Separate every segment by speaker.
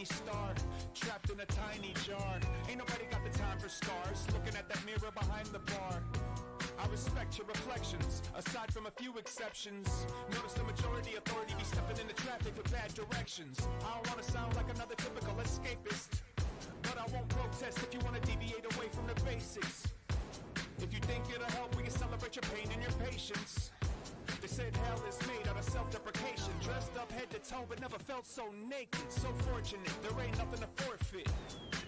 Speaker 1: shiny star, trapped in a tiny jar. Ain't nobody got the time for stars, looking at that mirror behind the bar. I respect your reflections, aside from a few exceptions. Notice the majority authority be stepping into traffic with bad directions. I don't wanna sound like another typical escapist, but I won't protest if you wanna deviate away from the basics. If you think it'll help, we can celebrate your pain and your patience. They said hell is made out of self-deprecation. Dressed up head to toe, but never felt so naked. So fortunate, there ain't nothing to forfeit.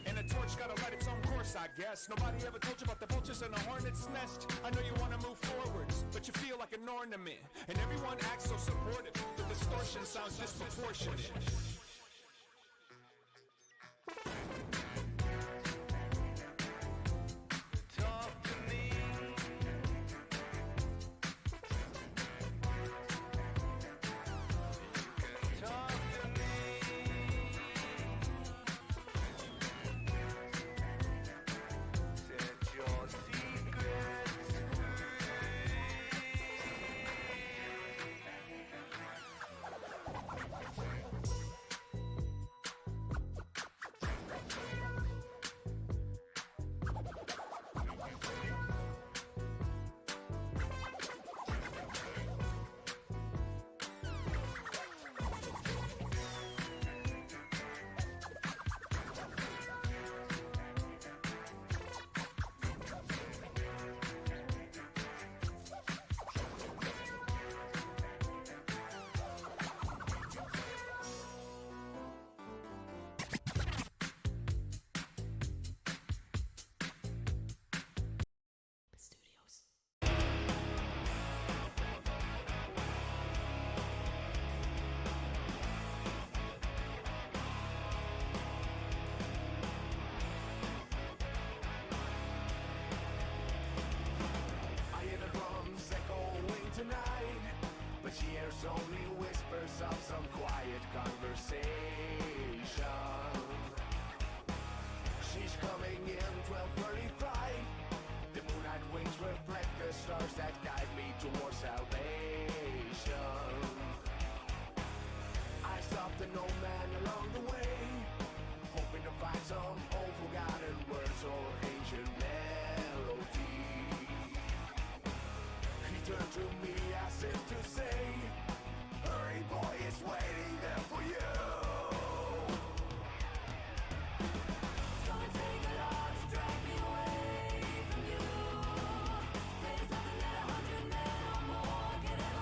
Speaker 1: And a torch gotta light its own course, I guess. Nobody ever told you about the vultures and the hornet's nest. I know you wanna move forwards, but you feel like an ornament. And everyone acts so supportive, the distortion sounds disproportionate.
Speaker 2: But she hears only whispers of some quiet conversation. She's coming in 12:35. The moonlight wings reflect the stars that guide me towards salvation. I stopped an old man along the way, hoping to find some old forgotten words or ancient melody. He turned to me as if to say, hurry boy, it's waiting there for you. It's gonna take a lot to drag me away from you. There's nothing that 100 men or more can ever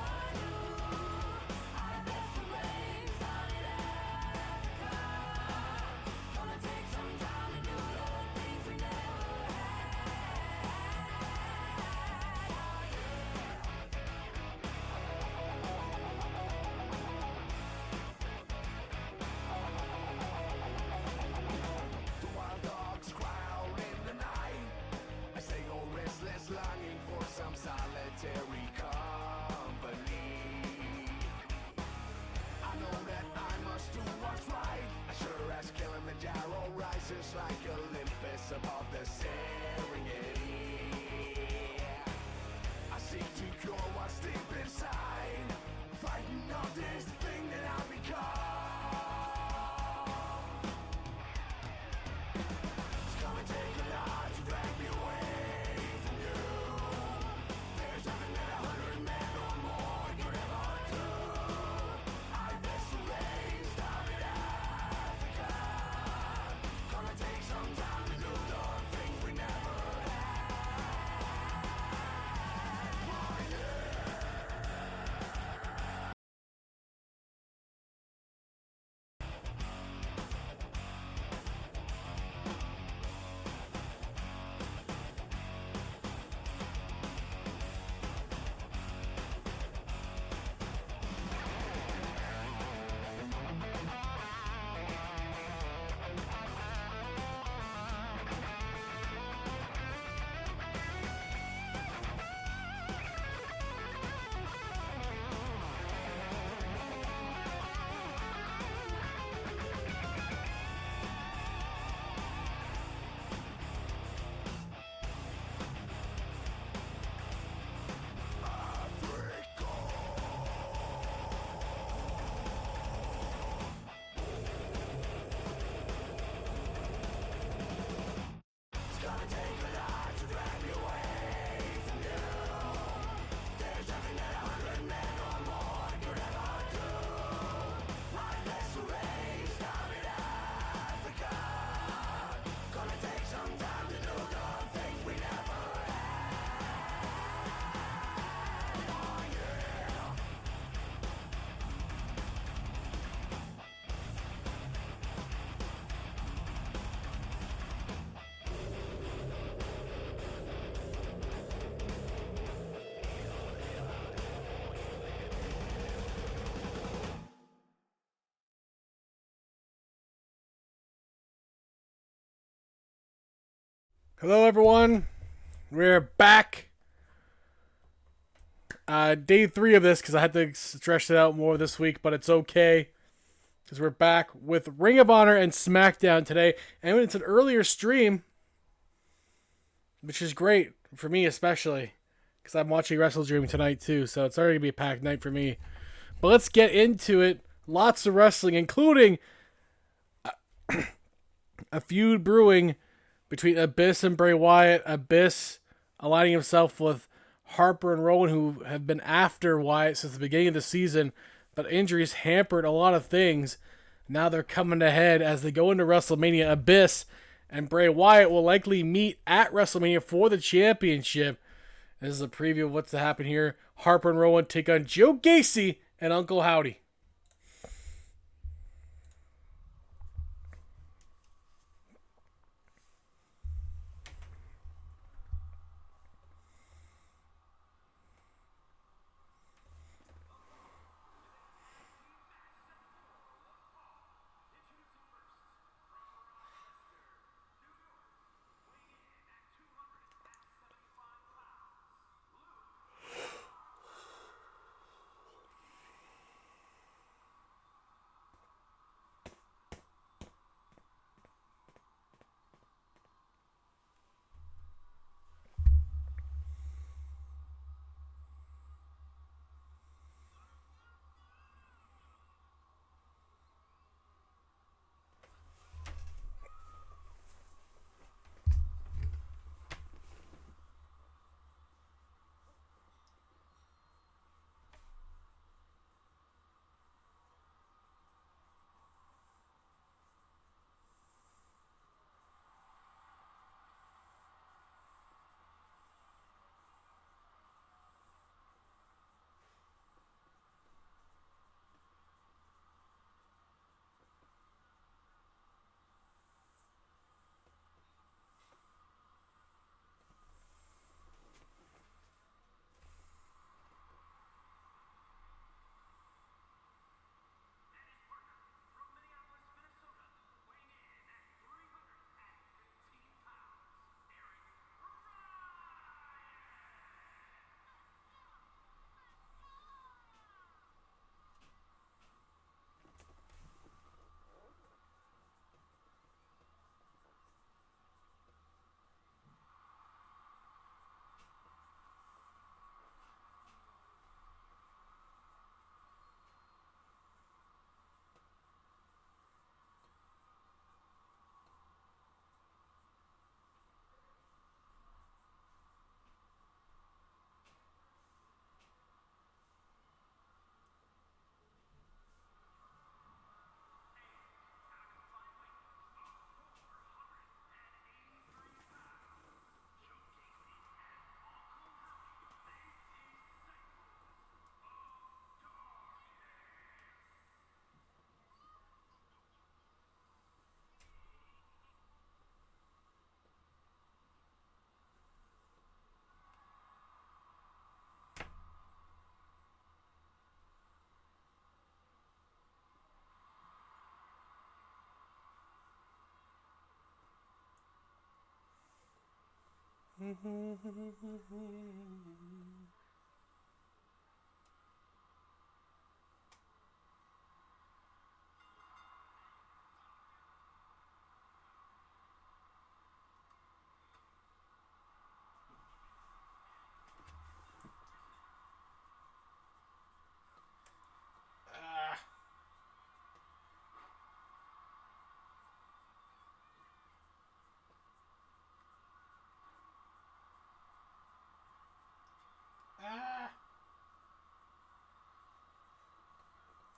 Speaker 3: Hello, everyone. We're back. Day 3 of this because I had to stretch it out more this week, but it's okay because we're back with Ring of Honor and Smackdown today. And it's an earlier stream, which is great for me, especially because I'm watching WrestleDream tonight too. So it's already gonna be a packed night for me. But let's get into it. Lots of wrestling, including a feud brewing between Abyss and Bray Wyatt. Abyss aligning himself with Harper and Rowan, who have been after Wyatt since the beginning of the season, but injuries hampered a lot of things. Now they're coming ahead as they go into WrestleMania. Abyss and Bray Wyatt will likely meet at WrestleMania for the championship. This is a preview of what's to happen here. Harper and Rowan take on Joe Gacy and Uncle Howdy.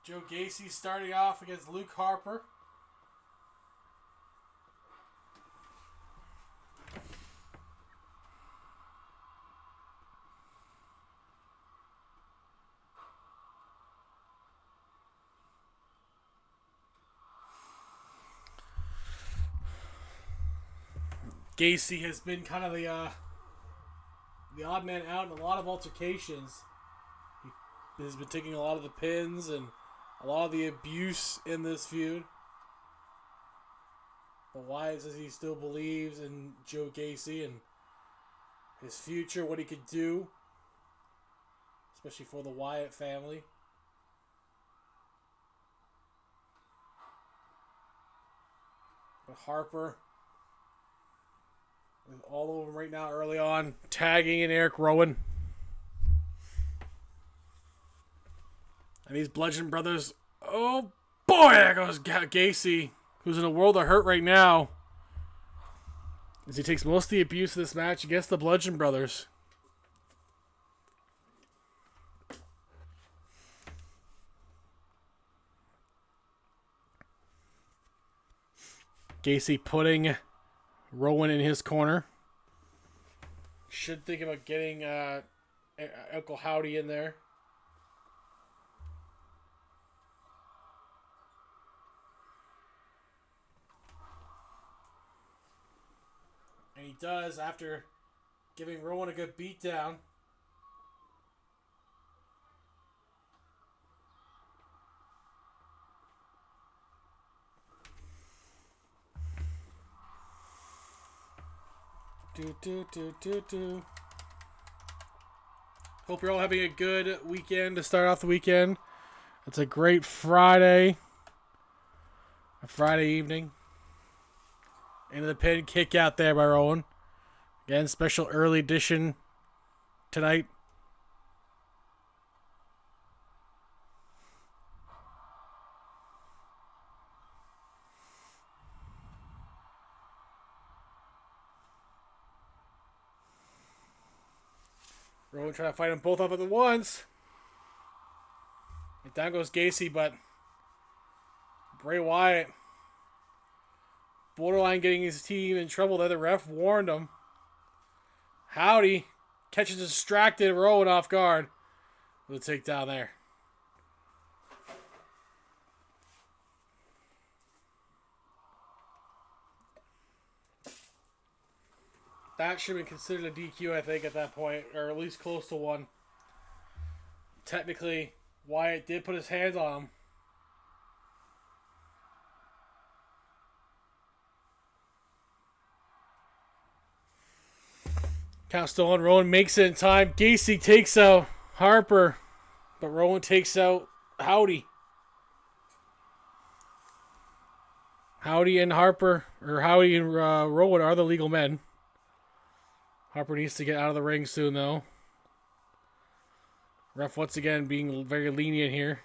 Speaker 3: Joe Gacy starting off against Luke Harper. Gacy has been kind of the odd man out in a lot of altercations. He has been taking a lot of the pins and a lot of the abuse in this feud. But Wyatt says he still believes in Joe Gacy and his future, what he could do, especially for the Wyatt family. But Harper is all over him right now early on, tagging in Eric Rowan. And these Bludgeon Brothers, oh boy, there goes Gacy, who's in a world of hurt right now, as he takes most of the abuse of this match against the Bludgeon Brothers. Gacy putting Rowan in his corner. Should think about getting Uncle Howdy in there. And he does after giving Rowan a good beatdown. Hope you're all having a good weekend to start off the weekend. It's a great Friday. A Friday evening. Into the pin, kick out there by Rowan. Again, special early edition tonight. Rowan trying to fight them both up at the once. And down goes Gacy, but Bray Wyatt borderline getting his team in trouble there. The ref warned him. Howdy catches a distracted Rowan off guard with a takedown there. That should have been considered a DQ, I think, at that point, or at least close to one. Technically, Wyatt did put his hands on him. Count still on. Rowan makes it in time. Gacy takes out Harper, but Rowan takes out Howdy. Howdy and Harper, or Howdy and Rowan are the legal men. Harper needs to get out of the ring soon, though. Ref once again being very lenient here.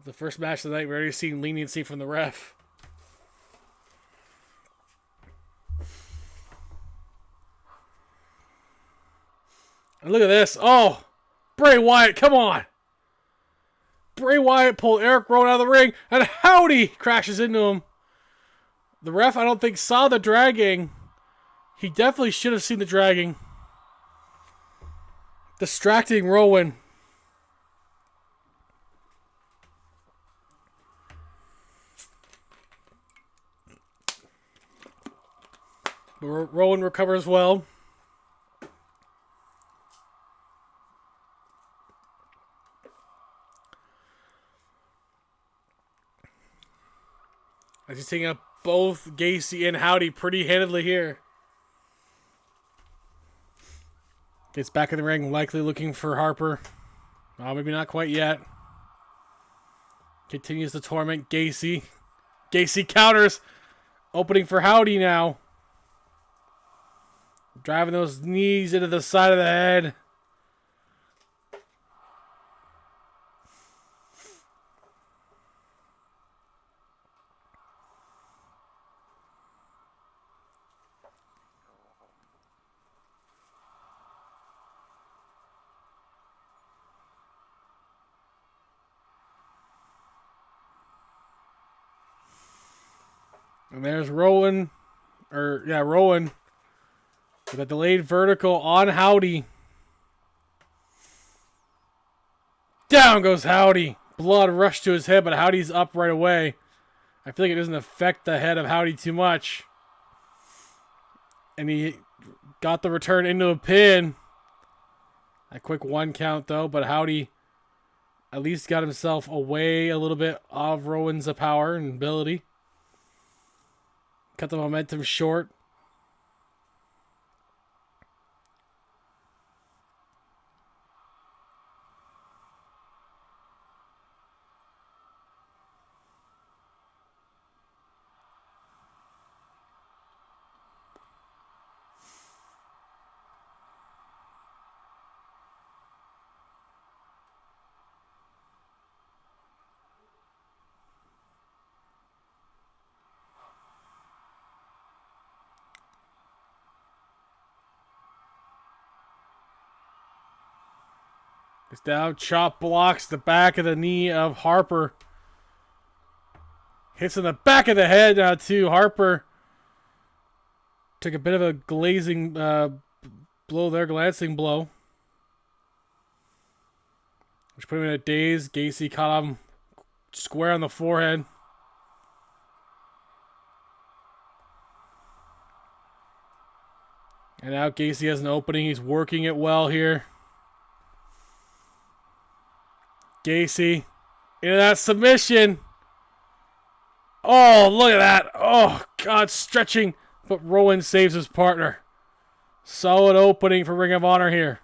Speaker 3: The first match of the night, we're already seeing leniency from the ref. And look at this. Oh, Bray Wyatt, come on. Bray Wyatt pulled Eric Rowan out of the ring, and Howdy crashes into him. The ref, I don't think, saw the dragging. He definitely should have seen the dragging. Distracting Rowan. But Rowan recovers well. As he's taking up both Gacy and Howdy pretty handedly here. Gets back in the ring, likely looking for Harper. Maybe not quite yet. Continues to torment Gacy. Gacy counters. Opening for Howdy now. Driving those knees into the side of the head. And there's Rowan. Rowan. With a delayed vertical on Howdy. Down goes Howdy. Blood rushed to his head, but Howdy's up right away. I feel like it doesn't affect the head of Howdy too much. And he got the return into a pin. A quick one count, though, but Howdy at least got himself away a little bit of Rowan's power and ability. Cut the momentum short. It's down, chop blocks the back of the knee of Harper. Hits in the back of the head now too. Harper took a bit of a glazing blow there, glancing blow. Which put him in a daze. Gacy caught him square on the forehead. And now Gacy has an opening. He's working it well here. Gacy into that submission. Oh, look at that. Oh, God, stretching. But Rowan saves his partner. Solid opening for Ring of Honor here.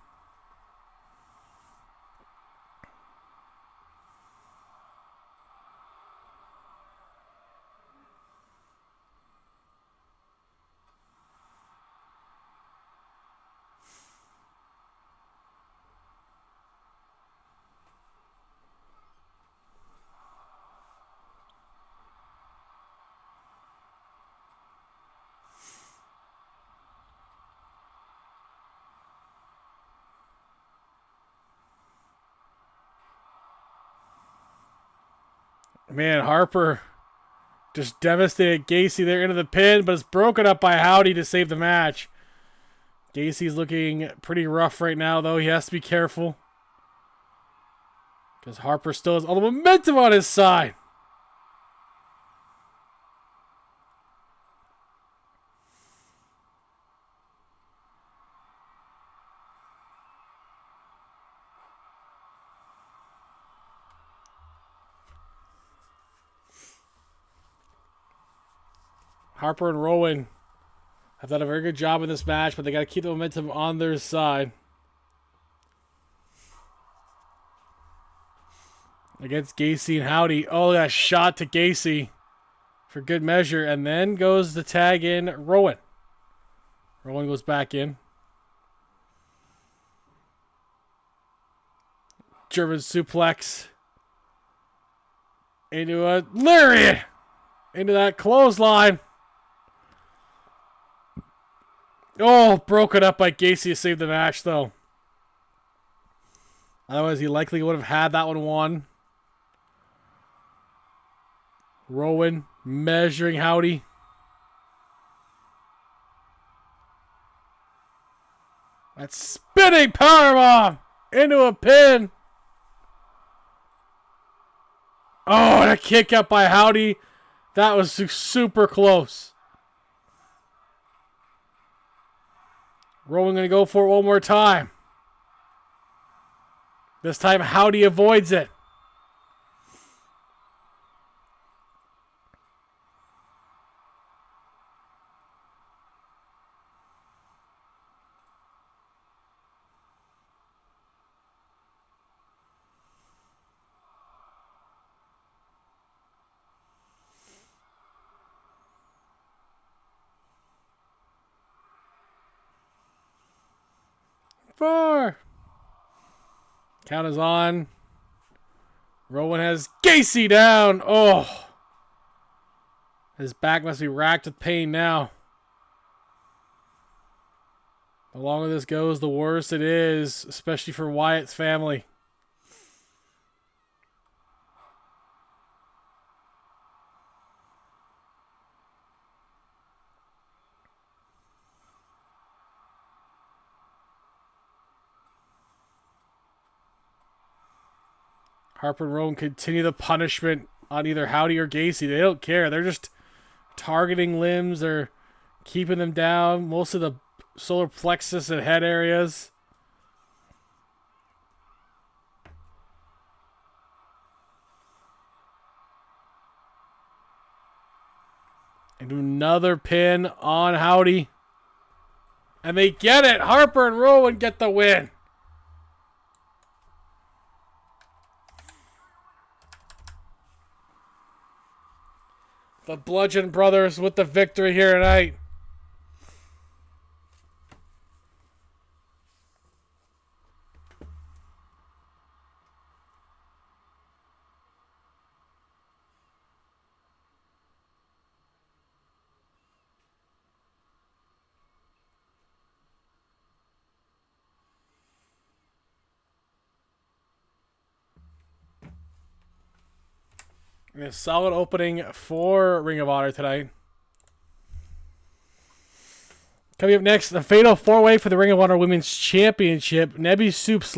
Speaker 3: Man, Harper just devastated Gacy there into the pin, but it's broken up by Howdy to save the match. Gacy's looking pretty rough right now, though. He has to be careful. Because Harper still has all the momentum on his side. Harper and Rowan have done a very good job in this match, but they got to keep the momentum on their side. Against Gacy and Howdy. Oh, that shot to Gacy for good measure. And then goes the tag in Rowan. Rowan goes back in. German suplex. Into a lariat. Into that clothesline. Oh, broken up by Gacy to save the match, though. Otherwise, he likely would have had that one won. Rowan measuring Howdy. That spinning powerbomb into a pin. Oh, and a kick up by Howdy. That was super close. Rowan going to go for it one more time. This time, Howdy avoids it. Four. Count is on. Rowan has Gacy down. Oh. His back must be racked with pain now. The longer this goes, the worse it is, especially for Wyatt's family. Harper and Rowan continue the punishment on either Howdy or Gacy. They don't care. They're just targeting limbs or keeping them down. Most of the solar plexus and head areas. And another pin on Howdy. And they get it. Harper and Rowan get the win. The Bludgeon Brothers with the victory here tonight. And a solid opening for Ring of Honor tonight. Coming up next, the Fatal 4-Way for the Ring of Honor Women's Championship. Nebby Soup's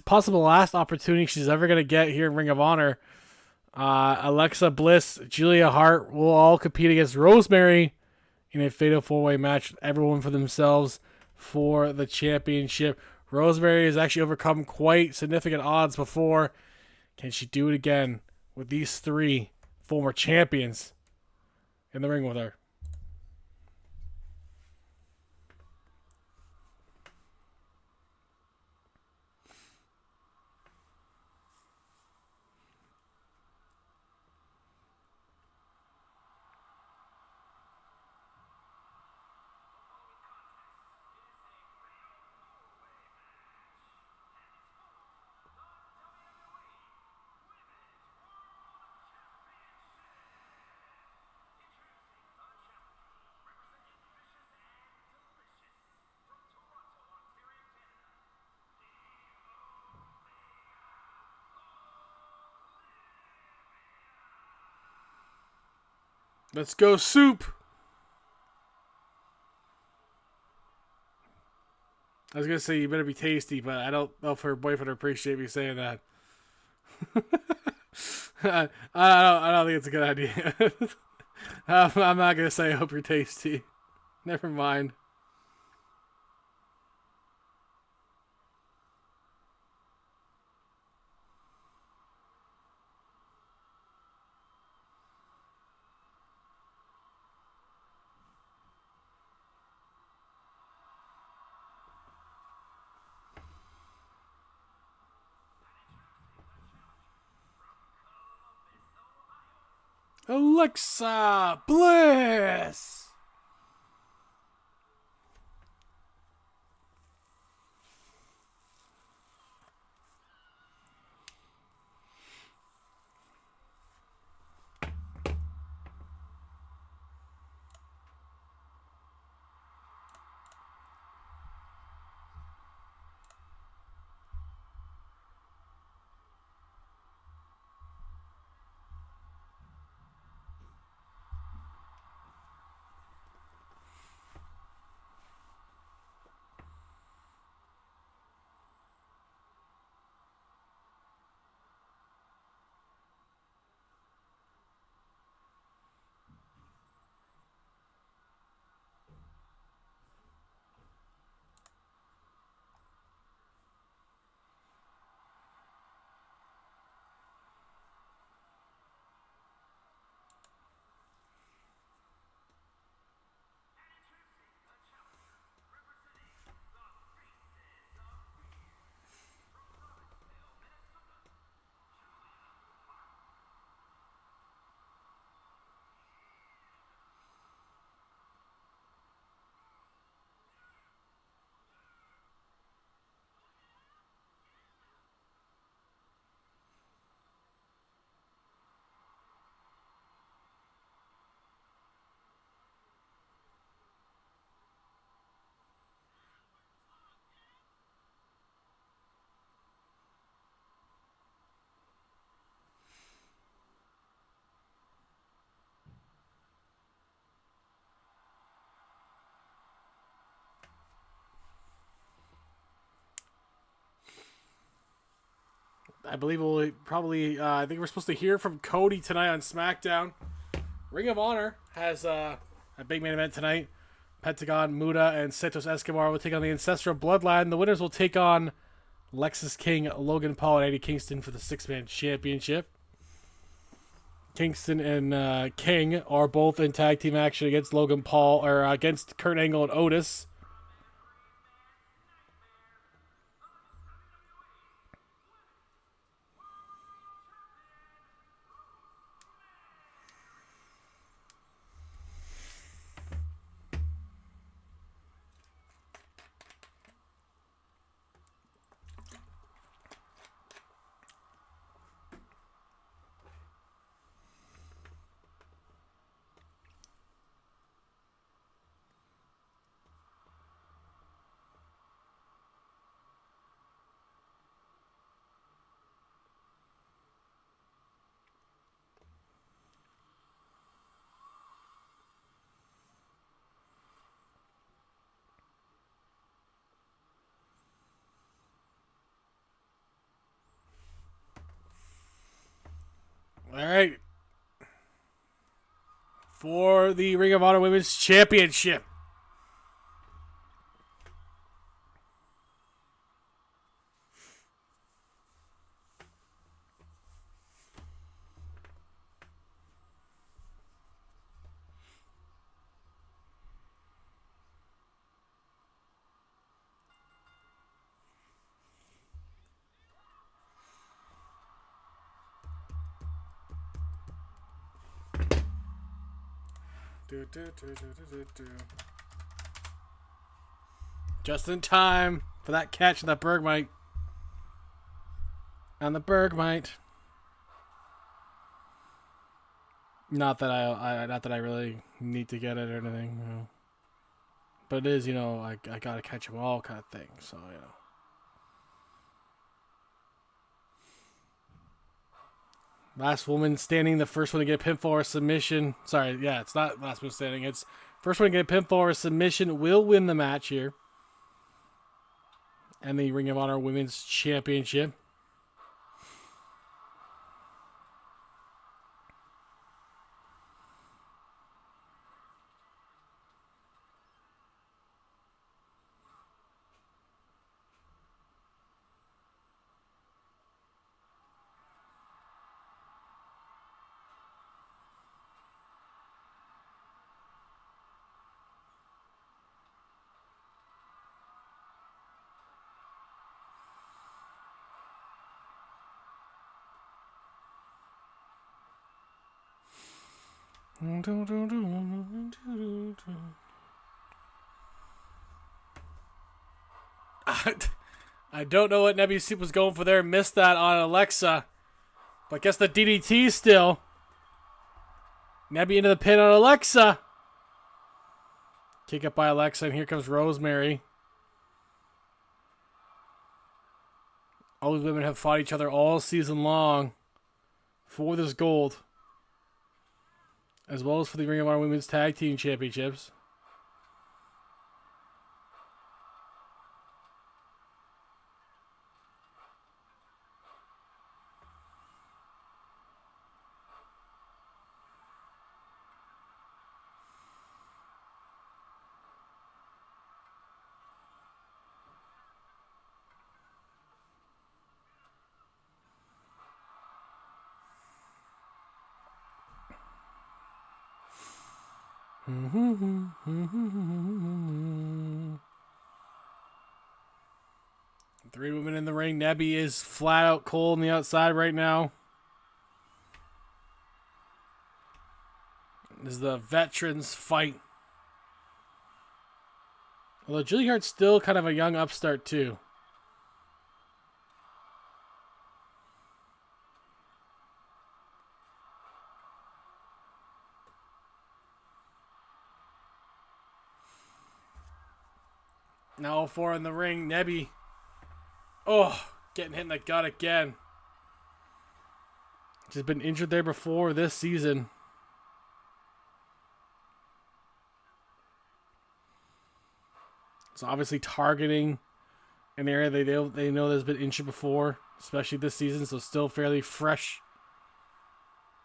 Speaker 3: possible last opportunity she's ever going to get here in Ring of Honor. Alexa Bliss, Julia Hart will all compete against Rosemary in a Fatal 4-Way match. Everyone for themselves for the championship. Rosemary has actually overcome quite significant odds before. Can she do it again with these three former champions in the ring with her? Let's go, Soup! I was going to say you better be tasty, but I don't know if her boyfriend would appreciate me saying that. I don't think it's a good idea. I'm not going to say I hope you're tasty. Never mind. Alexa Bliss! I believe we'll probably, I think we're supposed to hear from Cody tonight on Smackdown. Ring of Honor has a big main event tonight. Pentagon, Muda, and Santos Escobar will take on the Ancestral Bloodline. The winners will take on Lexus King, Logan Paul, and Eddie Kingston for the 6-man championship. Kingston and King are both in tag team action against Logan Paul, or against Kurt Angle and Otis. All right. For the Ring of Honor Women's Championship. Just in time for that catch on the Bergmite. On the Bergmite. Not that I really need to get it or anything, you know. But it is, you know, I gotta catch them all kind of thing. So, you know. Last woman standing, the first one to get a pinfall or submission. Sorry, yeah, it's not last woman standing. It's first one to get a pinfall or submission will win the match here. And the Ring of Honor Women's Championship. I don't know what Nebby Soup was going for there. Missed that on Alexa. But I guess the DDT still. Nebby into the pin on Alexa. Kick up by Alexa, and here comes Rosemary. All these women have fought each other all season long for this gold, as well as for the Ring of Honor Women's Tag Team Championships. Three women in the ring. Nebby is flat out cold on the outside right now. This is the veterans fight. Although Julia Hart's still kind of a young upstart too. Now all four in the ring. Nebby. Oh, getting hit in the gut again. She's been injured there before this season. So obviously targeting an area they know there's been injured before, especially this season, so still fairly fresh.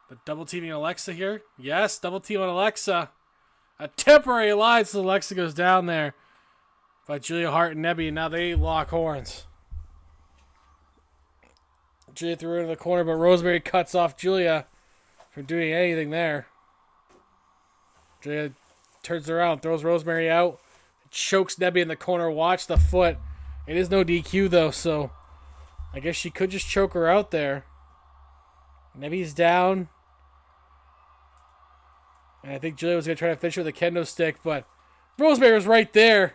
Speaker 3: The double teaming Alexa here. Yes, double team on Alexa. A temporary alliance as Alexa goes down there by Julia Hart and Nebby, and now they lock horns. Julia threw her into the corner, but Rosemary cuts off Julia from doing anything there. Julia turns around, throws Rosemary out, chokes Nebby in the corner. Watch the foot. It is no DQ though, so I guess she could just choke her out there. Nebby's down. And I think Julia was going to try to finish her with a kendo stick, but Rosemary was right there.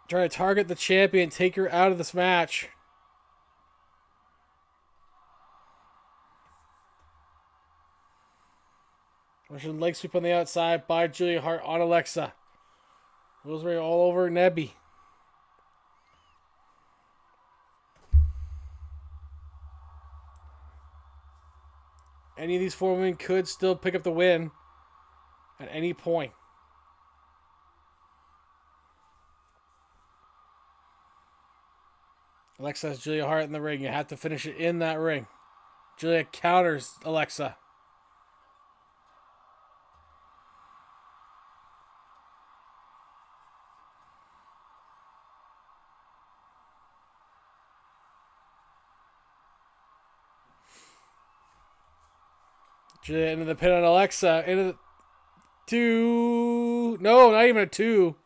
Speaker 3: Trying to target the champion, take her out of this match. Russian leg sweep on the outside by Julia Hart on Alexa. Rosemary all over Nebby. Any of these four women could still pick up the win at any point. Alexa has Julia Hart in the ring. You have to finish it in that ring. Julia counters Alexa. Julia into the pin on Alexa. Into the 2. No, not even a 2.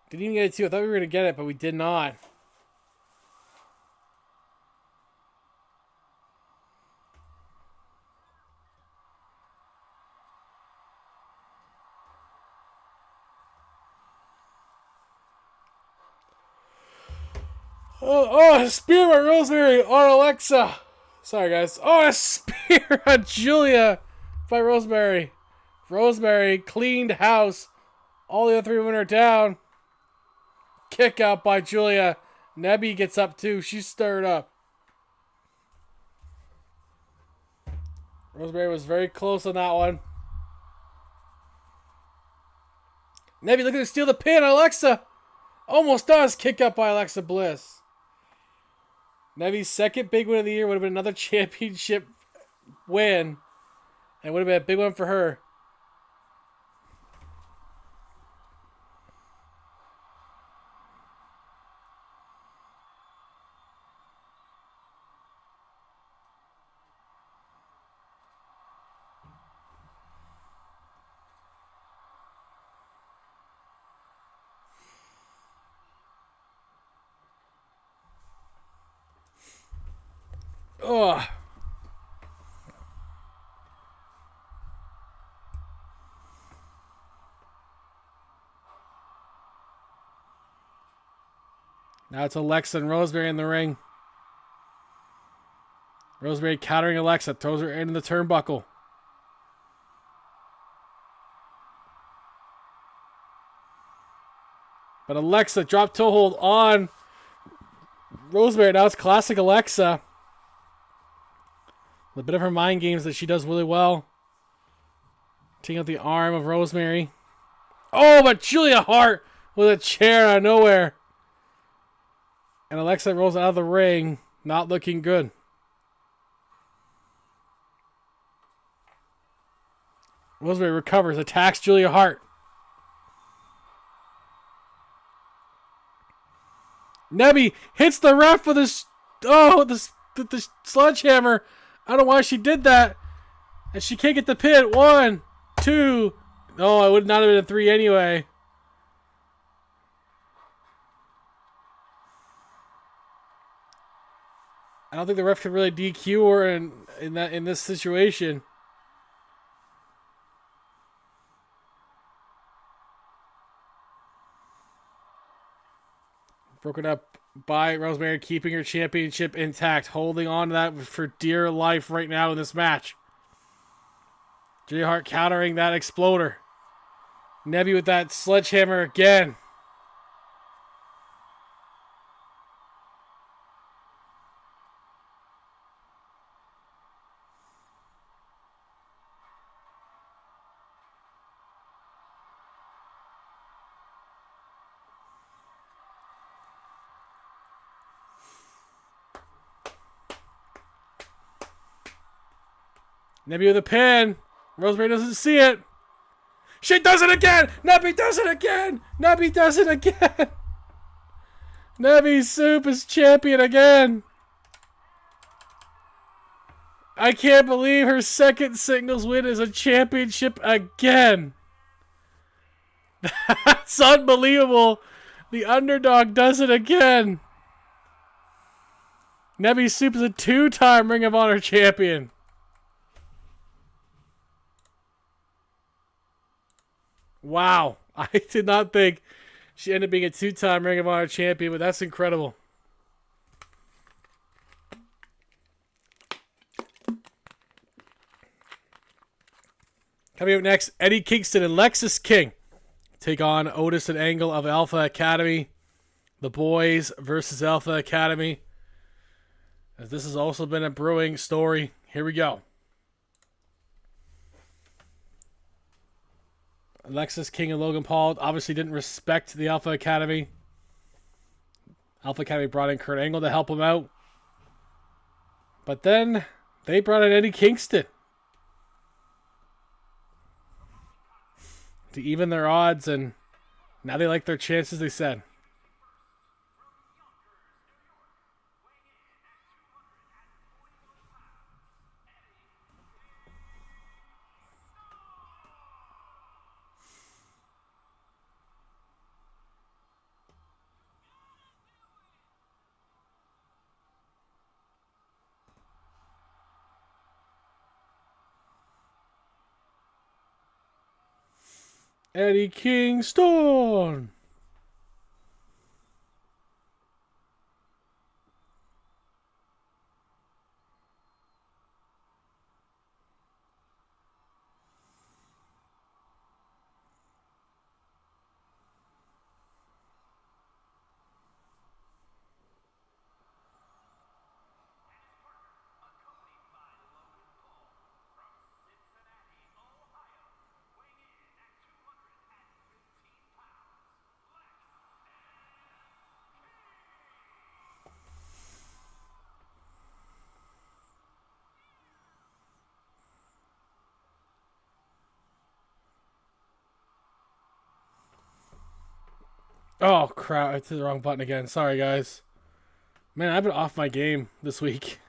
Speaker 3: Didn't even get a 2. I thought we were going to get it, but we did not. Oh, a spear by Rosemary on Alexa. Sorry, guys. Oh, a spear on Julia by Rosemary. Rosemary cleaned house. All the other three women are down. Kick out by Julia. Nebby gets up too. She's stirred up. Rosemary was very close on that one. Nebby looking to steal the pin. Alexa almost does. Kick out by Alexa Bliss. Nebby's second big win of the year would have been another championship win. And would have been a big one for her. Ugh. Now it's Alexa and Rosemary in the ring. Rosemary countering Alexa, throws her into the turnbuckle. But Alexa dropped toe hold on Rosemary. Now it's classic Alexa. A bit of her mind games that she does really well. Taking out the arm of Rosemary. Oh, but Julia Hart with a chair out of nowhere. And Alexa rolls out of the ring. Not looking good. Rosemary recovers. Attacks Julia Hart. Nebby hits the ref with his... Oh, the sledgehammer. I don't know why she did that. And she can't get the pin. 1, 2. No, it would not have been a 3 anyway. I don't think the ref could really DQ her in this situation. Broken up by Rosemary, keeping her championship intact, holding on to that for dear life right now in this match. Julia Hart countering that exploder. Nebby with that sledgehammer again. Nebby with a pin. Rosemary doesn't see it. She does it again. Nebby does it again. Nebby does it again. Nevi Soup is champion again. I can't believe her second singles win is a championship again. That's unbelievable. The underdog does it again. Nevi Soup is a 2-time Ring of Honor champion. Wow. I did not think she ended up being a 2-time Ring of Honor champion, but that's incredible. Coming up next, Eddie Kingston and Lexis King take on Otis and Angle of Alpha Academy. The boys versus Alpha Academy. As this has also been a brewing story. Here we go. Lexis King and Logan Paul obviously didn't respect the Alpha Academy. Alpha Academy brought in Kurt Angle to help him out. But then they brought in Eddie Kingston to even their odds, and now they like their chances, they said. Eddie Kingston. Oh, crap. I hit the wrong button again. Sorry, guys. Man, I've been off my game this week.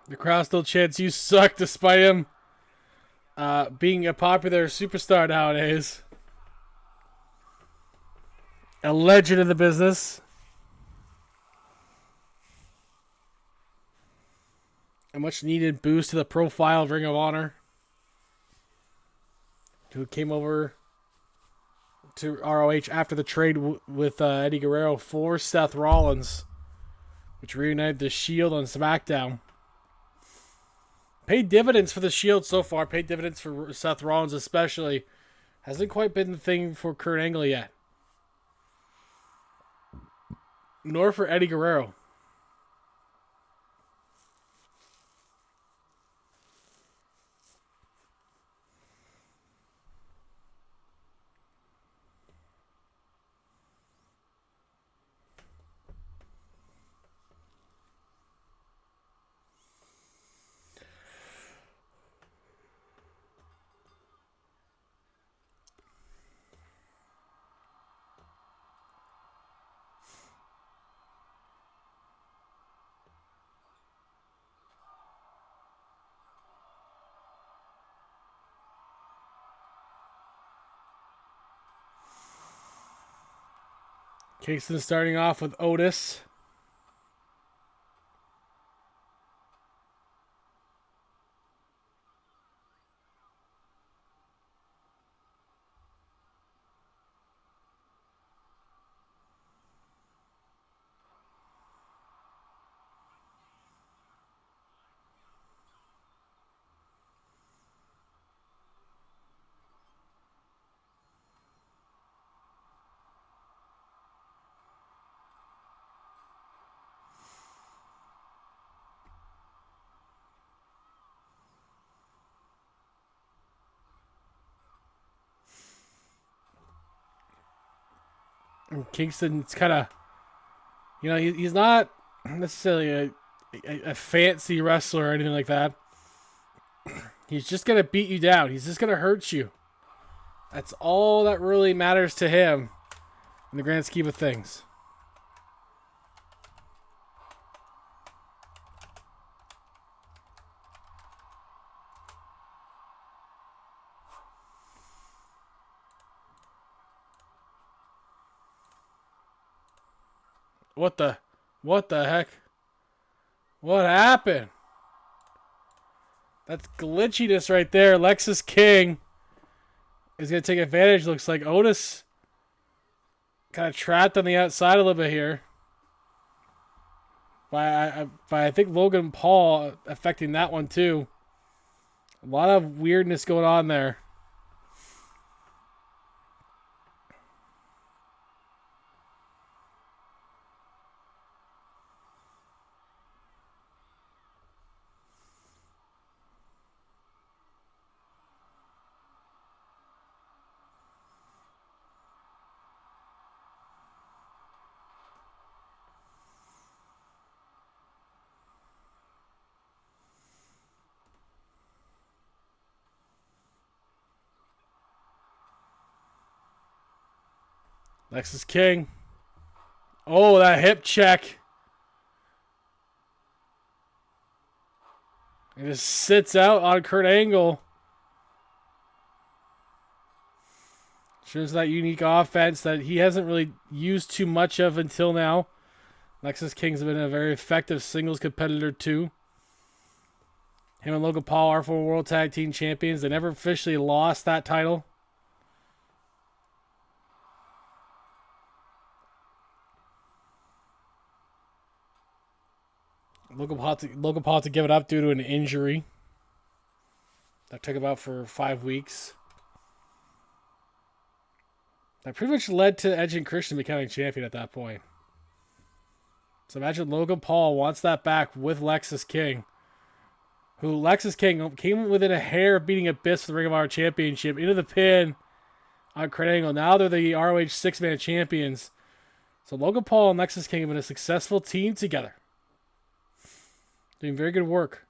Speaker 3: The crowd still chants, "You suck," despite him being a popular superstar nowadays. A legend in the business. A much needed boost to the profile of Ring of Honor. Who came over to ROH after the trade with Eddie Guerrero for Seth Rollins, which reunited the Shield on Smackdown. Paid dividends for the Shield so far. Paid dividends for Seth Rollins especially. Hasn't quite been the thing for Kurt Angle yet. Nor for Eddie Guerrero. Kingston starting off with Otis. And Kingston's kind of, he's not necessarily a fancy wrestler or anything like that. He's just going to beat you down. He's just going to hurt you. That's all that really matters to him in the grand scheme of things. What the heck? What happened? That's glitchiness right there. Lexus King is going to take advantage. Looks like Otis kind of trapped on the outside a little bit here. By I think Logan Paul affecting that one too. A lot of weirdness going on there. Lexus King. Oh, that hip check. It just sits out on Kurt Angle. Shows that unique offense that he hasn't really used too much of until now. Lexus King's been a very effective singles competitor too. Him and Logan Paul are former World Tag Team Champions. They never officially lost that title. Logan Paul had to give it up due to an injury that took about for 5 weeks. That pretty much led to Edge and Christian becoming champion at that point. So imagine Logan Paul wants that back with Lexus King. Lexus King came within a hair of beating Abyss for the Ring of Honor Championship into the pin on Kurt Angle. Now they're the ROH 6-man champions. So Logan Paul and Lexus King have been a successful team together. Doing very good work.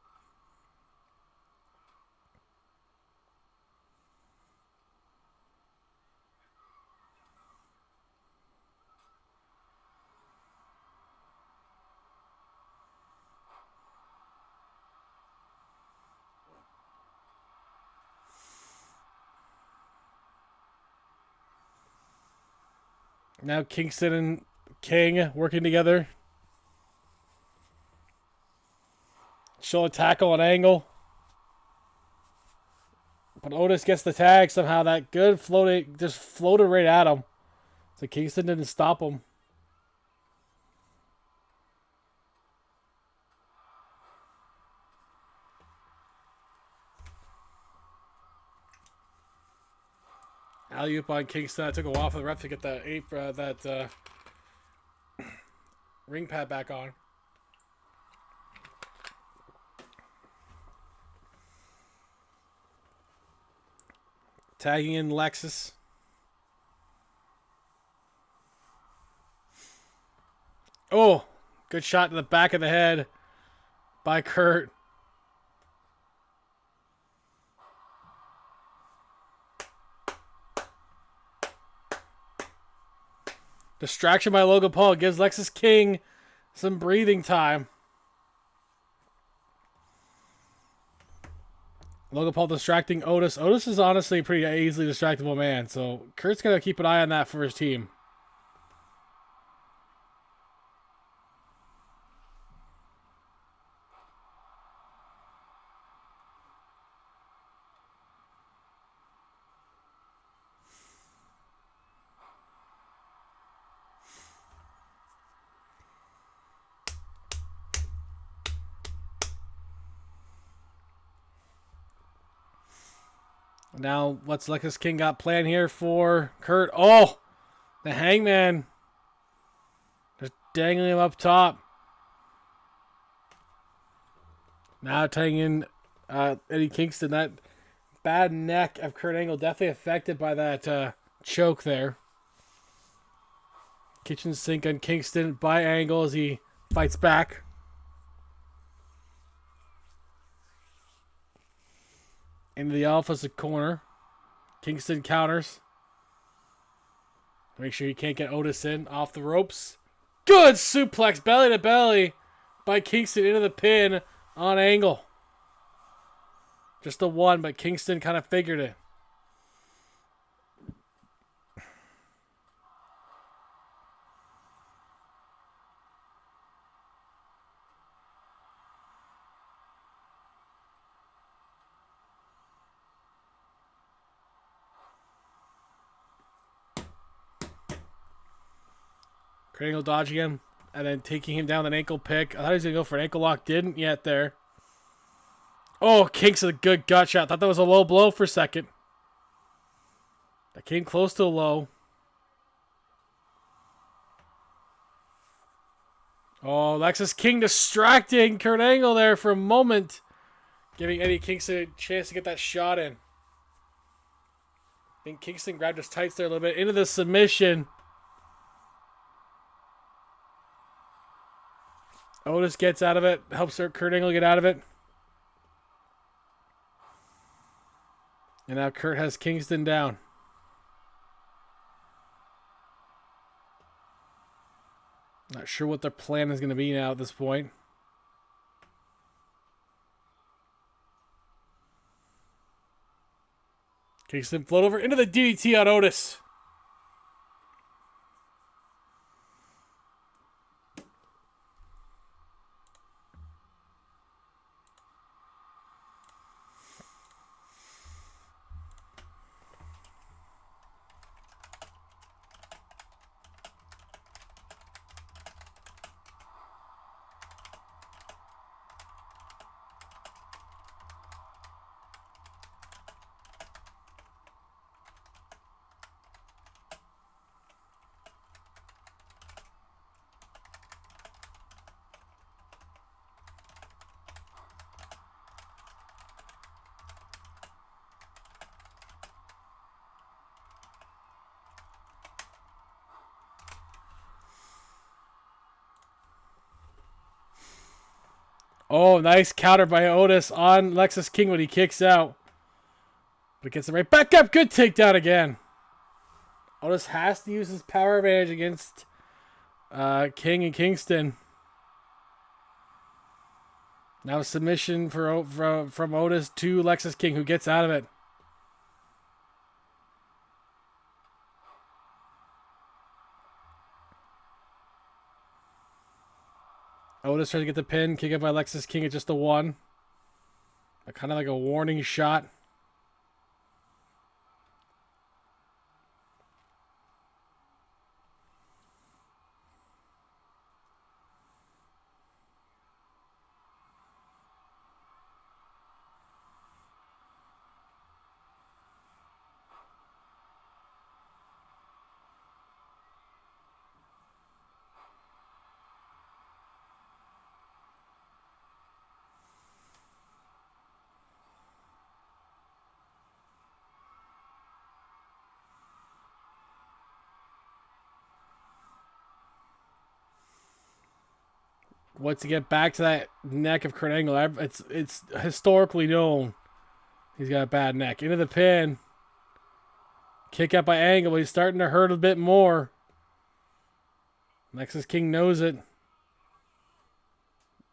Speaker 3: Now Kingston and King working together. Shoulder tackle on Angle. But Otis gets the tag somehow. That good floating just floated right at him. So Kingston didn't stop him. Alley-oop on Kingston. It took a while for the ref to get that ring pad back on. Tagging in Lexus. Oh, good shot to the back of the head by Kurt. Distraction by Logan Paul gives Lexus King some breathing time. Logan Paul distracting Otis. Otis is honestly a pretty easily distractible man, so Kurt's going to keep an eye on that for his team. Now, what's Lexus King got planned here for Kurt? Oh, the Hangman. Just dangling him up top. Now tying in Eddie Kingston. That bad neck of Kurt Angle definitely affected by that choke there. Kitchen sink on Kingston by Angle as he fights back. Into the offensive corner. Kingston counters. Make sure you can't get Otis in. Off the ropes. Good suplex, belly to belly by Kingston into the pin on Angle. Just the one, but Kingston kind of figured it. Kurt Angle dodging him and then taking him down with an ankle pick. I thought he was going to go for an ankle lock. Didn't yet there. Oh, Kingston, a good gut shot. Thought that was a low blow for a second. That came close to a low. Oh, Lexus King distracting Kurt Angle there for a moment. Giving Eddie Kingston a chance to get that shot in. I think Kingston grabbed his tights there a little bit. Into the submission. Otis gets out of it. Helps Kurt Angle get out of it. And now Kurt has Kingston down. Not sure what their plan is going to be now at this point. Kingston float over into the DDT on Otis. Oh, nice counter by Otis on Lexus King when he kicks out. But gets it right back up. Good takedown again. Otis has to use his power advantage against King and Kingston. Now a submission from Otis to Lexus King, who gets out of it. Otis tries to get the pin. Kick out by Lexus King at just the one. Kind of like a warning shot. Once you get back to that neck of Kurt Angle, it's historically known he's got a bad neck. Into the pin. Kick out by Angle, but he's starting to hurt a bit more. Lexus King knows it.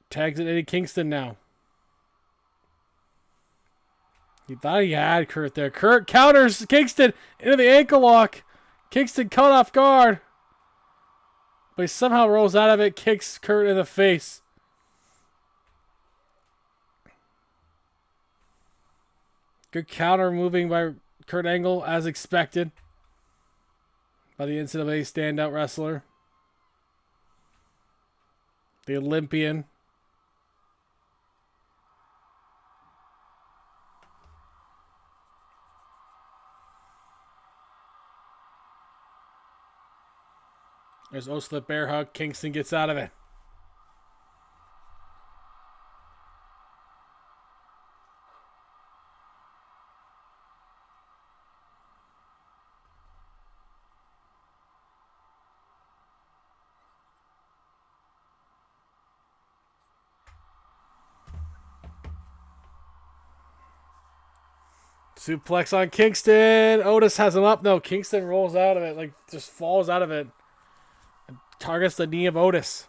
Speaker 3: Tags at Eddie Kingston now. He thought he had Kurt there. Kurt counters Kingston into the ankle lock. Kingston caught off guard. But he somehow rolls out of it, kicks Kurt in the face. Good counter moving by Kurt Angle, as expected. By the NCAA standout wrestler. The Olympian. There's Otis the bear hug. Kingston gets out of it. Suplex on Kingston. Otis has him up. No, Kingston rolls out of it. Like, just falls out of it. And targets the knee of Otis.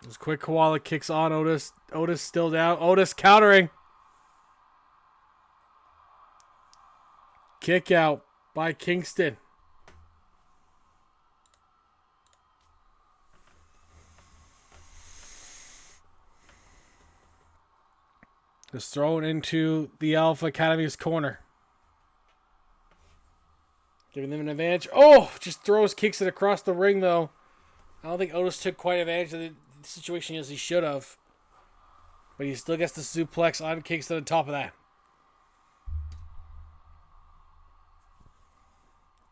Speaker 3: This quick koala kicks on Otis. Otis still down. Otis countering. Kick out by Kingston. Just thrown into the Alpha Academy's corner. Giving them an advantage. Oh, just throws Kingston across the ring, though. I don't think Otis took quite advantage of the situation as he should have. But he still gets the suplex on Kingston on top of that.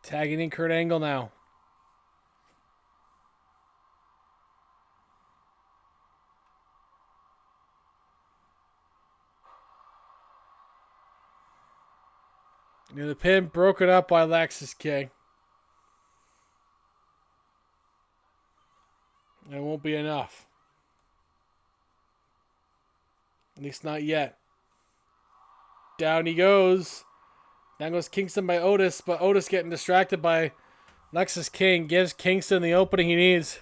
Speaker 3: Tagging in Kurt Angle now. Near the pin, broken up by Lexus King. It won't be enough. At least not yet. Down he goes. Down goes Kingston by Otis, but Otis getting distracted by Lexus King. Gives Kingston the opening he needs.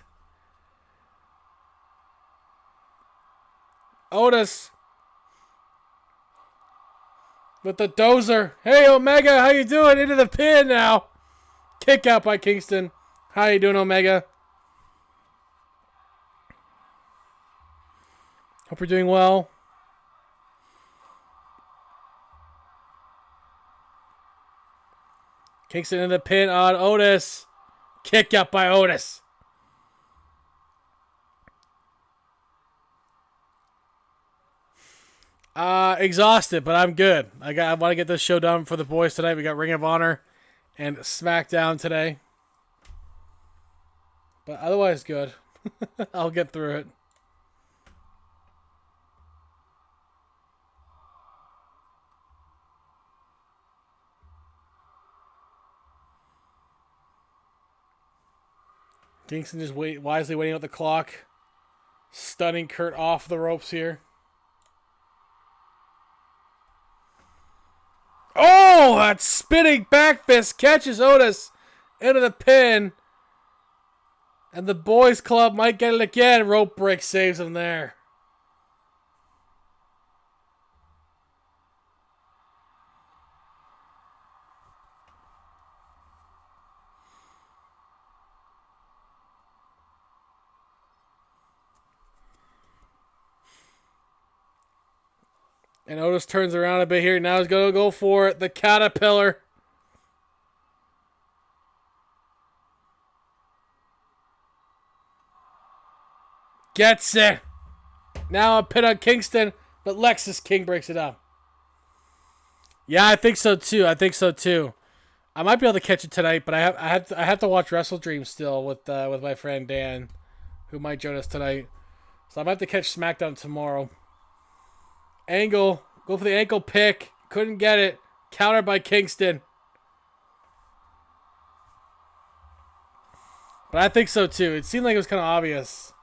Speaker 3: Otis with the dozer. Hey, Omega, how you doing? Into the pin now. Kick out by Kingston. How you doing, Omega? Hope you're doing well. Kingston in the pin on Otis. Kick out by Otis. Exhausted, but I'm good. I want to get this show done for the boys tonight. We got Ring of Honor and Smackdown today. But otherwise good. I'll get through it. Kingston just wisely waiting out the clock. Stunning Kurt off the ropes here. Oh, that spinning back fist catches Otis into the pin. And the boys club might get it again. Rope break saves him there. And Otis turns around a bit here. Now he's going to go for the Caterpillar. Gets it. Now a pin on Kingston, but Lexus King breaks it up. Yeah, I think so too. I might be able to catch it tonight, but I have to watch Wrestle Dream still with my friend Dan, who might join us tonight. So I might have to catch SmackDown tomorrow. Angle, go for the ankle pick. Couldn't get it. Countered by Kingston. But I think so too. It seemed like it was kind of obvious.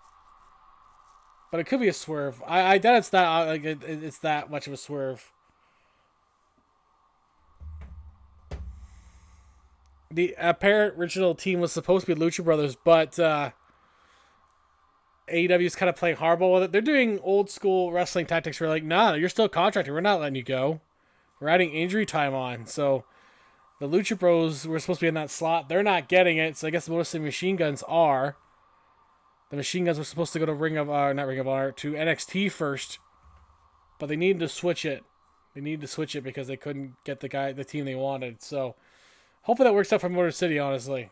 Speaker 3: But it could be a swerve. I doubt it's that it's that much of a swerve. The apparent original team was supposed to be Lucha Brothers, but AEW is kind of playing hardball with it. They're doing old school wrestling tactics where like, nah, you're still contracted. We're not letting you go. We're adding injury time on. So the Lucha Bros were supposed to be in that slot. They're not getting it. So I guess most of the Machine Guns are. The Machine Guns were supposed to go to to NXT first. But they needed to switch it. Because they couldn't get the team they wanted. So hopefully that works out for Motor City, honestly.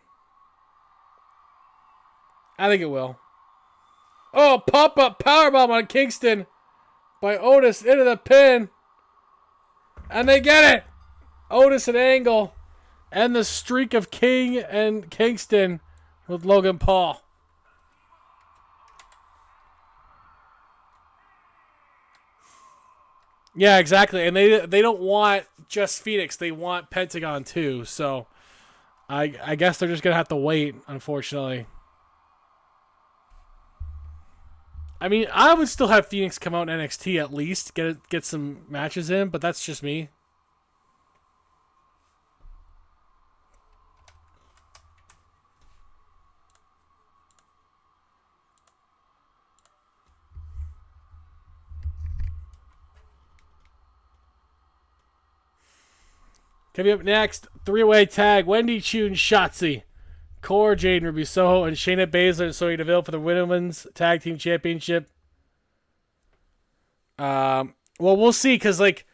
Speaker 3: I think it will. Oh, pop-up powerbomb on Kingston by Otis into the pin. And they get it. Otis and Angle. And the streak of King and Kingston with Logan Paul. Yeah, exactly. And they don't want just Phoenix. They want Pentagon too. So I guess they're just going to have to wait, unfortunately. I mean, I would still have Phoenix come out in NXT at least, get some matches in, but that's just me. Coming up next, three-way tag, Wendy Chu and Shotzi. Cora Jade, Ruby Soho, and Shayna Baszler and Sonya Deville for the Women's Tag Team Championship. Well, we'll see, because, like,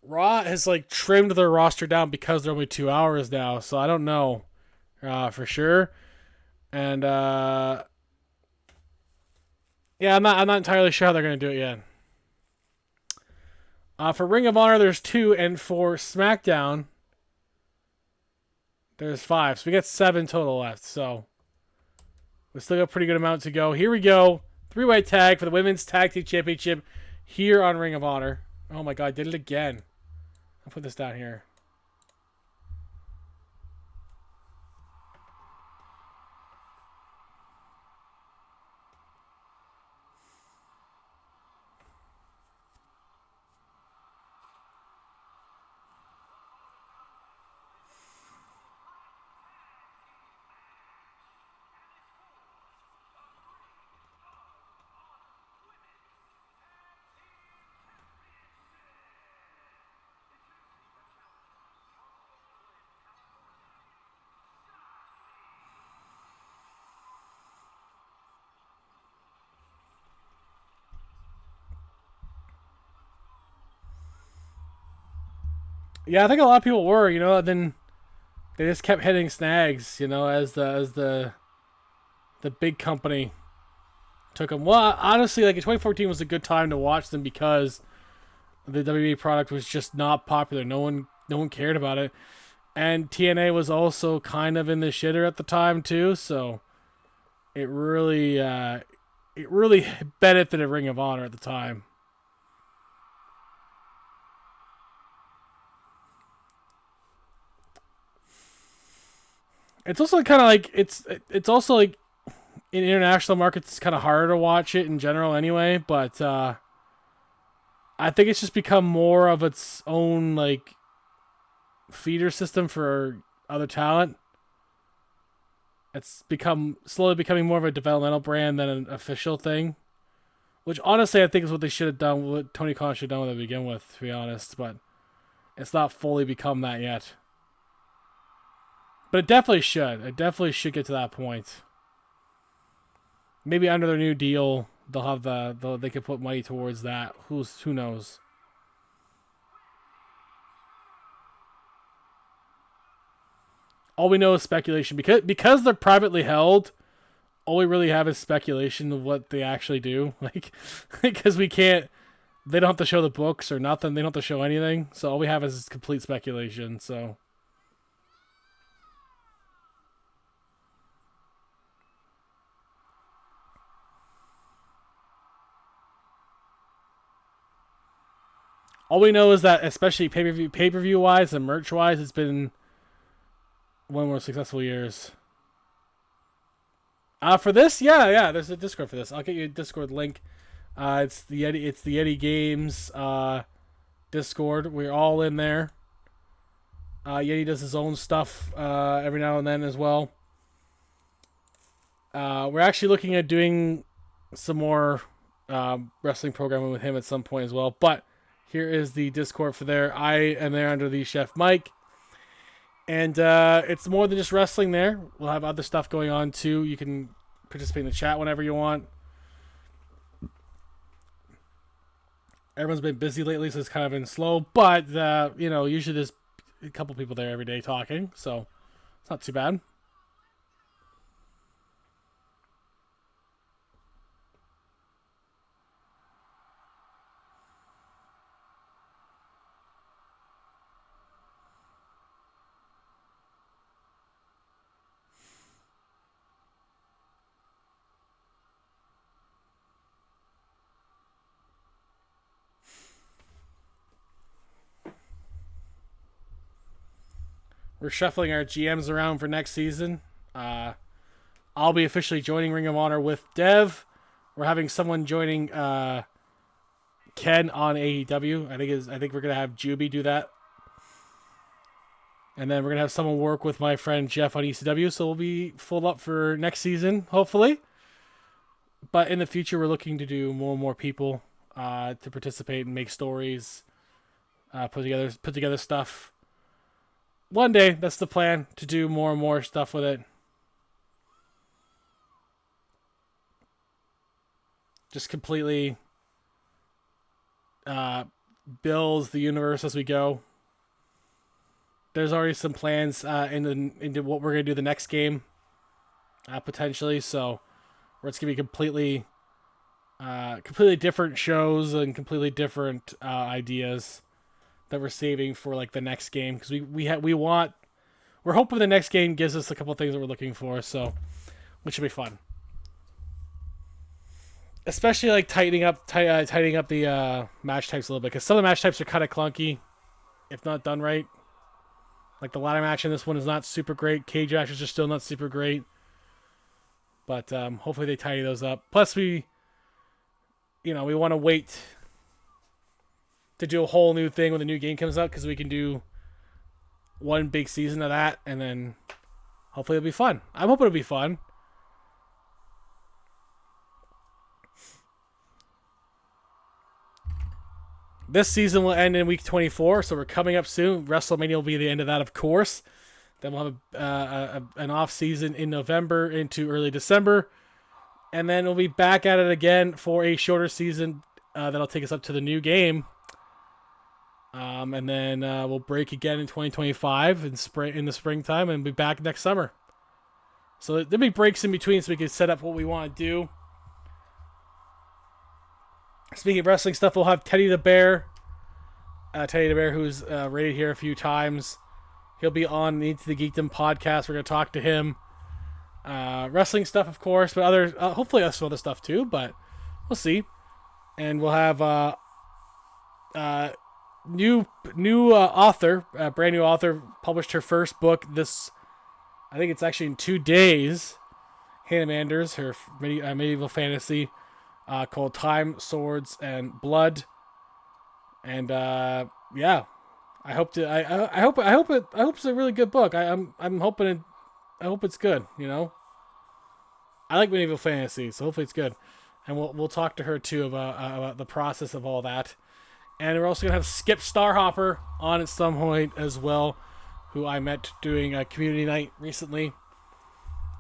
Speaker 3: Raw has, like, trimmed their roster down because they're only 2 hours now, so I don't know for sure. And, yeah, I'm not entirely sure how they're going to do it yet. For Ring of Honor, there's 2, and for SmackDown, there's 5. So we got 7 total left. So we still got a pretty good amount to go. Here we go. Three-way tag for the Women's Tag Team Championship here on Ring of Honor. Oh my God, I did it again. I'll put this down here. Yeah, I think a lot of people were, then they just kept hitting snags, as the big company took them. Well, honestly, like 2014 was a good time to watch them because the WWE product was just not popular. No one cared about it. And TNA was also kind of in the shitter at the time too, so it really benefited Ring of Honor at the time. It's also kind of like it's also like in international markets it's kind of harder to watch it in general anyway, but I think it's just become more of its own like feeder system for other talent. It's slowly becoming more of a developmental brand than an official thing, which honestly I think is what they should have done, what Tony Khan should have done to begin with, to be honest, but it's not fully become that yet. But it definitely should. It definitely should get to that point. Maybe under their new deal, they'll have they could put money towards that. Who knows? All we know is speculation because they're privately held. All we really have is speculation of what they actually do. Like, because we can't. They don't have to show the books or nothing. They don't have to show anything. So all we have is complete speculation. So. All we know is that, especially pay-per-view wise and merch wise, it's been one of the more successful years. For this, yeah, there's a Discord for this. I'll get you a Discord link. It's the Eddie Games Discord. We're all in there. Yeti does his own stuff every now and then as well. We're actually looking at doing some more wrestling programming with him at some point as well, but. Here is the Discord for there. I am there under the Chef Mike. And it's more than just wrestling there. We'll have other stuff going on too. You can participate in the chat whenever you want. Everyone's been busy lately, so it's kind of been slow. But, usually there's a couple people there every day talking. So it's not too bad. we're shuffling our GMs around for next season. I'll be officially joining Ring of Honor with Dev. We're having someone joining Ken on AEW. I think we're gonna have Juby do that. And then we're going to have someone work with my friend Jeff on ECW, so we'll be full up for next season, hopefully. But in the future, we're looking to do more and more people to participate and make stories, put together stuff. One day, that's the plan, to do more and more stuff with it. Just completely build the universe as we go. There's already some plans into what we're going to do the next game, potentially. So, where it's going to be completely different shows and completely different ideas that we're saving for like the next game, because we're hoping the next game gives us a couple things that we're looking for. So, which should be fun, especially like tightening up the match types a little bit, because some of the match types are kind of clunky if not done right. Like the ladder match in this one is not super great. Cage matches are still not super great. But hopefully they tidy those up. Plus we want to wait to do a whole new thing when the new game comes out, because we can do one big season of that, and then hopefully it'll be fun. I'm hoping it'll be fun. This season will end in week 24, so we're coming up soon. WrestleMania will be the end of that, of course. Then we'll have an off season in November into early December, and then we'll be back at it again for a shorter season that'll take us up to the new game. And then we'll break again in 2025 in the springtime, and be back next summer. So there'll be breaks in between, so we can set up what we want to do. Speaking of wrestling stuff, we'll have Teddy the Bear. Who's rated here a few times. He'll be on the Into the Geekdom podcast. We're going to talk to him. Wrestling stuff, of course, but hopefully some other stuff too, but we'll see. And we'll have new author, brand new author, published her first book I think it's actually in 2 days. Hannah Manders, her medieval fantasy, called Time, Swords, and Blood. And I hope it's a really good book. I'm hoping I hope it's good, I like medieval fantasy, so hopefully it's good. And we'll talk to her too about the process of all that. And we're also gonna have Skip Starhopper on at some point as well, who I met doing a community night recently.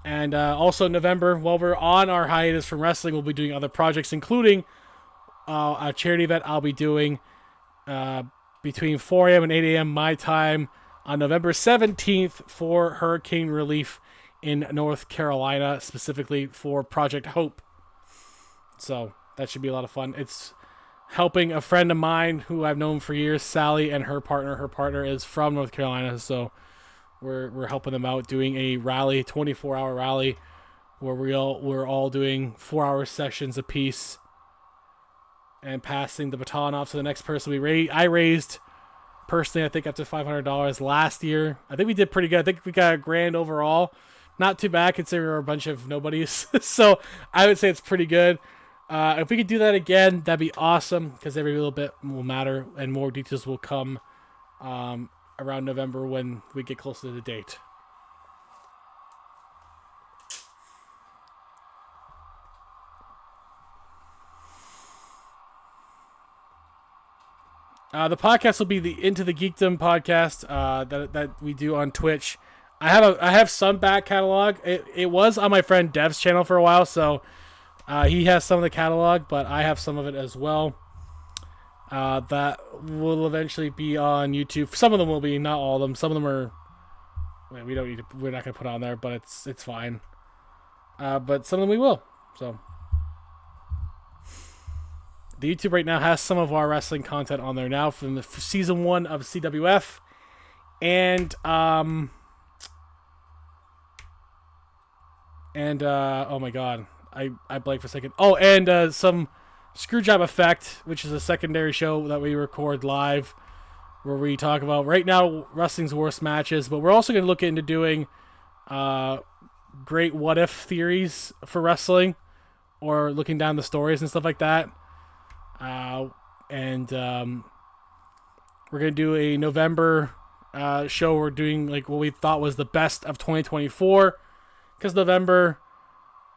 Speaker 3: And also in November, while we're on our hiatus from wrestling, we'll be doing other projects, including a charity event I'll be doing between 4 a.m. and 8 a.m. my time on November 17th for hurricane relief in North Carolina, specifically for Project Hope. So that should be a lot of fun. It's helping a friend of mine who I've known for years, Sally, and her partner. Her partner is from North Carolina, so we're helping them out doing a rally, 24-hour rally, where we're all doing 4-hour sessions apiece and passing the baton off to the next person. I raised personally, I think, up to $500 last year. I think we did pretty good. I think we got $1,000 overall. Not too bad considering we're a bunch of nobodies. So I would say it's pretty good. If we could do that again, that'd be awesome, because every little bit will matter and more details will come around November when we get closer to the date. The podcast will be the Into the Geekdom podcast that we do on Twitch. I have some back catalog. It was on my friend Dev's channel for a while, so he has some of the catalog, but I have some of it as well. That will eventually be on YouTube. Some of them will be, not all of them. Some of them are. We're not gonna put on there, but it's fine. But some of them we will. So. The YouTube right now has some of our wrestling content on there now from the season 1 of CWF, and oh my god, I blanked for a second. Oh, and some Screwjob Effect, which is a secondary show that we record live where we talk about right now wrestling's worst matches, but we're also going to look into doing great what if theories for wrestling, or looking down the stories and stuff like that. And we're going to do a November show. We're doing like what we thought was the best of 2024, because November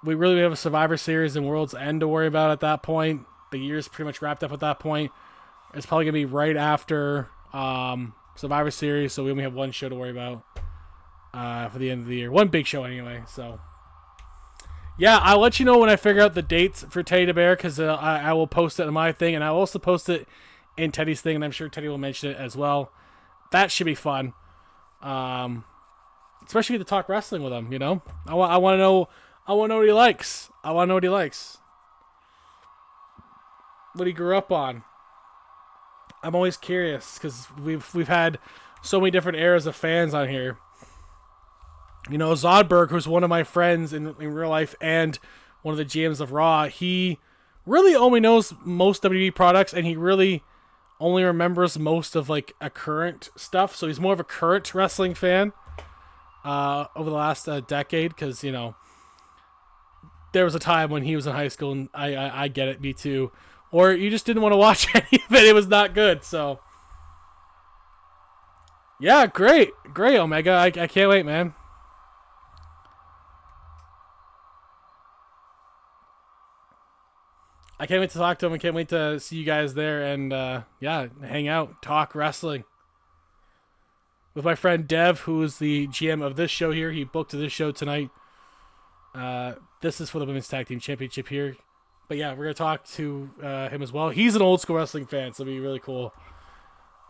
Speaker 3: we really have a Survivor Series and World's End to worry about at that point. The year's pretty much wrapped up at that point. It's probably going to be right after Survivor Series, so we only have one show to worry about for the end of the year. One big show anyway, so yeah, I'll let you know when I figure out the dates for Teddy the Bear, because I will post it in my thing, and I'll also post it in Teddy's thing, and I'm sure Teddy will mention it as well. That should be fun. Especially to talk wrestling with him, you know? I want to know what he likes. I want to know what he likes. What he grew up on. I'm always curious, because we've had so many different eras of fans on here. You know, Zodberg, who's one of my friends in real life and one of the GMs of Raw, he really only knows most WWE products, and he really only remembers most of like a current stuff. So he's more of a current wrestling fan over the last decade, because, you know, there was a time when he was in high school, and I get it, me too. Or you just didn't want to watch any of it. It was not good, so. Yeah, great, Omega. I can't wait, man. I can't wait to talk to him. I can't wait to see you guys there and, yeah, hang out, talk wrestling. With my friend Dev, who is the GM of this show here. He booked this show tonight. This is for the Women's Tag Team Championship here. But yeah, we're going to talk to him as well. He's an old school wrestling fan, so it'll be really cool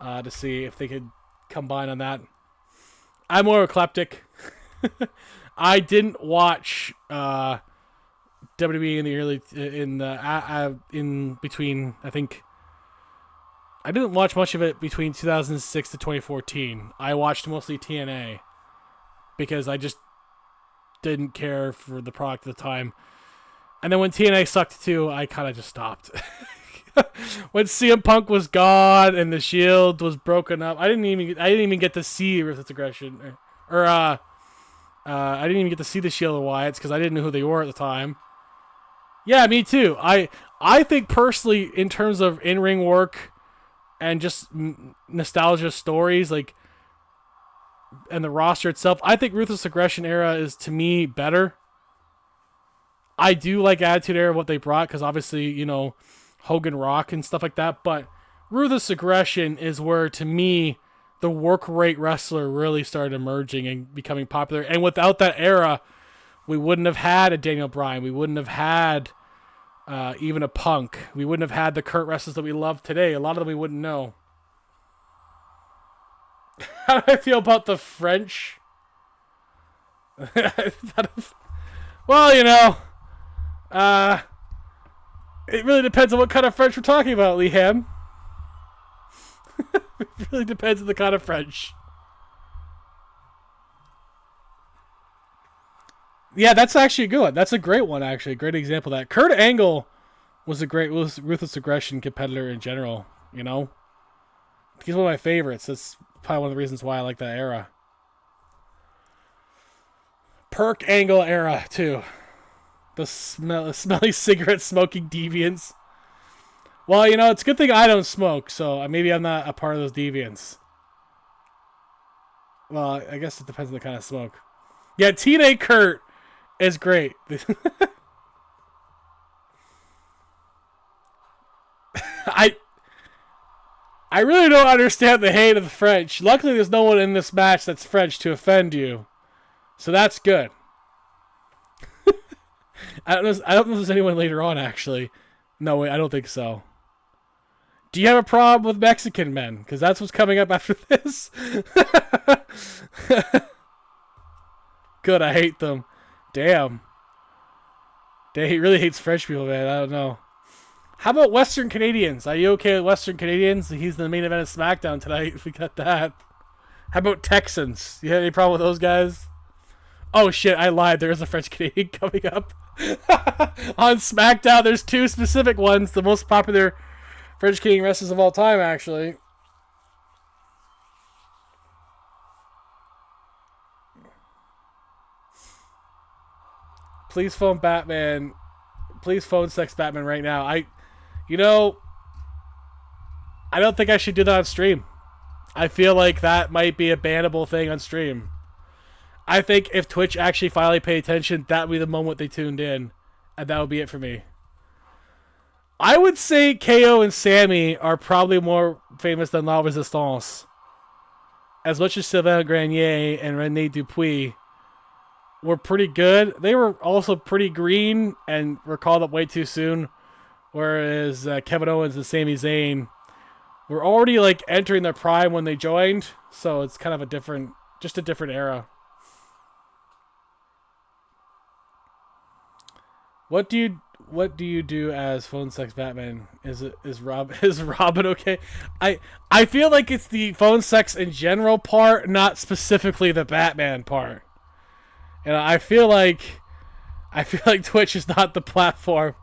Speaker 3: to see if they could combine on that. I'm more eclectic. I didn't watch WWE in the early in between. I think I didn't watch much of it between 2006 to 2014. I watched mostly TNA because I just didn't care for the product at the time. And then when TNA sucked too, I kind of just stopped. When CM Punk was gone and the Shield was broken up, I didn't even get to see Ruthless Aggression, I didn't even get to see the Shield of Wyatts because I didn't know who they were at the time. Yeah, me too. I think personally, in terms of in-ring work and just nostalgia stories, like, and the roster itself, I think Ruthless Aggression era is, to me, better. I do like Attitude Era, what they brought, because obviously, you know, Hogan Rock and stuff like that, but Ruthless Aggression is where, to me, the work rate wrestler really started emerging and becoming popular. And without that era, we wouldn't have had a Daniel Bryan. We wouldn't have had even a Punk. We wouldn't have had the Kurt wrestlers that we love today. A lot of them we wouldn't know. How do I feel about the French? Well, you know, it really depends on what kind of French we're talking about, Liam. It really depends on the kind of French. Yeah, that's actually a good one. That's a great one, actually. A great example of that. Kurt Angle was Ruthless Aggression competitor in general, you know? He's one of my favorites. That's probably one of the reasons why I like that era. Perk Angle era, too. The smelly cigarette smoking deviants. Well, you know, it's a good thing I don't smoke, so maybe I'm not a part of those deviants. Well, I guess it depends on the kind of smoke. Yeah, TNA Kurt is great. I really don't understand the hate of the French. Luckily, there's no one in this match that's French to offend you. So that's good. I don't know if there's anyone later on, actually. No, wait, I don't think so. Do you have a problem with Mexican men? Because that's what's coming up after this. Good, I hate them. Damn. He really hates French people, man. I don't know. How about Western Canadians? Are you okay with Western Canadians? He's the main event of Smackdown tonight. We got that. How about Texans? You have any problem with those guys? Oh shit, I lied. There is a French Canadian coming up. On Smackdown, there's two specific ones. The most popular French Canadian wrestlers of all time, actually. Please phone Batman. Please phone sex Batman right now. I don't think I should do that on stream. I feel like that might be a bannable thing on stream. I think if Twitch actually finally paid attention, that would be the moment they tuned in. And that would be it for me. I would say KO and Sammy are probably more famous than La Resistance. As much as Sylvain Grenier and Rene Dupuis were pretty good, they were also pretty green and were called up way too soon. Whereas Kevin Owens and Sami Zayn were already like entering their prime when they joined. So it's kind of a different era. What do you do as phone sex Batman? Is Robin okay? I feel like it's the phone sex in general part, not specifically the Batman part. And I feel like Twitch is not the platform.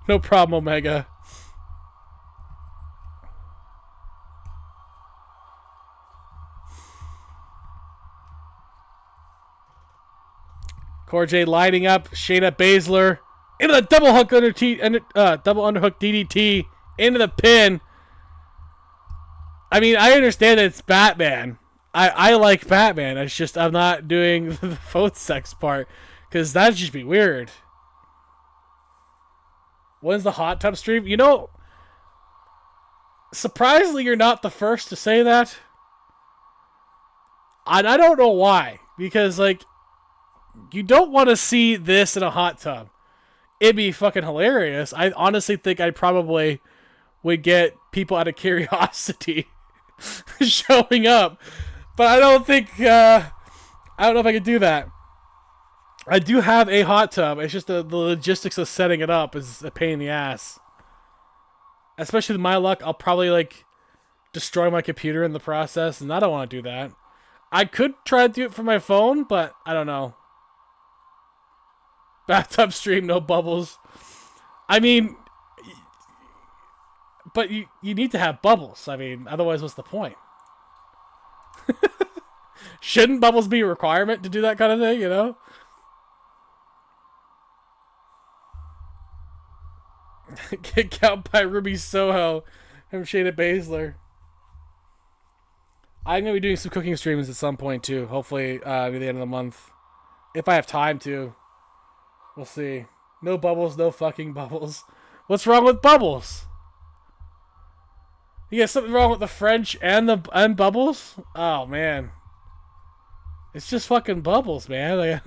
Speaker 3: No problem, Omega. Corjay lining up Shayna Baszler into the double underhook DDT into the pin. I mean, I understand that it's Batman. I like Batman. It's just I'm not doing the phone sex part because that'd just be weird. When's the hot tub stream? You know, surprisingly, you're not the first to say that. And I don't know why. Because, like, you don't want to see this in a hot tub. It'd be fucking hilarious. I honestly think I probably would get people out of curiosity showing up. But I don't think, I don't know if I could do that. I do have a hot tub. It's just the logistics of setting it up is a pain in the ass. Especially with my luck, I'll probably, like, destroy my computer in the process, and I don't want to do that. I could try to do it from my phone, but I don't know. Bathtub stream, no bubbles. I mean, but you need to have bubbles. I mean, otherwise, what's the point? Shouldn't bubbles be a requirement to do that kind of thing, you know? Kicked out by Ruby Soho from Shayna Baszler. I'm going to be doing some cooking streams at some point, too. Hopefully, near the end of the month. If I have time to. We'll see. No bubbles, no fucking bubbles. What's wrong with bubbles? You got something wrong with the French and bubbles? Oh, man. It's just fucking bubbles, man. Like,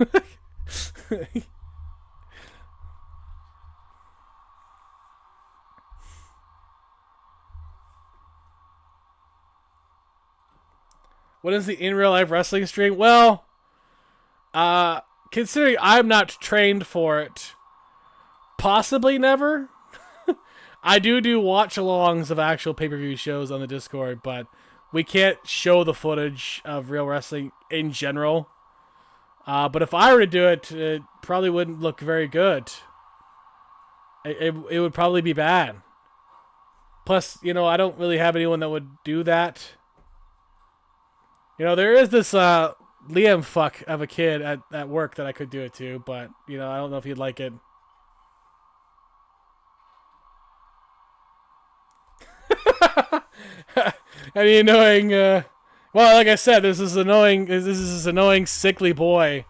Speaker 3: what is the in real life wrestling stream? Well, considering I'm not trained for it, possibly never. I do watch-alongs of actual pay-per-view shows on the Discord, but we can't show the footage of real wrestling in general. But if I were to do it, it probably wouldn't look very good. It would probably be bad. Plus, you know, I don't really have anyone that would do that. You know, there is this Liam fuck of a kid at work that I could do it to, but, you know, I don't know if he'd like it. Any annoying, well, like I said, this is this annoying sickly boy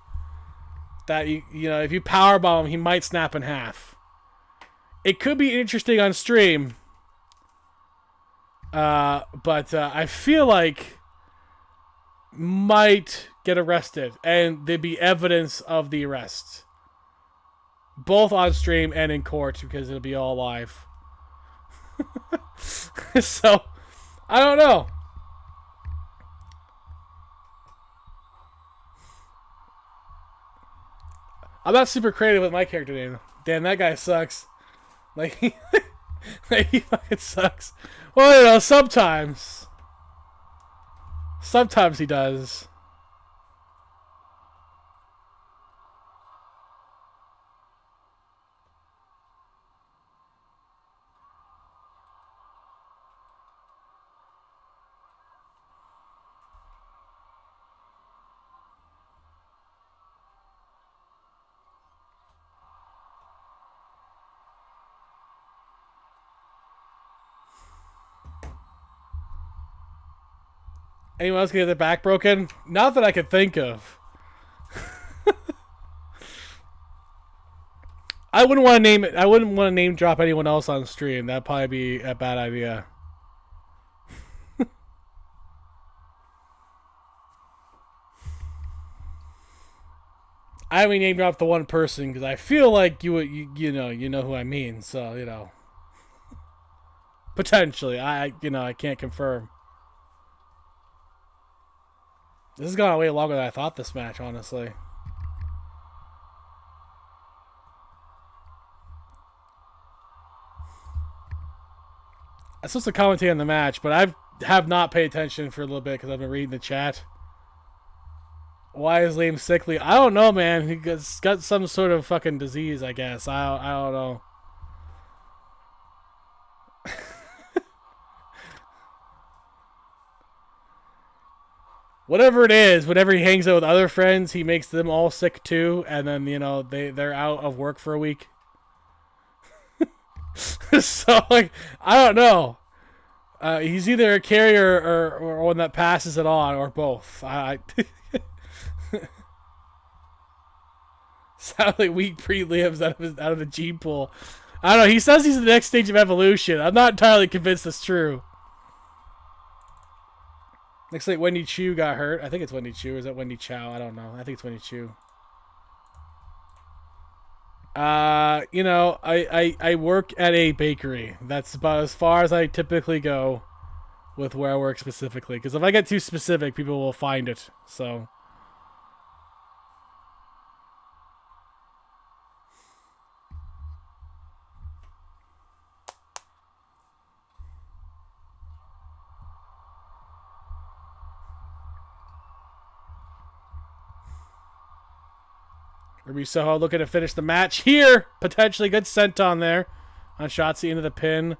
Speaker 3: that, you know, if you powerbomb him, he might snap in half. It could be interesting on stream, but I feel like might get arrested, and there'd be evidence of the arrest, both on stream and in court, because it'll be all live. So, I don't know. I'm not super creative with my character name. Damn, that guy sucks. Like, he fucking sucks. Well, you know, sometimes. Sometimes he does. Anyone else get their back broken? Not that I could think of. I wouldn't want to name it. I wouldn't want to name drop anyone else on stream. That'd probably be a bad idea. I only name drop the one person because I feel like you know who I mean. So potentially, I can't confirm. This has gone way longer than I thought. This match, honestly. I'm supposed to commentate on the match, but I have not paid attention for a little bit because I've been reading the chat. Why is Liam sickly? I don't know, man. He got some sort of fucking disease, I guess. I don't know. Whatever it is, whenever he hangs out with other friends, he makes them all sick too, and then they're out of work for a week. So like, I don't know. He's either a carrier or one that passes it on, or both. Sound like weak pre-lives out of the gene pool. I don't know. He says he's in the next stage of evolution. I'm not entirely convinced that's true. Looks like Wendy Chu got hurt. I think it's Wendy Chu. Or is that Wendy Chow? I don't know. I think it's Wendy Chu. I work at a bakery. That's about as far as I typically go with where I work specifically. Because if I get too specific, people will find it. So. Ruby Soho looking to finish the match here. Potentially good senton there on Shotzi into the pin.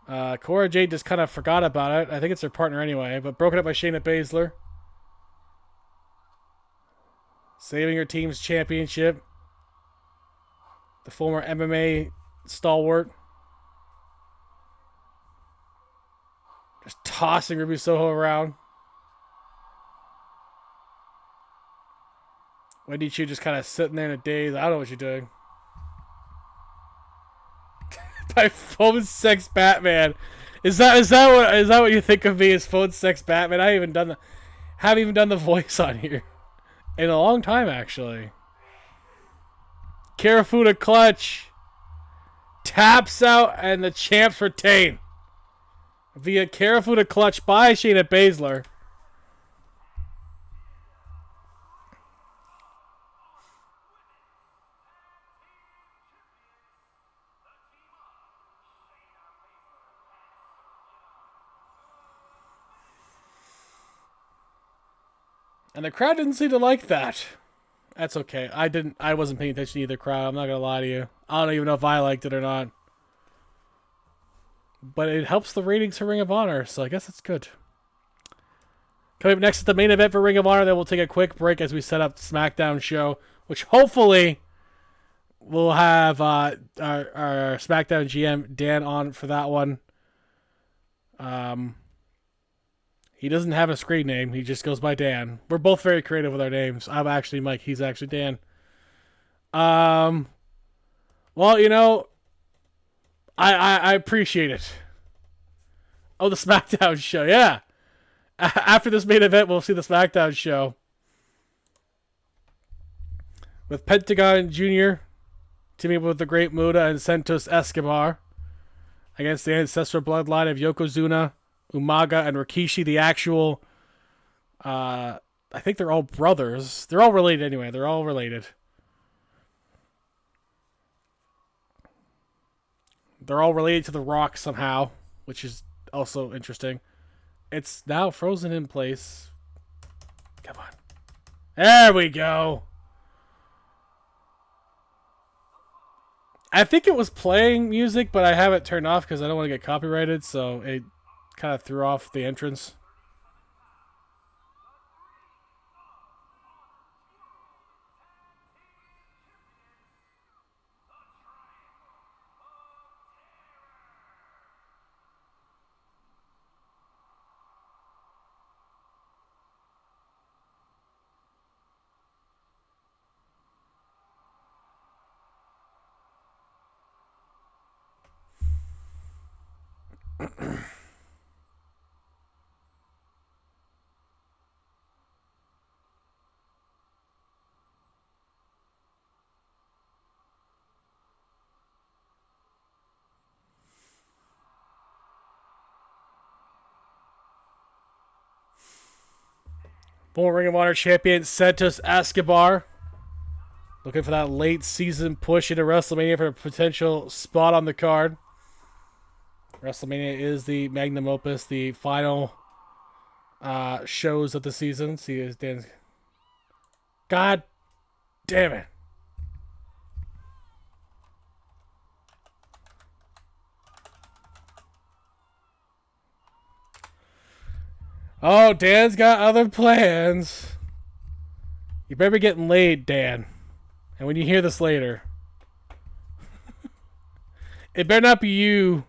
Speaker 3: Cora Jade just kind of forgot about it. I think it's her partner anyway, but broken up by Shayna Baszler. Saving her team's championship. The former MMA stalwart. Just tossing Ruby Soho around. Wendy Chu just kind of sitting there in a daze. I don't know what you're doing. By phone sex Batman. Is that what you think of me as phone sex Batman? I haven't even done the voice on here in a long time actually. Karafuda clutch. Taps out and the champs retain. Via Karafuda clutch by Shayna Baszler. And the crowd didn't seem to like that. That's okay. I wasn't paying attention to either crowd. I'm not going to lie to you. I don't even know if I liked it or not. But it helps the ratings for Ring of Honor, so I guess it's good. Coming up next is the main event for Ring of Honor. Then we'll take a quick break as we set up the Smackdown show, which hopefully we'll have our Smackdown GM Dan on for that one. He doesn't have a screen name. He just goes by Dan. We're both very creative with our names. I'm actually Mike. He's actually Dan. Well, I appreciate it. Oh, the Smackdown show. Yeah. After this main event, we'll see the Smackdown show. With Pentagon Jr. teaming up with the Great Muta and Santos Escobar against the ancestral bloodline of Yokozuna, Umaga, and Rikishi, the actual... I think they're all brothers. They're all related anyway. They're all related. They're all related to The Rock somehow, which is also interesting. It's now frozen in place. Come on. There we go. I think it was playing music, but I have it turned off because I don't want to get copyrighted, so it kind of threw off the entrance. Former Ring of Honor champion Santos Escobar. Looking for that late season push into WrestleMania for a potential spot on the card. WrestleMania is the magnum opus, the final shows of the season. See, as Dan's. God damn it. Oh, Dan's got other plans. You better be getting laid, Dan. And when you hear this later, it better not be you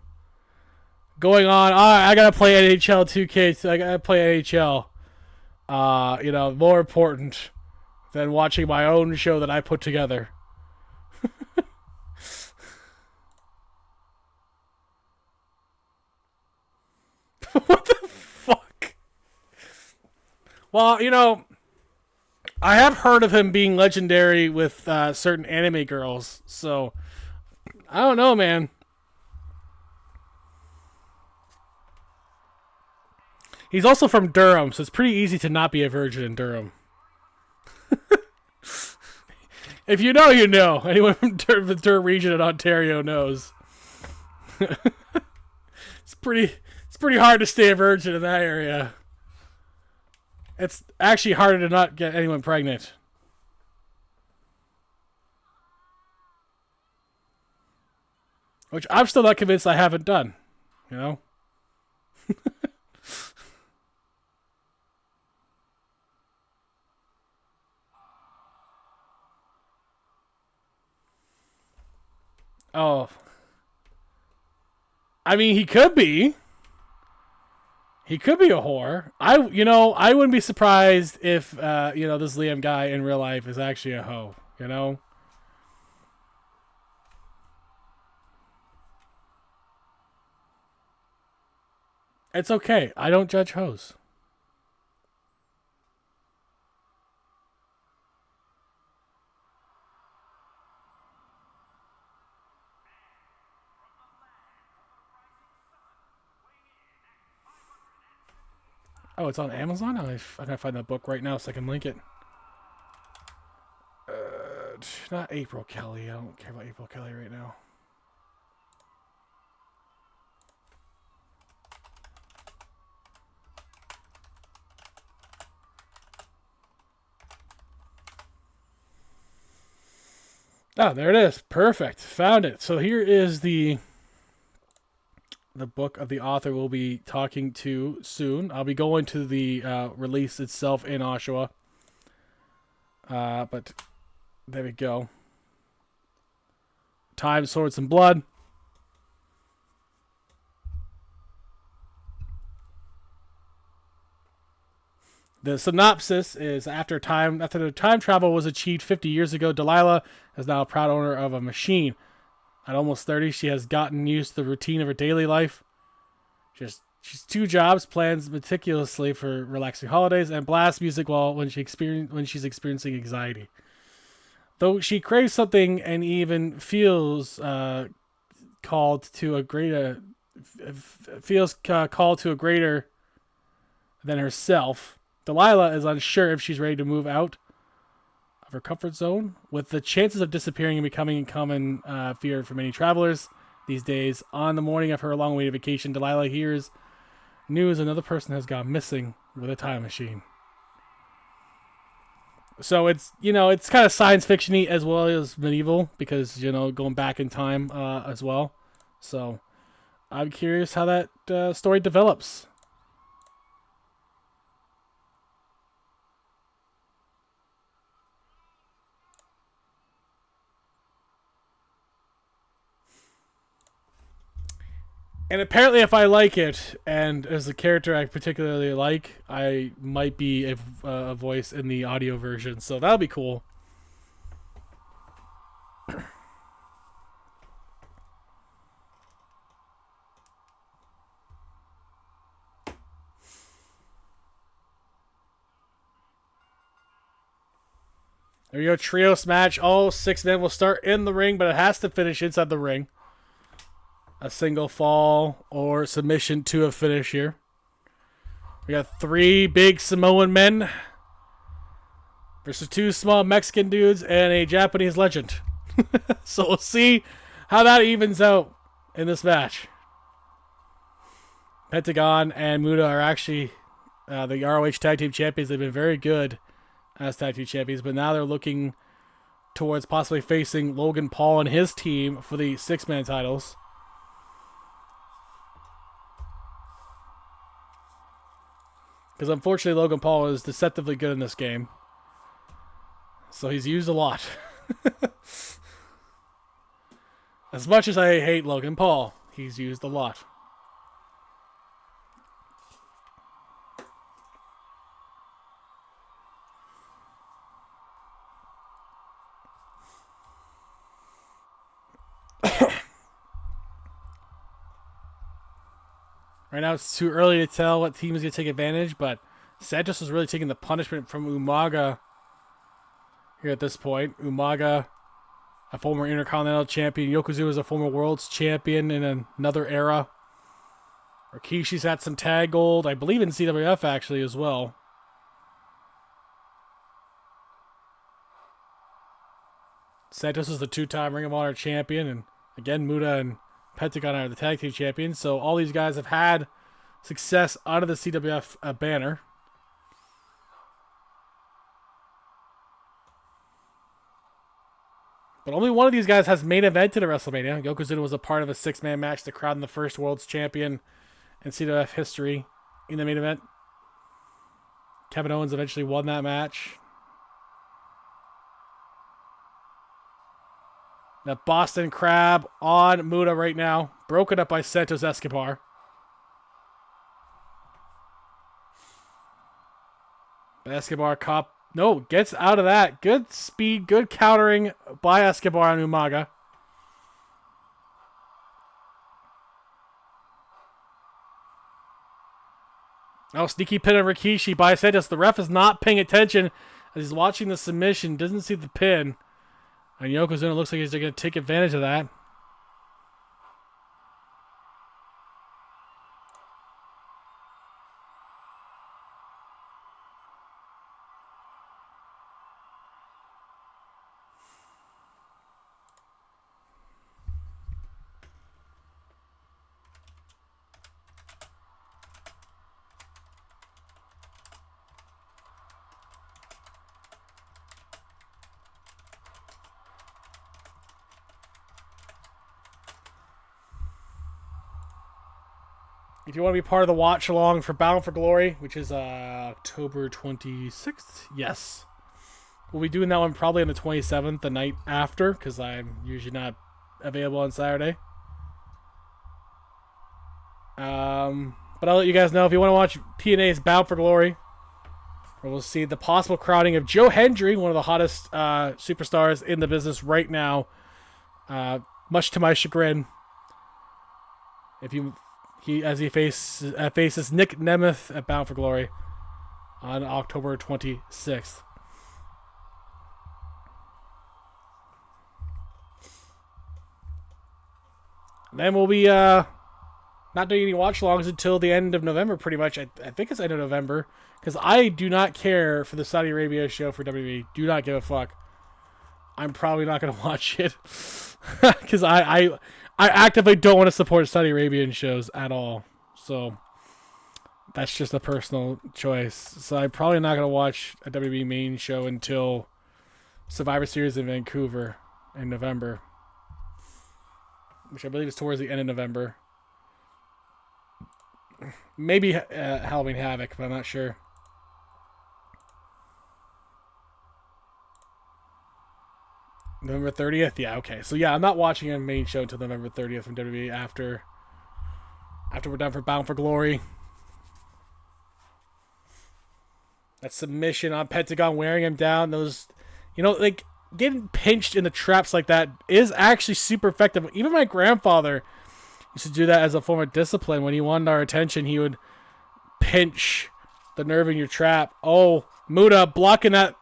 Speaker 3: going on, I gotta play NHL 2K, I gotta play NHL. More important than watching my own show that I put together. What the fuck? Well, I have heard of him being legendary with certain anime girls, so I don't know, man. He's also from Durham, so it's pretty easy to not be a virgin in Durham. If you know, you know. Anyone from the Durham region in Ontario knows. It's pretty hard to stay a virgin in that area. It's actually harder to not get anyone pregnant. Which I'm still not convinced I haven't done. You know? Oh. I mean, he could be. He could be a whore. I wouldn't be surprised if, this Liam guy in real life is actually a hoe, you know? It's okay. I don't judge hoes. Oh, it's on Amazon? I'm going to find that book right now so I can link it. Not April Kelly. I don't care about April Kelly right now. Oh, there it is. Perfect. Found it. So here is the book of the author we'll be talking to soon. I'll be going to the release itself in Oshawa. But there we go. Time, Swords, and Blood. The synopsis is after the time travel was achieved 50 years ago, Delilah is now a proud owner of a machine. At almost 30, she has gotten used to the routine of her daily life. She's 2 jobs, plans meticulously for relaxing holidays, and blasts music when she's experiencing anxiety. Though she craves something and even feels called to a greater than herself, Delilah is unsure if she's ready to move out of her comfort zone, with the chances of disappearing and becoming a common fear for many travelers these days. On the morning of her long-awaited vacation, Delilah hears news another person has gone missing with a time machine. So it's kind of science fiction-y as well as medieval, because going back in time as well. So I'm curious how that story develops. And apparently, if I like it, and as a character I particularly like, I might be a voice in the audio version. So that'll be cool. There you go, trios match. All 6 men will start in the ring, but it has to finish inside the ring. A single fall or submission to a finish here. We got 3 big Samoan men versus two small Mexican dudes and a Japanese legend. So we'll see how that evens out in this match. Pentagon and Muta are actually the ROH Tag Team Champions. They've been very good as Tag Team Champions, but now they're looking towards possibly facing Logan Paul and his team for the 6-man titles. Because unfortunately Logan Paul is deceptively good in this game. So he's used a lot. As much as I hate Logan Paul, he's used a lot. Right now it's too early to tell what team is going to take advantage, but Santos is really taking the punishment from Umaga here at this point. Umaga, a former Intercontinental Champion. Yokozuna is a former World's Champion in another era. Rikishi's had some tag gold, I believe in CWF actually as well. Santos is the 2-time Ring of Honor champion, and again, Muta and Pentagon are the tag team champions. So all these guys have had success out of the CWF banner. But only one of these guys has main evented at WrestleMania. Yokozuna was a part of a 6-man match to crown the first World's Champion in CWF history in the main event. Kevin Owens eventually won that match. The Boston Crab on Muta right now. Broken up by Santos Escobar. But Escobar gets out of that. Good speed, good countering by Escobar on Umaga. Oh, sneaky pin of Rikishi by Santos. The ref is not paying attention as he's watching the submission. Doesn't see the pin. And Yokozuna looks like he's going to take advantage of that. If you want to be part of the watch along for Bound for Glory, which is October 26th, yes. We'll be doing that one probably on the 27th, the night after, because I'm usually not available on Saturday. But I'll let you guys know if you want to watch TNA's Bound for Glory, where we'll see the possible crowning of Joe Hendry, one of the hottest superstars in the business right now, much to my chagrin. As he faces Nick Nemeth at Bound for Glory on October 26th. Then we'll be not doing any watch-alongs until the end of November, pretty much. I think it's end of November, because I do not care for the Saudi Arabia show for WWE. Do not give a fuck. I'm probably not going to watch it, because I actively don't want to support Saudi Arabian shows at all. So that's just a personal choice. So I'm probably not going to watch a WWE main show until Survivor Series in Vancouver in November, which I believe is towards the end of November. Maybe Halloween Havoc, but I'm not sure. November 30th? Yeah, okay. So yeah, I'm not watching a main show until November 30th from WWE after we're done for Bound for Glory. That submission on Pentagon, wearing him down. Those, like, getting pinched in the traps like that is actually super effective. Even my grandfather used to do that as a form of discipline. When he wanted our attention, he would pinch the nerve in your trap. Oh, Muta blocking that.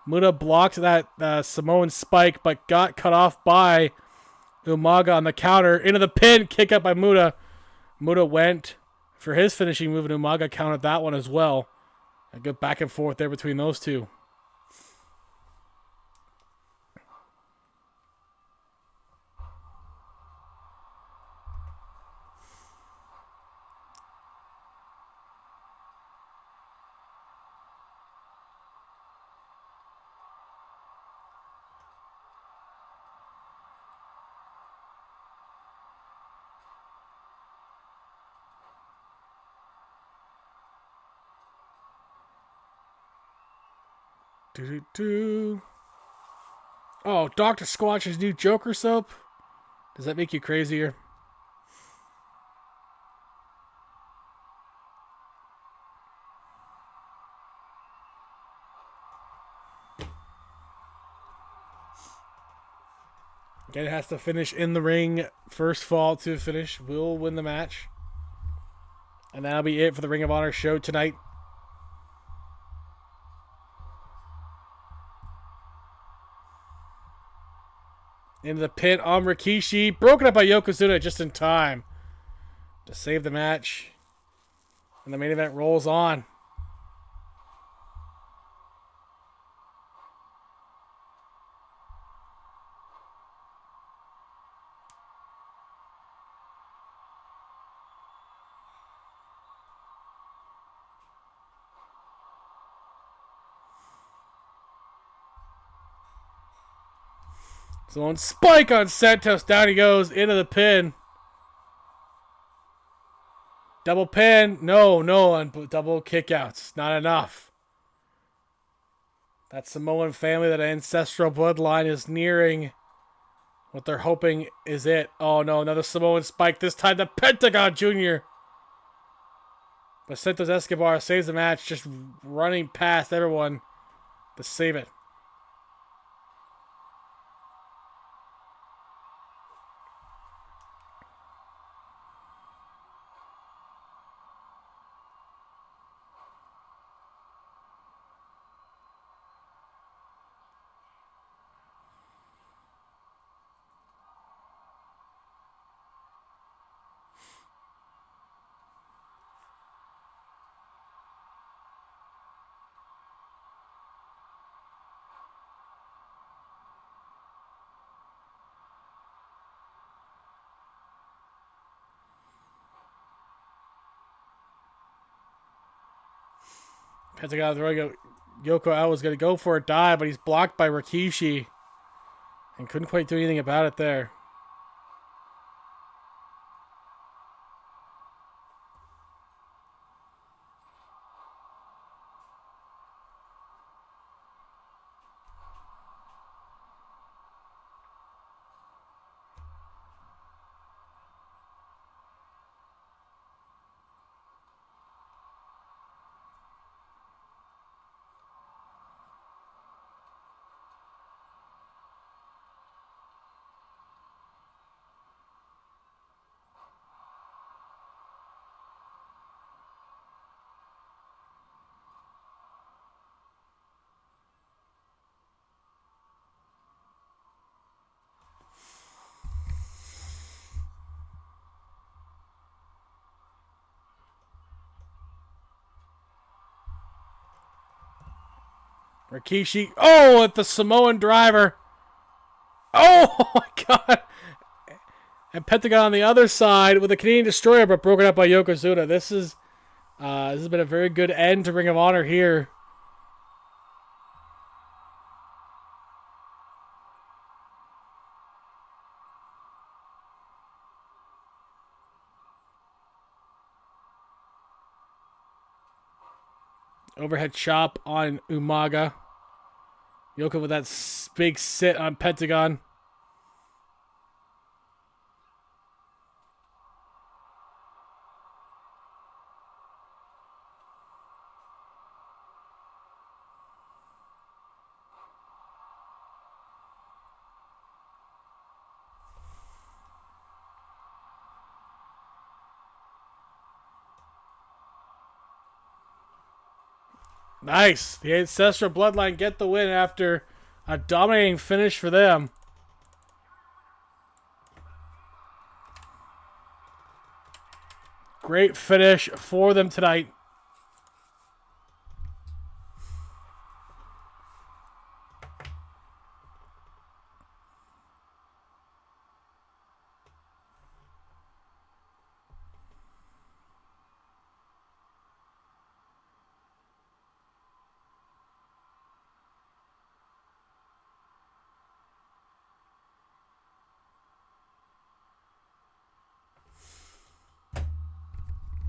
Speaker 3: Muta blocked that Samoan spike, but got cut off by Umaga on the counter. Into the pin, kick up by Muta. Muta went for his finishing move, and Umaga countered that one as well. A good back and forth there between those two. Oh, Dr. Squatch's new Joker soap? Does that make you crazier? Again, it has to finish in the ring. First fall to finish will win the match. And that'll be it for the Ring of Honor show tonight. Into the pin on Rikishi. Broken up by Yokozuna just in time to save the match. And the main event rolls on. So on spike on Santos. Down he goes into the pin. Double pin. No, on double kickouts. Not enough. That Samoan family, that ancestral bloodline is nearing what they're hoping is it. Oh no, another Samoan spike. This time the Pentagon Jr. But Santos Escobar saves the match, just running past everyone to save it. Pentagon throwing Yoko out, was going to go for a dive, but he's blocked by Rikishi. And couldn't quite do anything about it there. Rikishi. Oh, at the Samoan driver. Oh, my God. And Pentagon on the other side with a Canadian Destroyer, but broken up by Yokozuna. This has been a very good end to Ring of Honor here. Overhead chop on Umaga. Yoko with that big sit on Pentagon. Nice. The Ancestral Bloodline get the win after a dominating finish for them. Great finish for them tonight.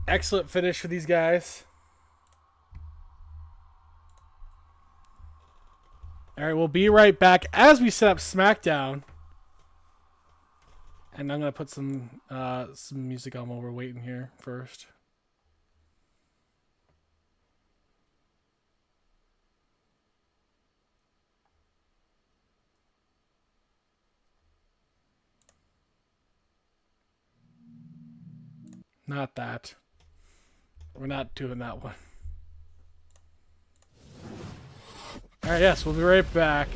Speaker 3: Excellent finish for these guys. All right, we'll be right back as we set up SmackDown. And I'm going to put some music on while we're waiting here first. Not that. We're not doing that one. All right, yes, we'll be right back.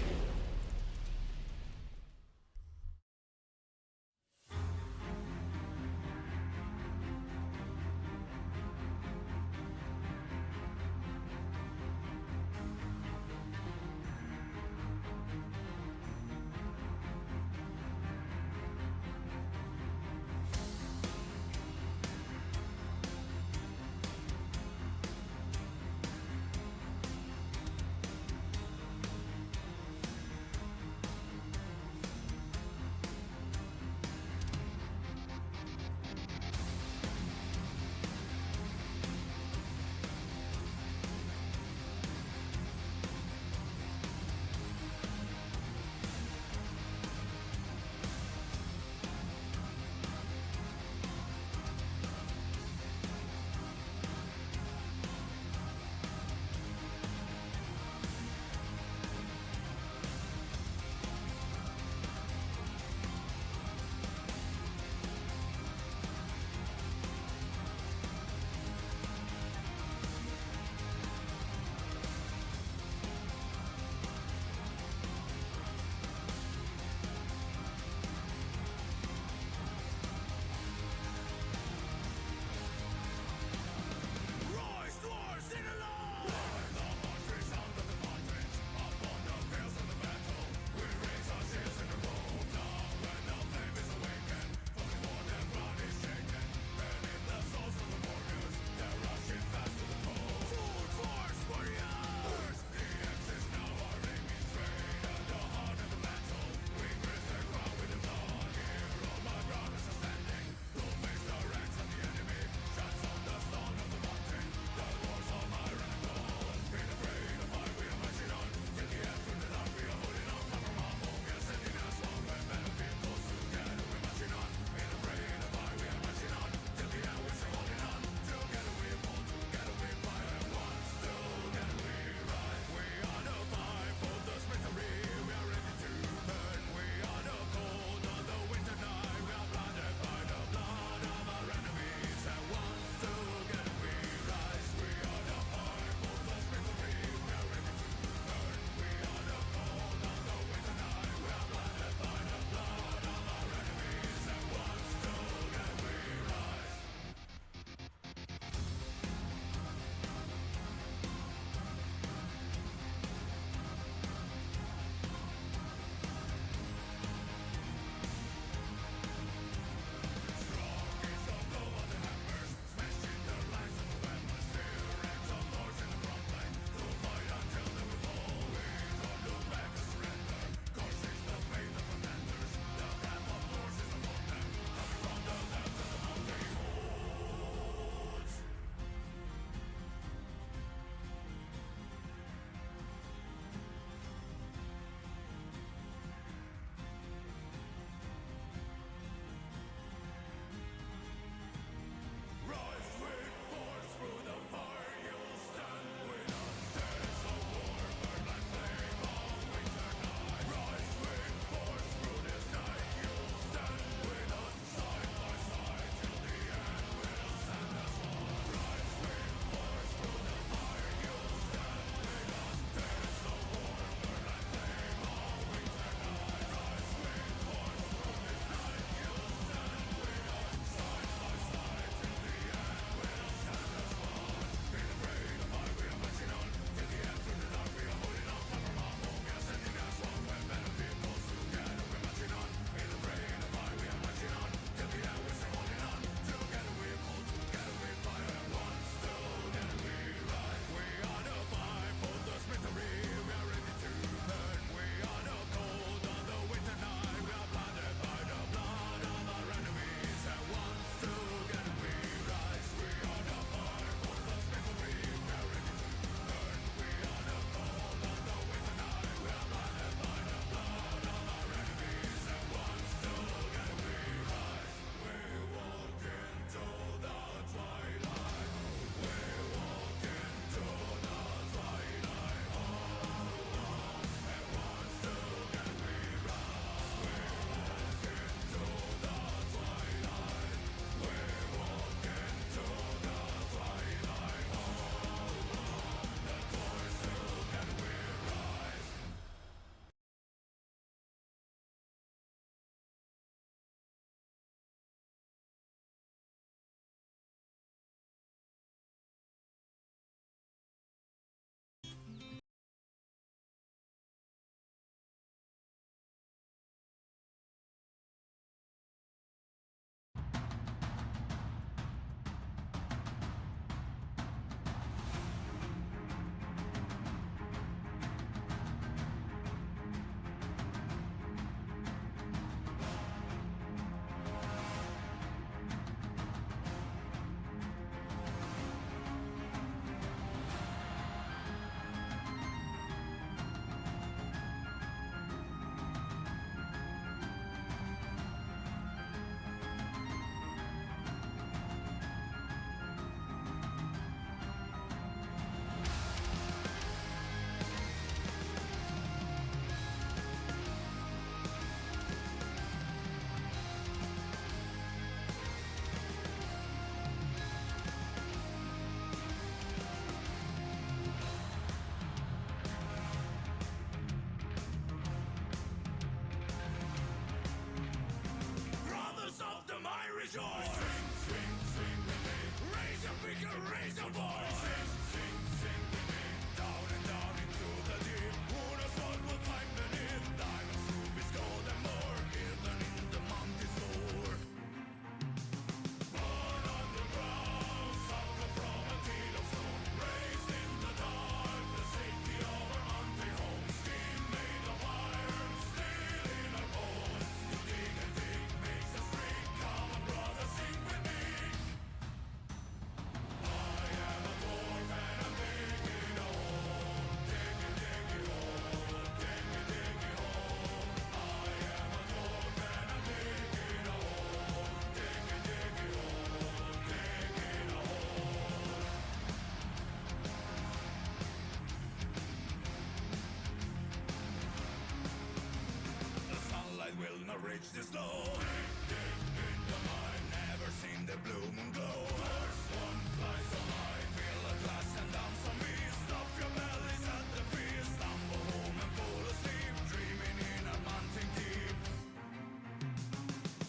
Speaker 2: Reach this low. In the mind, never seen the blue moon glow. First one flies so high, feel a glass and down on me. Stop your bellies at the feet, stumble home and fall asleep, dreaming in a mountain deep.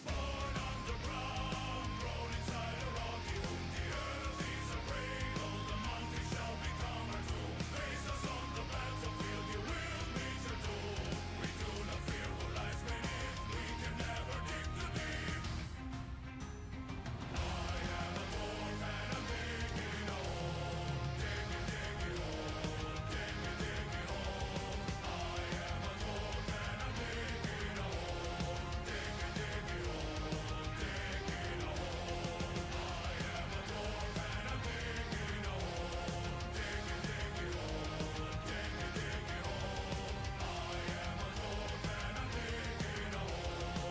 Speaker 2: Born underground, grown inside a rocky womb. The earth is a cradle, the mountain shall become our tomb. Face us on the battlefield, you will meet your doom. We do not fear what lies beneath. We can never dig too deep. I am a dwarf and I'm digging a hole. Digging, digging hole. Digging, digging hole. I am a dwarf and I'm digging a hole. Digging, digging hole. Digging a hole. I am a dwarf and I'm digging a hole. Digging, digging hole. Digging,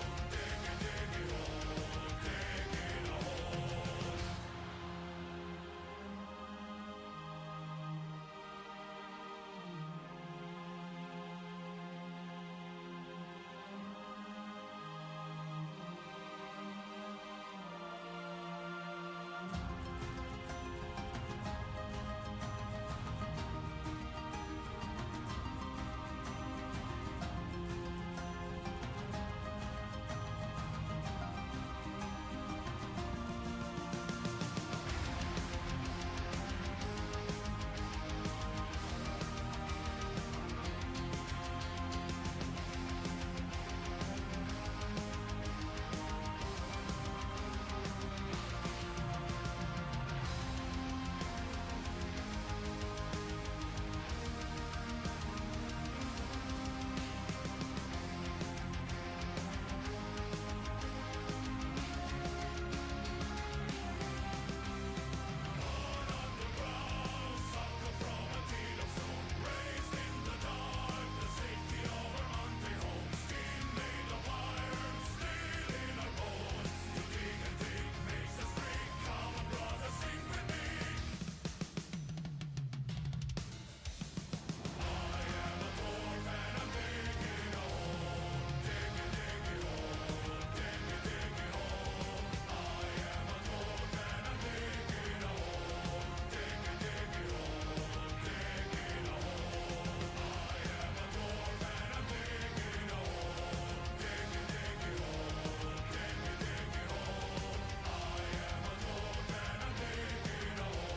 Speaker 2: digging hole. I am a dwarf and I'm digging a hole.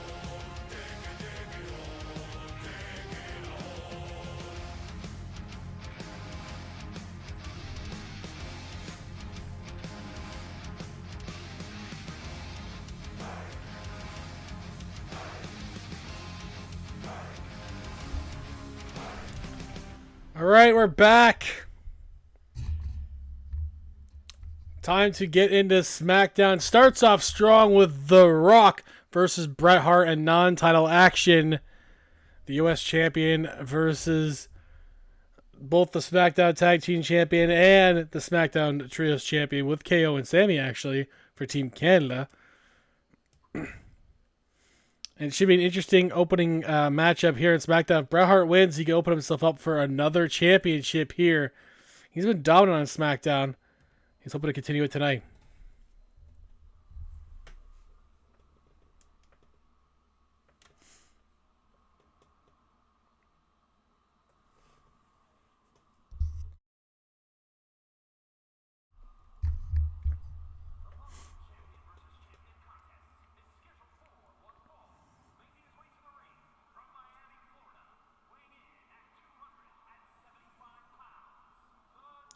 Speaker 2: Digging, digging hole. Digging a hole.
Speaker 3: All right, we're back. Time to get into SmackDown. Starts off strong with The Rock versus Bret Hart and non-title action. The U.S. champion versus both the SmackDown Tag Team Champion and the SmackDown Trios Champion with KO and Sammy, actually, for Team Canada. And it should be an interesting opening matchup here in SmackDown. If Bret Hart wins, he can open himself up for another championship here. He's been dominant on SmackDown. He's hoping to continue it tonight.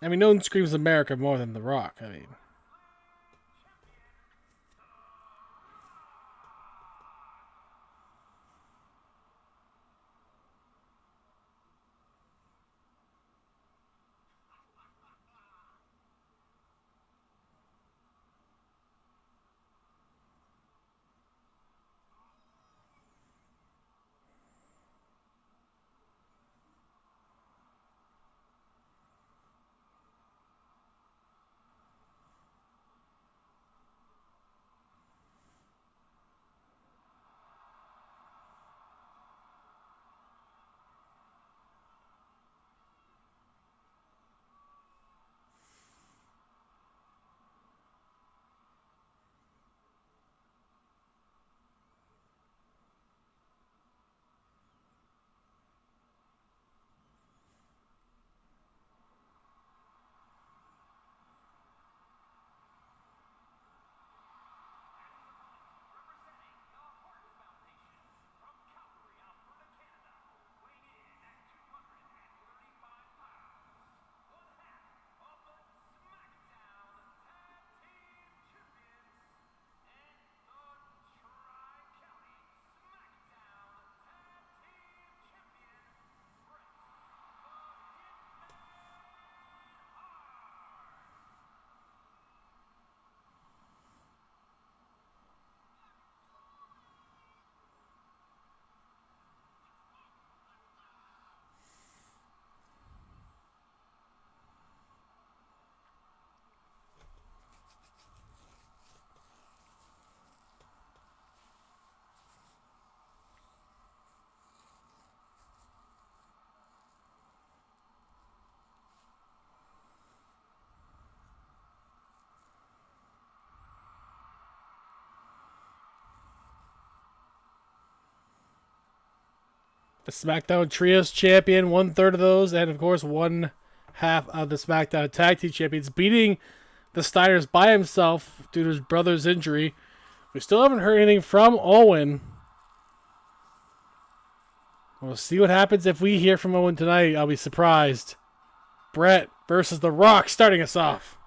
Speaker 3: I mean, no one screams America more than The Rock. I mean, the SmackDown Trios champion, 1/3 of those, and of course 1/2 of the SmackDown Tag Team champions, beating the Steiners by himself due to his brother's injury. We still haven't heard anything from Owen. We'll see what happens if we hear from Owen tonight. I'll be surprised. Brett versus The Rock starting us off.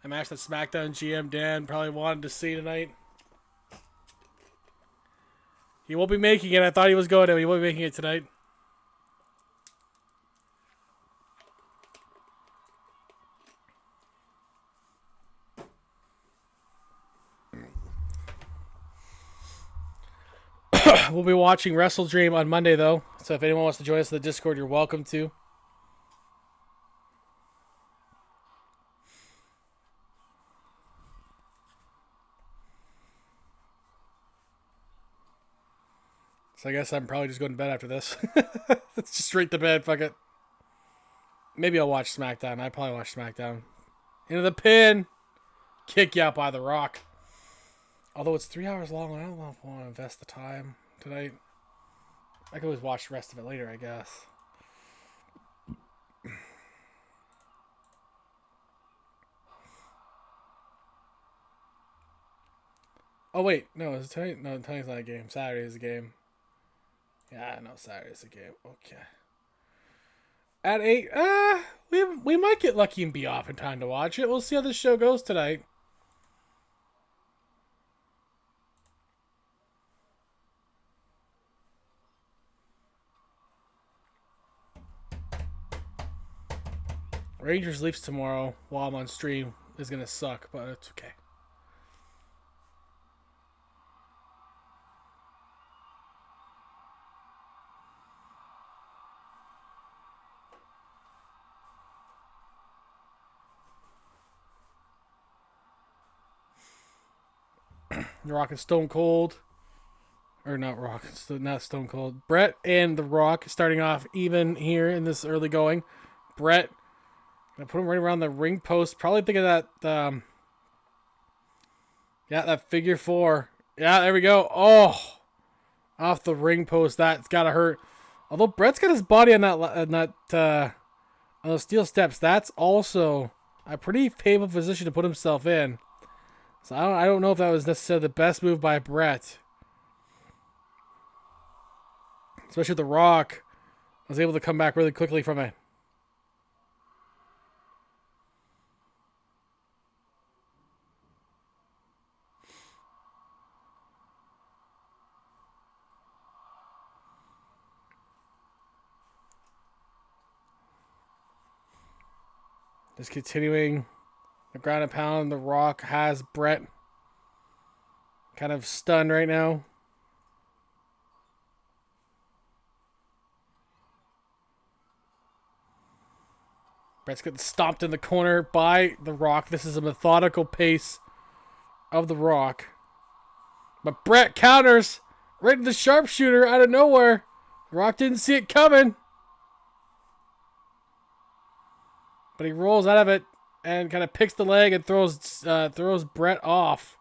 Speaker 3: A match that SmackDown GM Dan probably wanted to see tonight. He won't be making it. I thought he was going to. He won't be making it tonight. We'll be watching Wrestle Dream on Monday, though. So if anyone wants to join us in the Discord, you're welcome to. So I guess I'm probably just going to bed after this. Let's just straight to bed. Fuck it. Maybe I'll watch SmackDown. I probably watch SmackDown. Into the pin. Kick you out by The Rock. Although it's 3 hours long, I don't know if I want to invest the time tonight. I could always watch the rest of it later, I guess. Oh, wait. No, is it tonight? No, tonight's not a game. Saturday is a game. Yeah, no, Saturday's a game. Okay. At 8, we might get lucky and be off in time to watch it. We'll see how this show goes tonight. Rangers Leafs tomorrow while I'm on stream is going to suck, but it's okay. Rock and Stone Cold. Or not Rock, not Stone Cold. Brett and The Rock starting off even here in this early going. Brett, gonna put him right around the ring post. Probably thinking that, yeah, that figure 4. Yeah, there we go. Oh, off the ring post. That's gotta hurt. Although Brett's got his body on on those steel steps. That's also a pretty painful position to put himself in. So I don't know if that was necessarily the best move by Brett. Especially The Rock was able to come back really quickly from it. Just continuing the ground and pound. The Rock has Brett kind of stunned right now. Brett's getting stomped in the corner by The Rock. This is a methodical pace of The Rock. But Brett counters right to the sharpshooter out of nowhere. The Rock didn't see it coming. But he rolls out of it and kind of picks the leg and throws Brett off.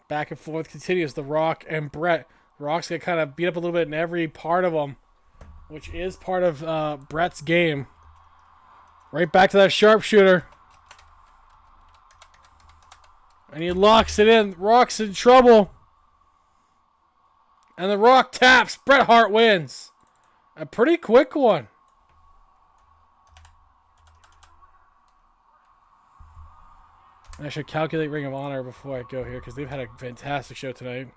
Speaker 3: Back and forth continues. The Rock and Brett. Rock's going to kind of beat up a little bit in every part of him, which is part of Brett's game. Right back to that sharpshooter. And he locks it in. Rock's in trouble. And The Rock taps. Bret Hart wins. A pretty quick one. I should calculate Ring of Honor before I go here because they've had a fantastic show tonight.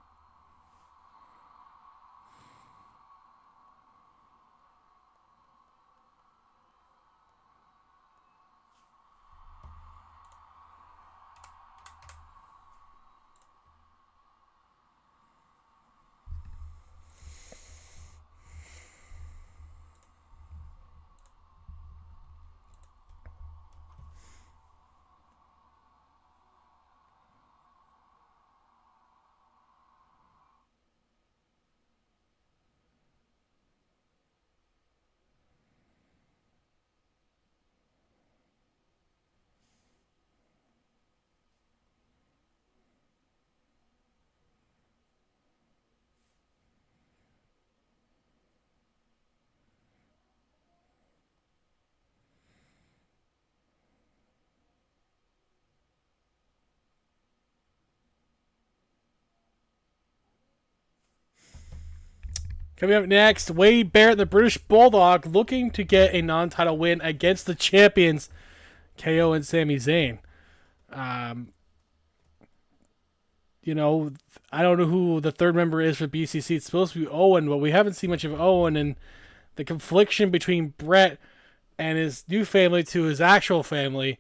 Speaker 3: Coming up next, Wade Barrett, the British Bulldog, looking to get a non-title win against the champions, KO and Sami Zayn. You know, I don't know who the third member is for BCC. It's supposed to be Owen, but we haven't seen much of Owen, and the confliction between Brett and his new family to his actual family,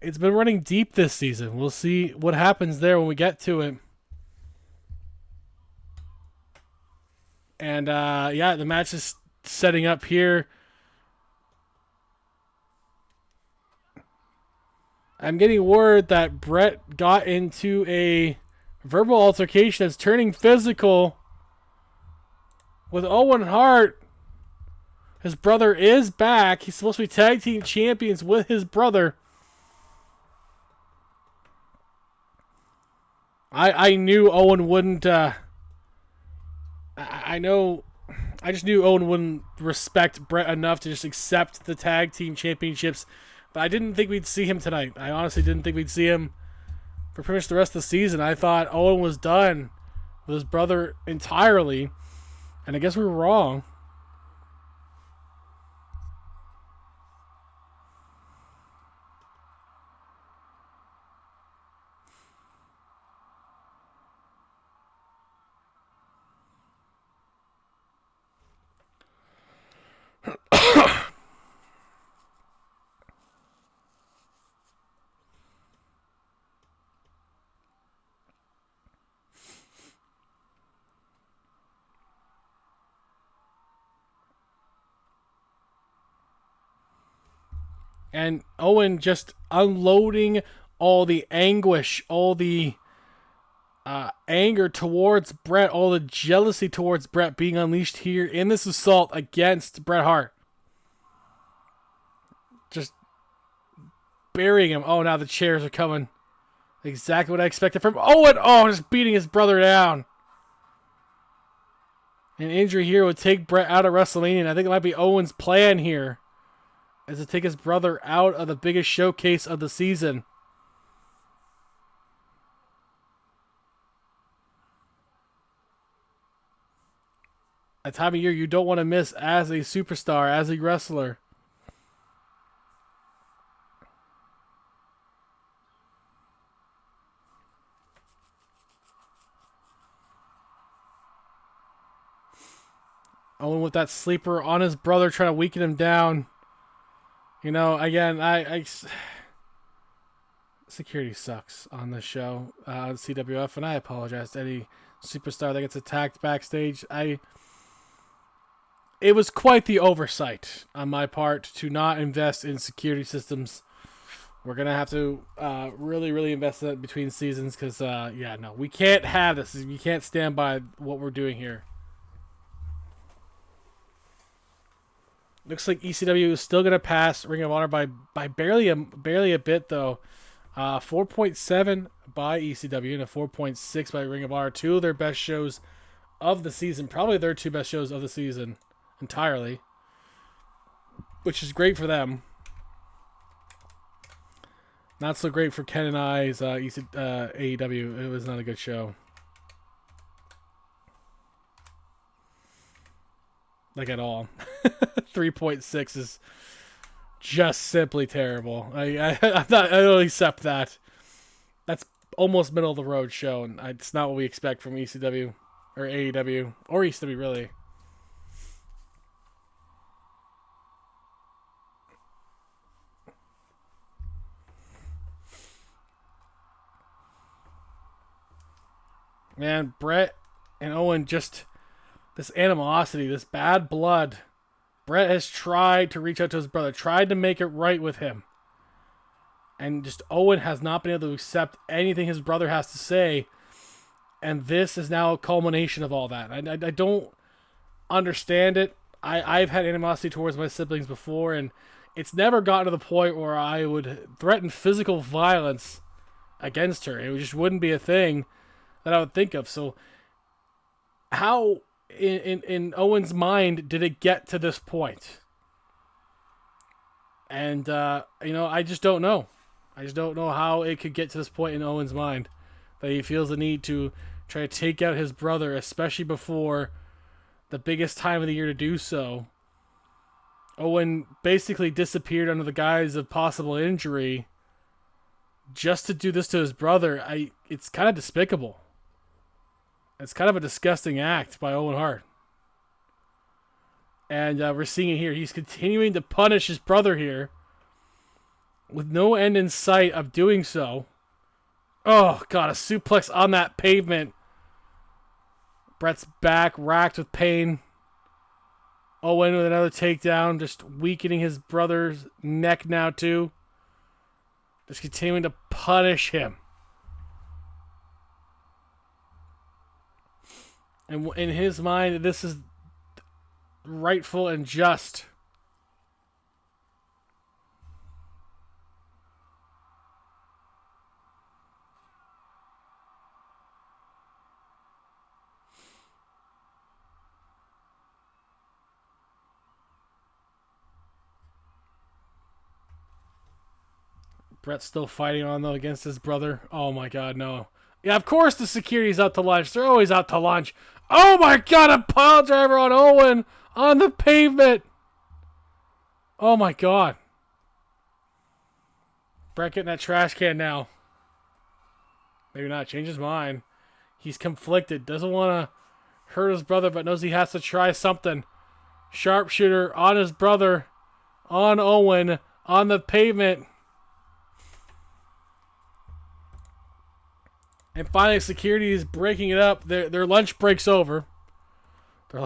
Speaker 3: it's been running deep this season. We'll see what happens there when we get to it. And, yeah, the match is setting up here. I'm getting word that Brett got into a verbal altercation that's turning physical with Owen Hart. His brother is back. He's supposed to be tag team champions with his brother. I knew Owen wouldn't... I just knew Owen wouldn't respect Brett enough to just accept the tag team championships, but I didn't think we'd see him tonight. I honestly didn't think we'd see him for pretty much the rest of the season. I thought Owen was done with his brother entirely, and I guess we were wrong. And Owen just unloading all the anguish, all the anger towards Bret, all the jealousy towards Bret being unleashed here in this assault against Bret Hart. Just burying him. Oh, now the chairs are coming. Exactly what I expected from Owen. Oh, just beating his brother down. An injury here would take Bret out of WrestleMania, and I think it might be Owen's plan here, is to take his brother out of the biggest showcase of the season. A time of year you don't want to miss as a superstar, as a wrestler. Owen with that sleeper on his brother, trying to weaken him down. You know, again, security sucks on this show, on CWF, and I apologize to any superstar that gets attacked backstage. It was quite the oversight on my part to not invest in security systems. We're going to have to really, really invest in that between seasons because, no, we can't have this. We can't stand by what we're doing here. Looks like ECW is still going to pass Ring of Honor by barely a bit, though. 4.7 by ECW and a 4.6 by Ring of Honor. Two of their best shows of the season. Probably their two best shows of the season entirely. Which is great for them. Not so great for Ken and I's AEW. It was not a good show. Like at all. 3.6 is just simply terrible. I don't accept that. That's almost middle of the road show, and it's not what we expect from ECW or AEW or ECW really. Man, Bret and Owen, just this animosity, this bad blood. Bret has tried to reach out to his brother, tried to make it right with him. And just Owen has not been able to accept anything his brother has to say. And this is now a culmination of all that. I don't understand it. I've had animosity towards my siblings before, and it's never gotten to the point where I would threaten physical violence against her. It just wouldn't be a thing that I would think of. So how in Owen's mind did it get to this point? And I just don't know. I just don't know how it could get to this point in Owen's mind that he feels the need to try to take out his brother, especially before the biggest time of the year to do so. Owen basically disappeared under the guise of possible injury just to do this to his brother. It's kind of despicable. It's kind of a disgusting act by Owen Hart. And we're seeing it here. He's continuing to punish his brother here with no end in sight of doing so. Oh, God, a suplex on that pavement. Bret's back, racked with pain. Owen with another takedown, just weakening his brother's neck now, too. Just continuing to punish him. And in his mind, this is rightful and just. Bret's still fighting on, though, against his brother. Oh, my God, no. Yeah, of course the security's out to lunch. They're always out to lunch. Oh, my God, a pile driver on Owen on the pavement. Oh, my God. Bret getting that trash can now. Maybe not. Change his mind. He's conflicted. Doesn't want to hurt his brother, but knows he has to try something. Sharpshooter on his brother. On Owen. On the pavement. And finally, security is breaking it up. Their lunch breaks over. The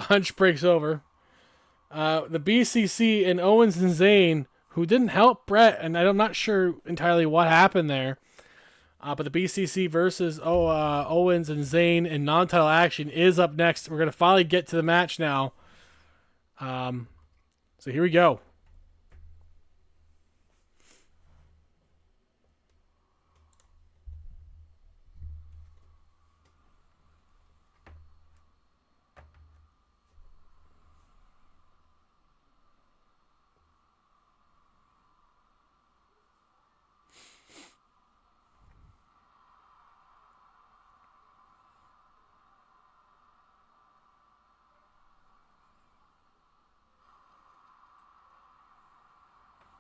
Speaker 3: BCC and Owens and Zayn, who didn't help Bret, and I'm not sure entirely what happened there. But the BCC versus Owens and Zayn in non-title action is up next. We're going to finally get to the match now. So here we go.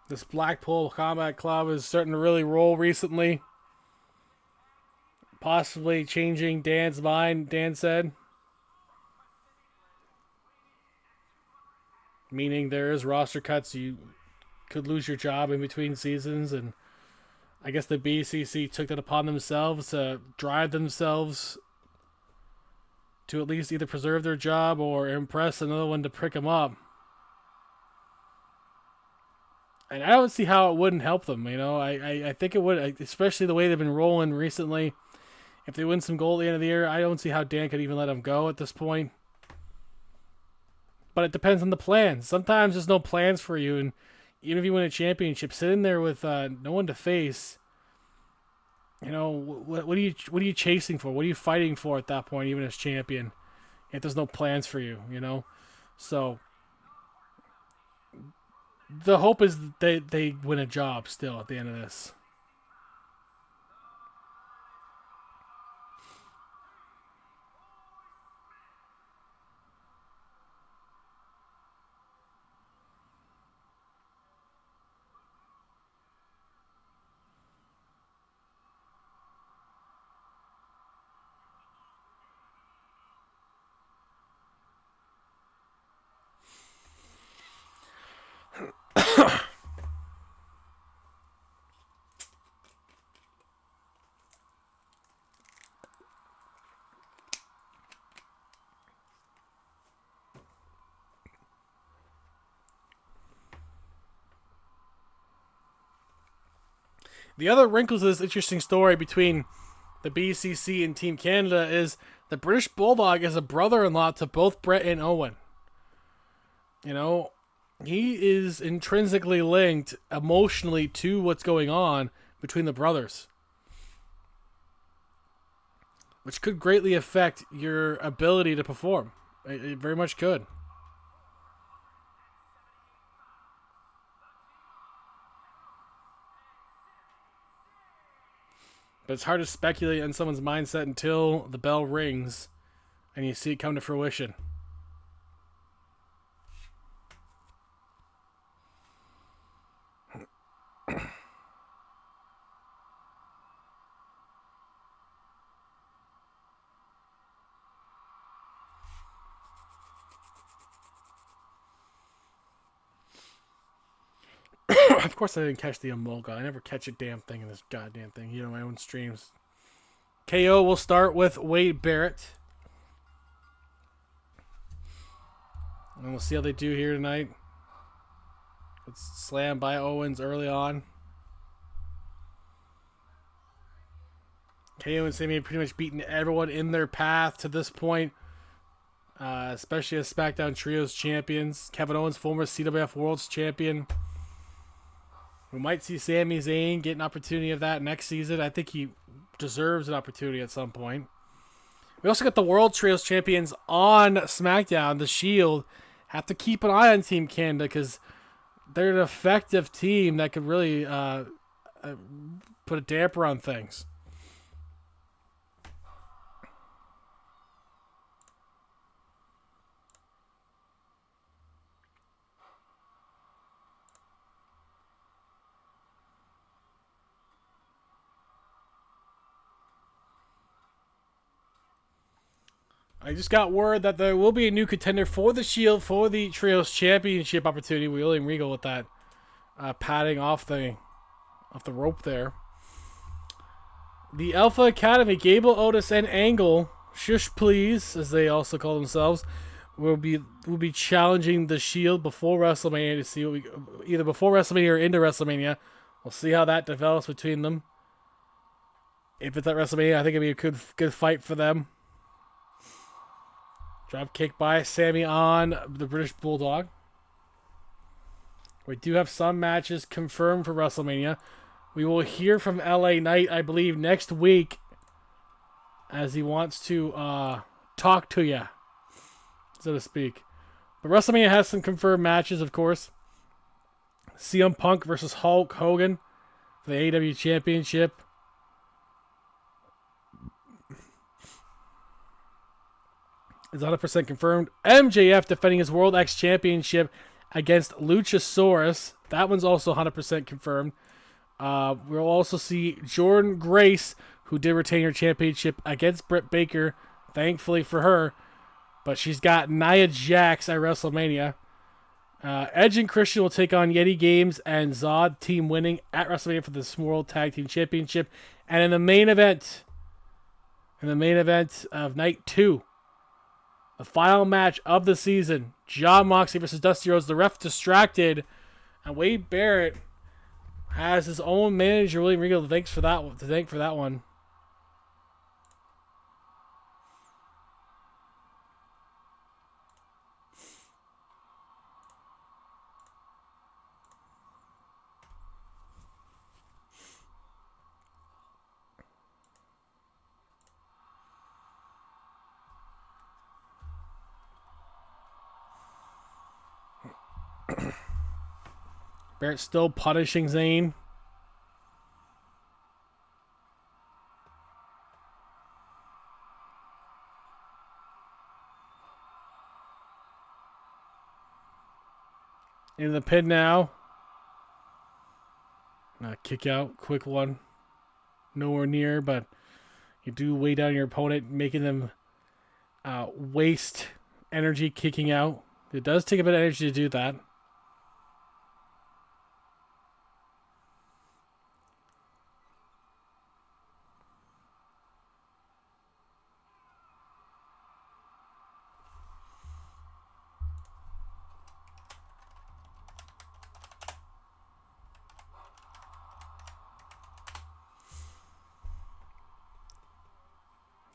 Speaker 3: This Blackpool Combat Club is starting to really roll recently. Possibly changing Dan's mind, Dan said. Meaning there is roster cuts. You could lose your job in between seasons. And I guess the BCC took that upon themselves to drive themselves to at least either preserve their job or impress another one to prick them up. And I don't see how it wouldn't help them, you know. I think it would, especially the way they've been rolling recently. If they win some gold at the end of the year, I don't see how Dan could even let them go at this point. But it depends on the plans. Sometimes there's no plans for you, and even if you win a championship, sitting there with no one to face, you know, what are you chasing for? What are you fighting for at that point, even as champion, if there's no plans for you, you know? So the hope is that they win a job still at the end of this. The other wrinkles of this interesting story between the BCC and Team Canada is the British Bulldog is a brother-in-law to both Brett and Owen. You know, he is intrinsically linked emotionally to what's going on between the brothers, which could greatly affect your ability to perform. It very much could. But it's hard to speculate on someone's mindset until the bell rings and you see it come to fruition. Of course I didn't catch the Emolga. I never catch a damn thing in this goddamn thing. You know, my own streams. KO will start with Wade Barrett. And we'll see how they do here tonight. It's slammed by Owens early on. KO and Sami have pretty much beaten everyone in their path to this point. Especially as SmackDown Trios champions. Kevin Owens, former CWF World's Champion. We might see Sami Zayn get an opportunity of that next season. I think he deserves an opportunity at some point. We also got the World Trios Champions on SmackDown. The Shield have to keep an eye on Team Canada because they're an effective team that could really put a damper on things. I just got word that there will be a new contender for the Shield for the Trios Championship opportunity. William Regal with that padding off the rope there. The Alpha Academy, Gable, Otis, and Angle, shush please, as they also call themselves, will be challenging the Shield before WrestleMania to see what either before WrestleMania or into WrestleMania. We'll see how that develops between them. If it's at WrestleMania, I think it'd be a good fight for them. Drop kick by Sammy on the British Bulldog. We do have some matches confirmed for WrestleMania. We will hear from LA Knight, I believe, next week, as he wants to talk to you, so to speak. But WrestleMania has some confirmed matches, of course. CM Punk versus Hulk Hogan for the AEW Championship. Is 100% confirmed. MJF defending his World X Championship against Luchasaurus. That one's also 100% confirmed. We'll also see Jordynne Grace, who did retain her championship against Britt Baker, thankfully for her. But she's got Nia Jax at WrestleMania. Edge and Christian will take on Yeti Games and Zod, team winning at WrestleMania for the World Tag Team Championship. And in the main event of Night 2, the final match of the season, Jon Moxley versus Dusty Rhodes. The ref distracted, and Wade Barrett has his own manager, William Regal, to thank for that one. Barrett still punishing Zayn. In the pin now. Kick out, quick one. Nowhere near, but you do weigh down your opponent, making them waste energy kicking out. It does take a bit of energy to do that.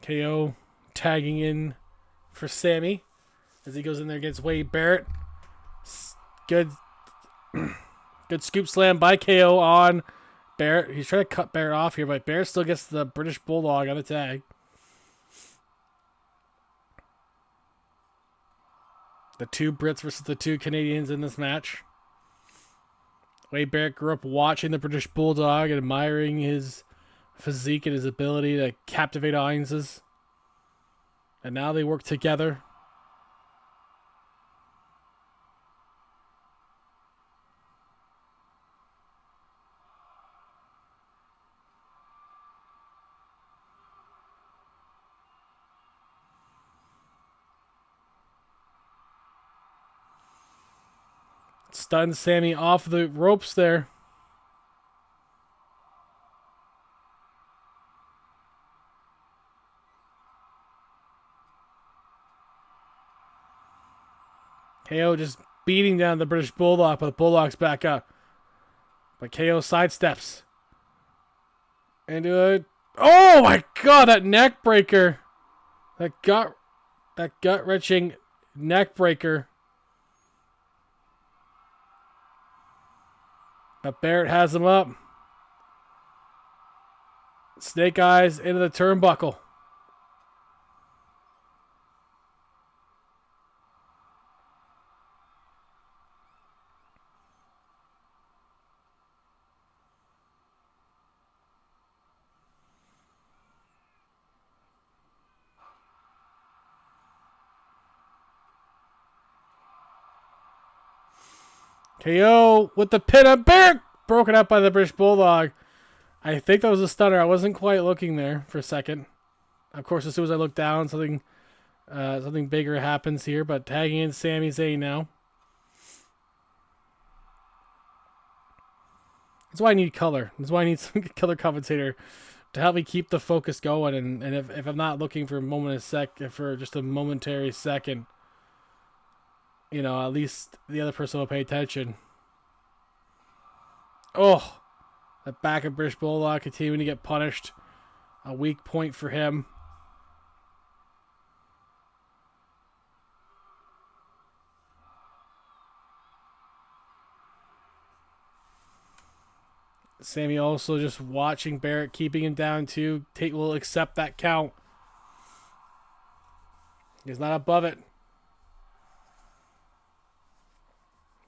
Speaker 3: KO tagging in for Sammy as he goes in there against Wade Barrett. Good scoop slam by KO on Barrett. He's trying to cut Barrett off here, but Barrett still gets the British Bulldog on the tag. The two Brits versus the two Canadians in this match. Wade Barrett grew up watching the British Bulldog and admiring his physique and his ability to captivate audiences. And now they work together. Stuns Sammy off the ropes there. KO just beating down the British Bulldog, but the Bulldog's back up. But KO sidesteps. Into it. Oh my god, that neck breaker. That gut-wrenching neck breaker. But Barrett has him up. Snake Eyes into the turnbuckle. KO with the pin up. Barrett broken up by the British Bulldog. I think that was a stunner. I wasn't quite looking there for a second. Of course, as soon as I look down, something bigger happens here. But tagging in Sami Zayn now. That's why I need color. That's why I need some color commentator to help me keep the focus going. And if I'm not looking for for just a momentary second, you know, at least the other person will pay attention. Oh, the back of British Bulldog continuing to get punished a weak point for him. Sammy also just watching Barrett, keeping him down too. Tate will accept that count. He's not above it.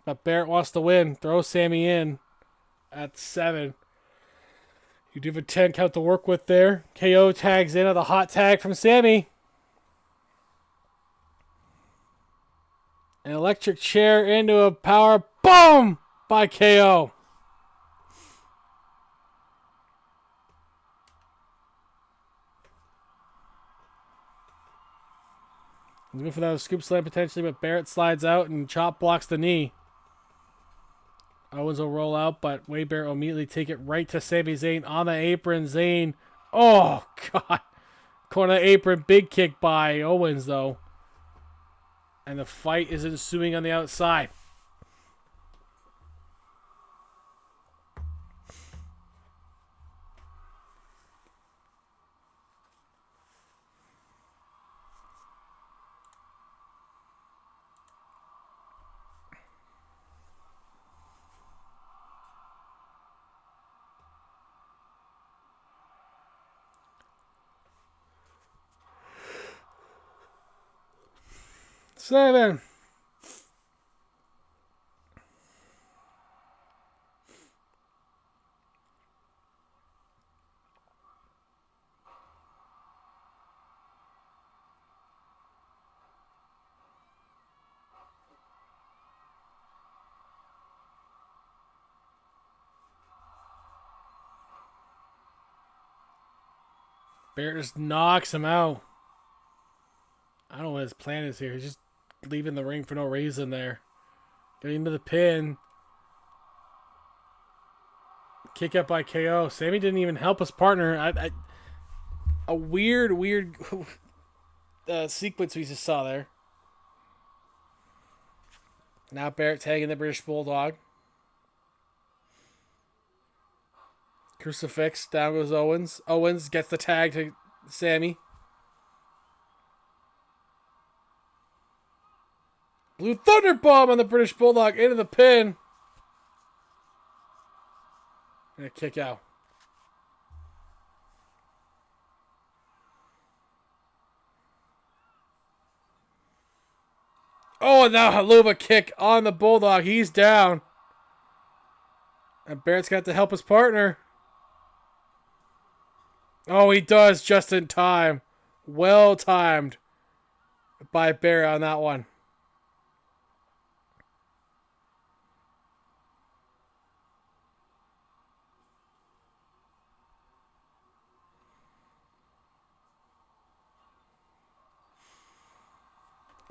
Speaker 3: But Barrett wants to win. Throw Sammy in at 7. You do have a 10 count to work with there. KO tags in at the hot tag from Sammy. An electric chair into a power boom by KO. He's going for that scoop slam potentially, but Barrett slides out and Chop blocks the knee. Owens will roll out, but Wade Barrett will immediately take it right to Sami Zayn on the apron. Zayn, oh, God. Corner apron, big kick by Owens, though. And the fight is ensuing on the outside. Seven. Barrett just knocks him out. I don't know what his plan is here. He's just leaving the ring for no reason there. Getting into the pin. Kick up by KO. Sammy didn't even help his partner. A weird sequence we just saw there. Now Barrett tagging the British Bulldog. Crucifix. Down goes Owens. Owens gets the tag to Sammy. Blue Thunder Bomb on the British Bulldog into the pin. And a kick out. Oh, and now Haluva kick on the Bulldog. He's down. And Barrett's got to help his partner. Oh, he does just in time. Well timed by Barrett on that one.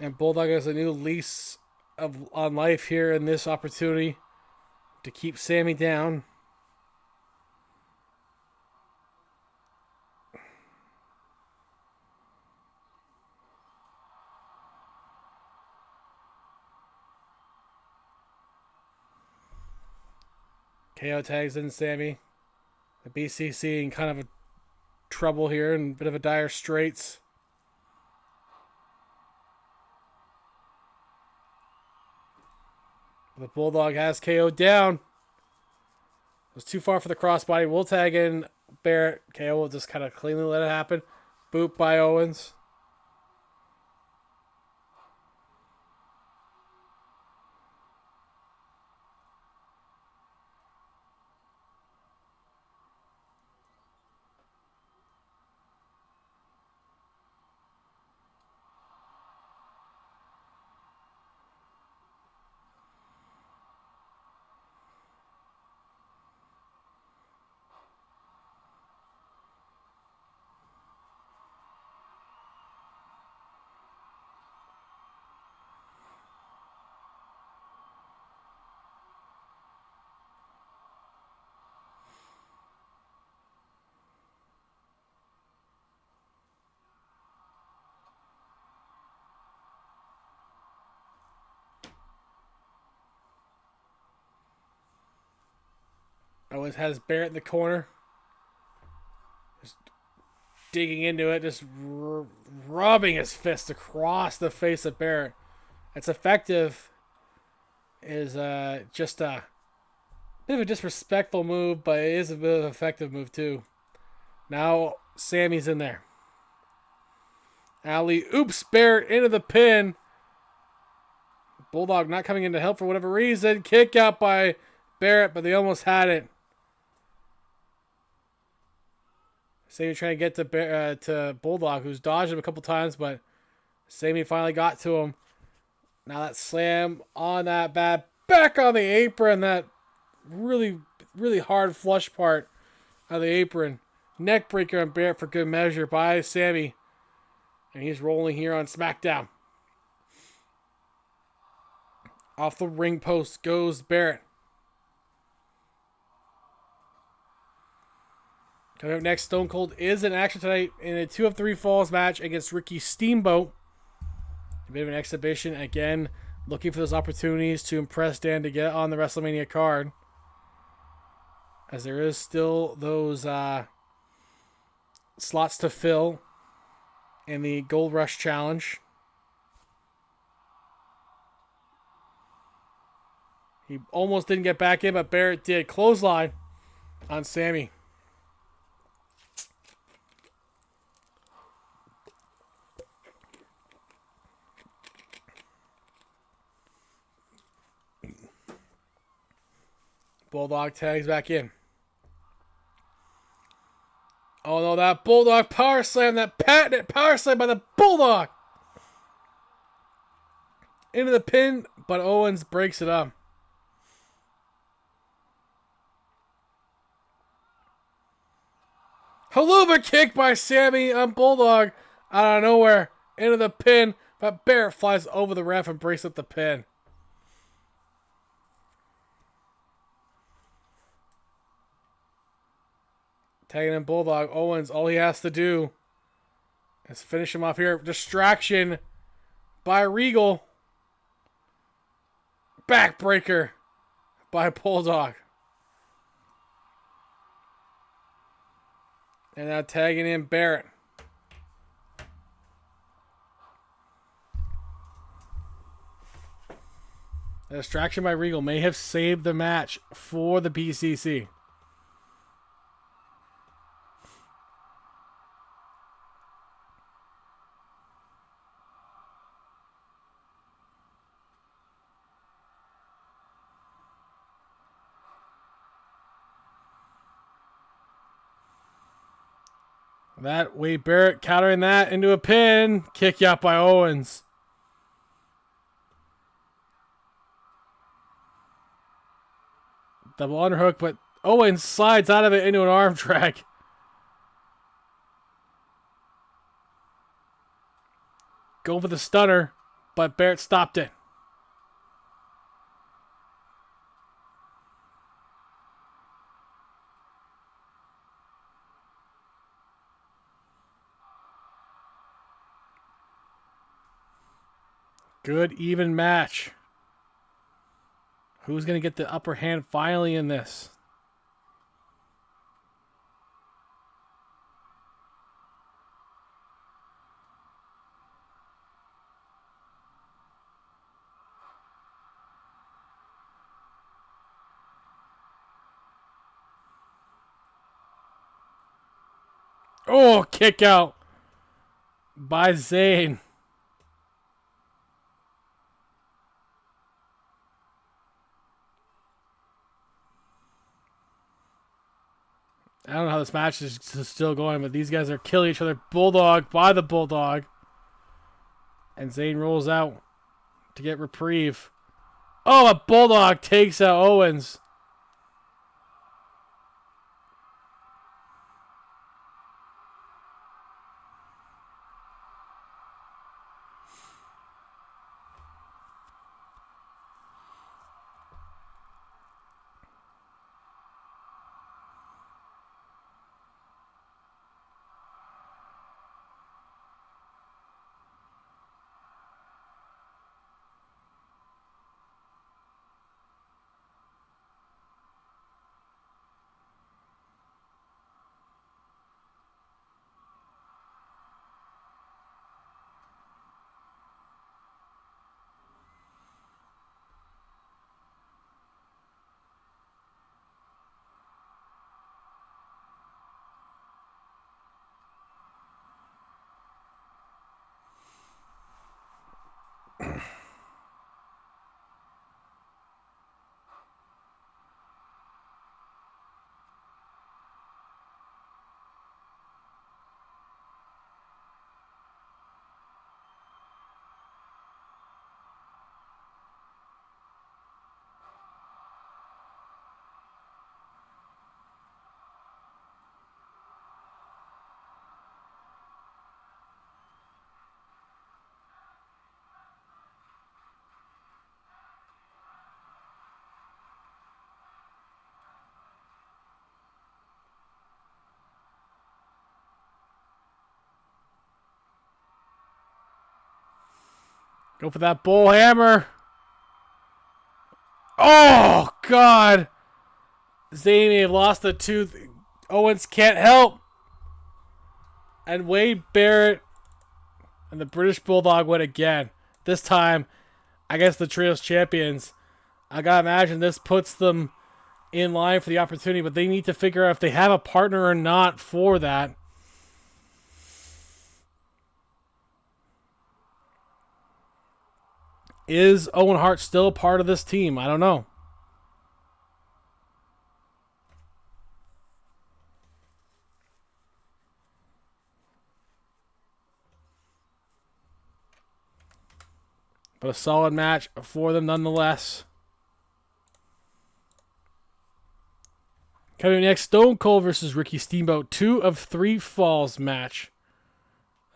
Speaker 3: And Bulldog has a new lease on life here in this opportunity to keep Sammy down. KO tags in Sammy. The BCC in kind of a trouble here and a bit of a dire straits. The Bulldog has KO down. It was too far for the crossbody. We'll tag in Barrett. KO will just kind of cleanly let it happen. Boot by Owens. Owens has Barrett in the corner. Just digging into it, just rubbing his fist across the face of Barrett. It's effective. Is just a bit of a disrespectful move, but it is a bit of an effective move too. Now Sammy's in there. Ali oops Barrett into the pin. Bulldog not coming in to help for whatever reason. Kick out by Barrett, but they almost had it. Sammy trying to get to Bulldog, who's dodged him a couple times, but Sammy finally got to him. Now that slam on that bat, back on the apron, that really, really hard flush part of the apron. Neck breaker on Barrett for good measure by Sammy. And he's rolling here on Smackdown. Off the ring post goes Barrett. Coming up next, Stone Cold is in action tonight in a 2 of 3 falls match against Ricky Steamboat. A bit of an exhibition. Again, looking for those opportunities to impress Dan to get on the WrestleMania card. As there is still those slots to fill in the Gold Rush Challenge. He almost didn't get back in, but Barrett did. Clothesline on Sammy. Bulldog tags back in. Oh no, that Bulldog power slam, that patented power slam by the Bulldog. Into the pin, but Owens breaks it up. Haluva kick by Sammy on Bulldog out of nowhere. Into the pin, but Barrett flies over the ref and breaks up the pin. Tagging in Bulldog. Owens, all he has to do is finish him off here. Distraction by Regal. Backbreaker by Bulldog. And now tagging in Barrett. The distraction by Regal may have saved the match for the BCC. That Wade Barrett countering that into a pin. Kick out by Owens. Double underhook, but Owens slides out of it into an arm drag. Go for the stunner, but Barrett stopped it. Good, even match. Who's going to get the upper hand finally in this? Oh, kick out by Zayn. I don't know how this match is still going, but these guys are killing each other. Bulldog by the Bulldog. And Zayn rolls out to get reprieve. Oh, a Bulldog takes out Owens. Go for that bull hammer. Oh, God. Zayn may have lost the tooth. Owens can't help. And Wade Barrett and the British Bulldog win again. This time against the Trios champions. I gotta imagine this puts them in line for the opportunity, but they need to figure out if they have a partner or not for that. Is Owen Hart still part of this team? I don't know. But a solid match for them nonetheless. Coming next, Stone Cold versus Ricky Steamboat. 2 of 3 falls match.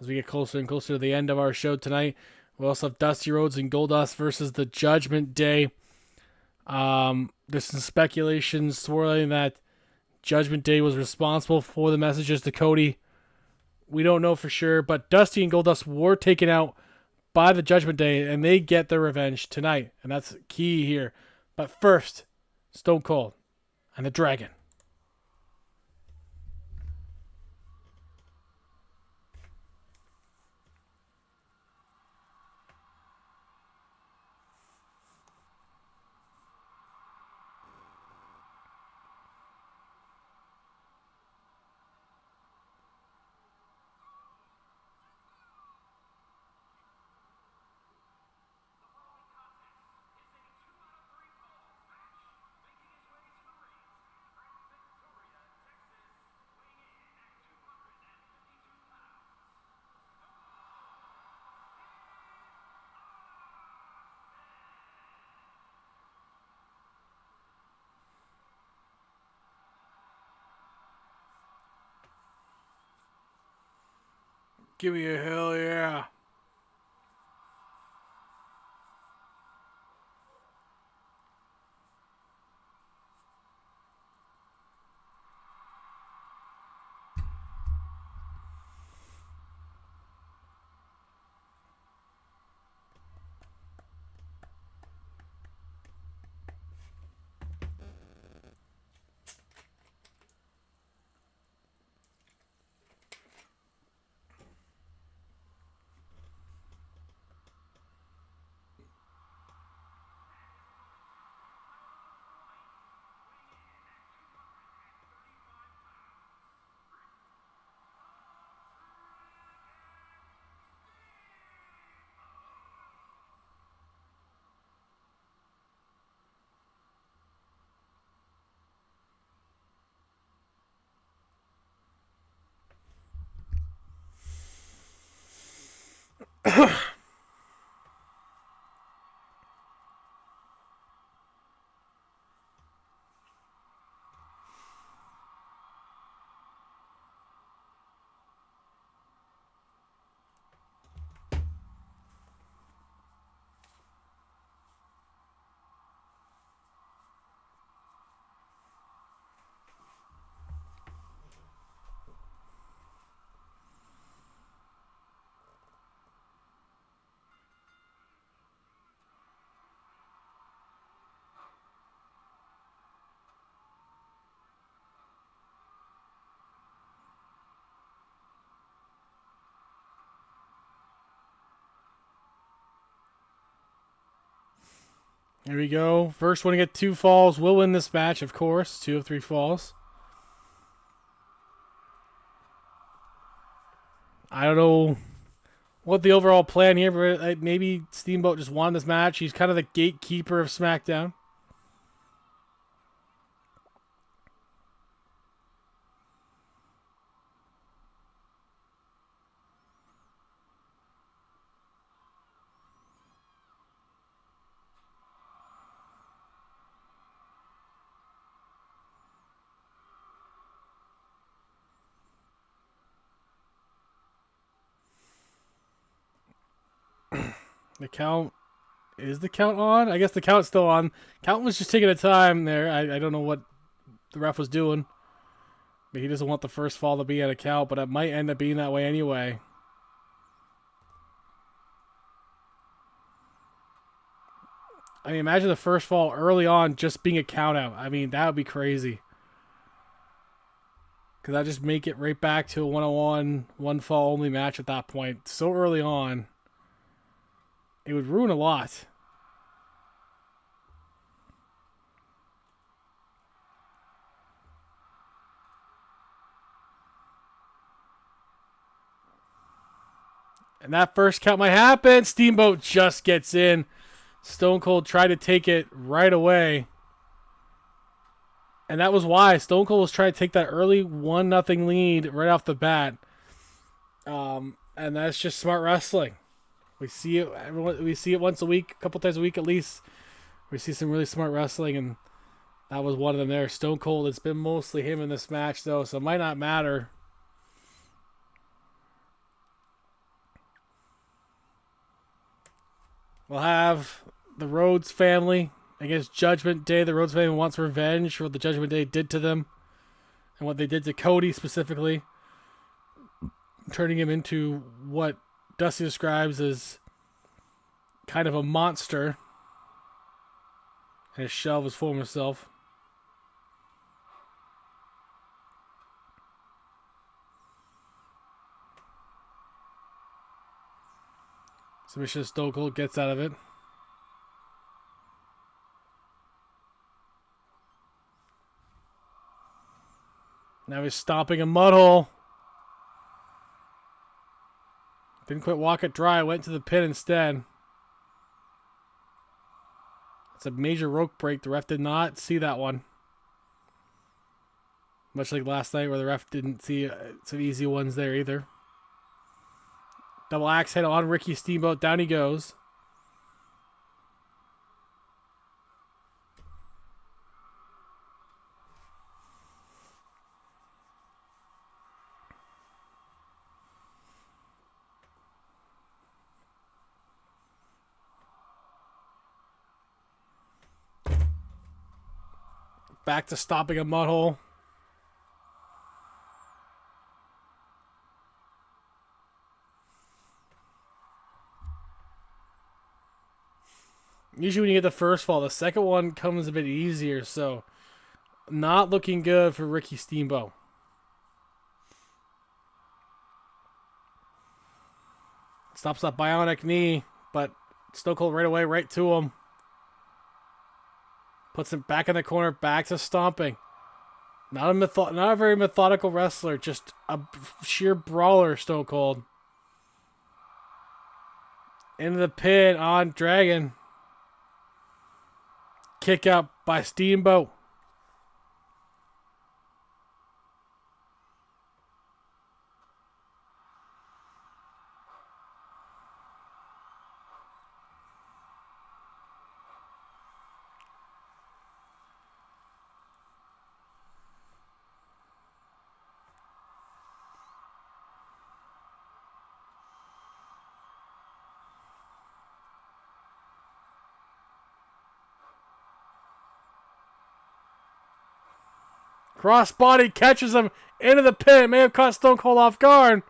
Speaker 3: As we get closer and closer to the end of our show tonight. We also have Dusty Rhodes and Goldust versus the Judgment Day. There's some speculation swirling that Judgment Day was responsible for the messages to Cody. We don't know for sure, but Dusty and Goldust were taken out by the Judgment Day, and they get their revenge tonight, and that's key here. But first, Stone Cold and the Dragon. Give me a hell yeah. Here we go. First one to get 2 falls will win this match, of course. 2 of 3 falls. I don't know what the overall plan here, but maybe Steamboat just won this match. He's kind of the gatekeeper of SmackDown. The count. Is the count on? I guess the count's still on. Count was just taking a time there. I don't know what the ref was doing. But he doesn't want the first fall to be at a count, but it might end up being that way anyway. I mean, imagine the first fall early on just being a count out. I mean, that would be crazy. Because I'd just make it right back to a 1-on-1, one fall only match at that point. So early on. It would ruin a lot. And that first count might happen. Steamboat just gets in. Stone Cold tried to take it right away. And that was why Stone Cold was trying to take that early 1-0 lead right off the bat. And that's just smart wrestling. We see it. We see it once a week, a couple times a week at least. We see some really smart wrestling, and that was one of them there. Stone Cold. It's been mostly him in this match, though, so it might not matter. We'll have the Rhodes family against Judgment Day. The Rhodes family wants revenge for what the Judgment Day did to them and what they did to Cody specifically, turning him into what Dusty describes as kind of a monster and a shell of his former self. Submission Stone Cold gets out of it. Now he's stomping a mud hole. Didn't quite walk it dry. Went to the pin instead. It's a major rope break. The ref did not see that one. Much like last night where the ref didn't see some easy ones there either. Double axe head on Ricky Steamboat. Down he goes. Back to stopping a mud hole. Usually when you get the first fall, the second one comes a bit easier, so not looking good for Ricky Steamboat. Stops that bionic knee, but Stone Cold right away, right to him. Puts him back in the corner, back to stomping. Not a very methodical wrestler, just a sheer brawler, Stone Cold. Into the pin on Dragon. Kick out by Steamboat. Crossbody catches him into the pin. May have caught Stone Cold off guard.